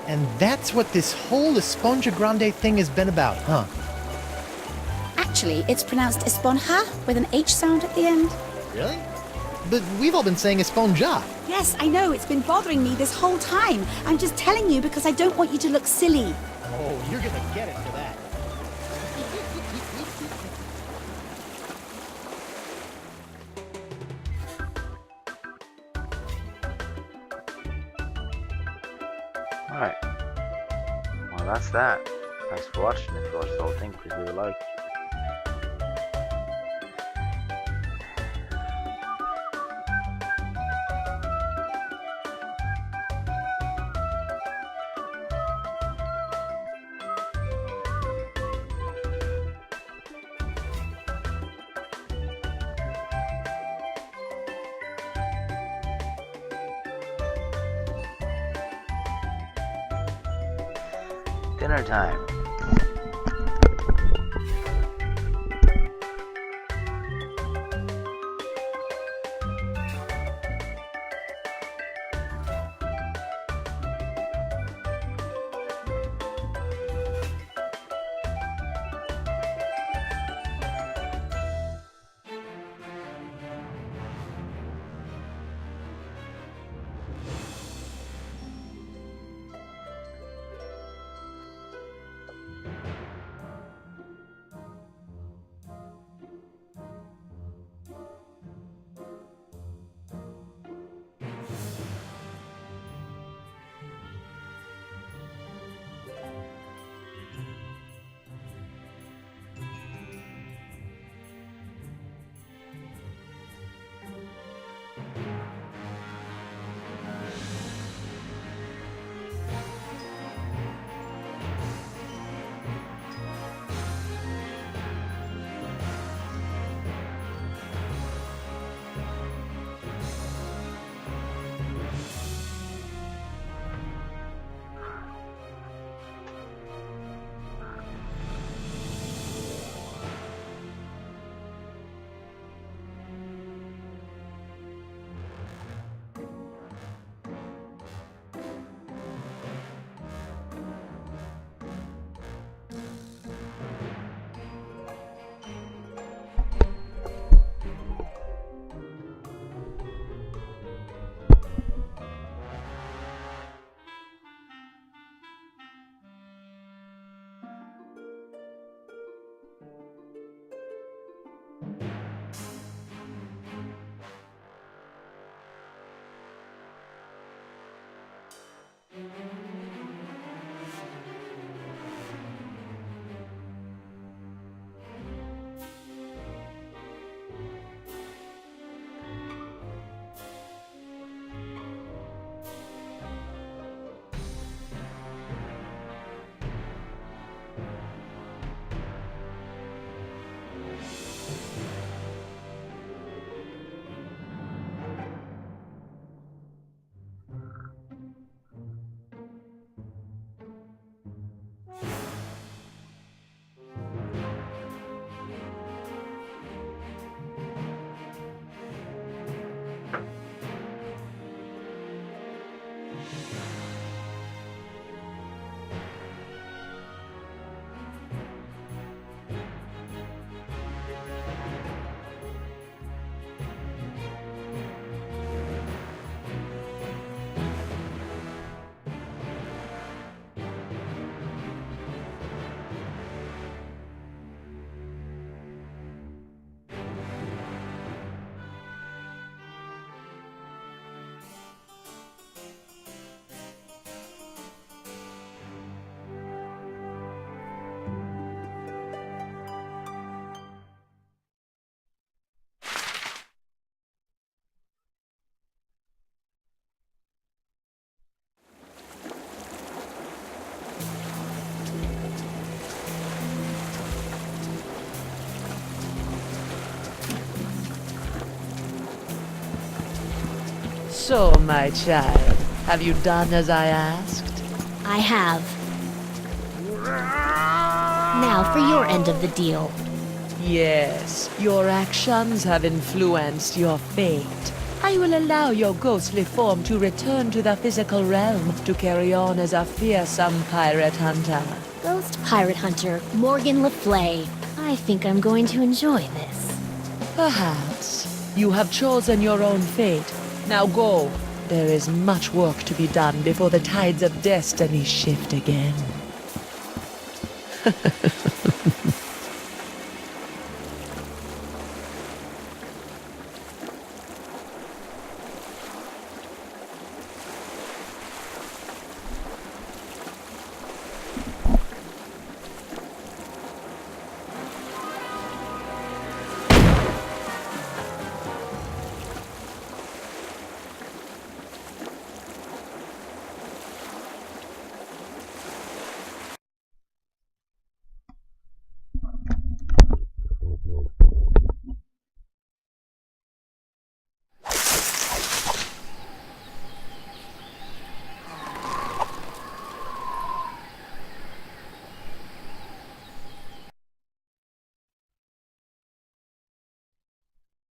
And that's what this whole Esponja Grande thing has been about, huh? Actually, it's pronounced Esponja with an H sound at the end. Really? But we've all been saying Esponja. Yes, I know, it's been bothering me this whole time. I'm just telling you because I don't want you to look silly. Oh, you're gonna get it for that. Alright. Well, that's that. Thanks for watching. If you watched the whole thing, please leave a like. Dinner time. So, my child, have you done as I asked? I have. Now for your end of the deal. Yes, your actions have influenced your fate. I will allow your ghostly form to return to the physical realm to carry on as a fearsome pirate hunter. Ghost pirate hunter Morgan Le Flay. I think I'm going to enjoy this. Perhaps. You have chosen your own fate. Now go. There is much work to be done before the tides of destiny shift again.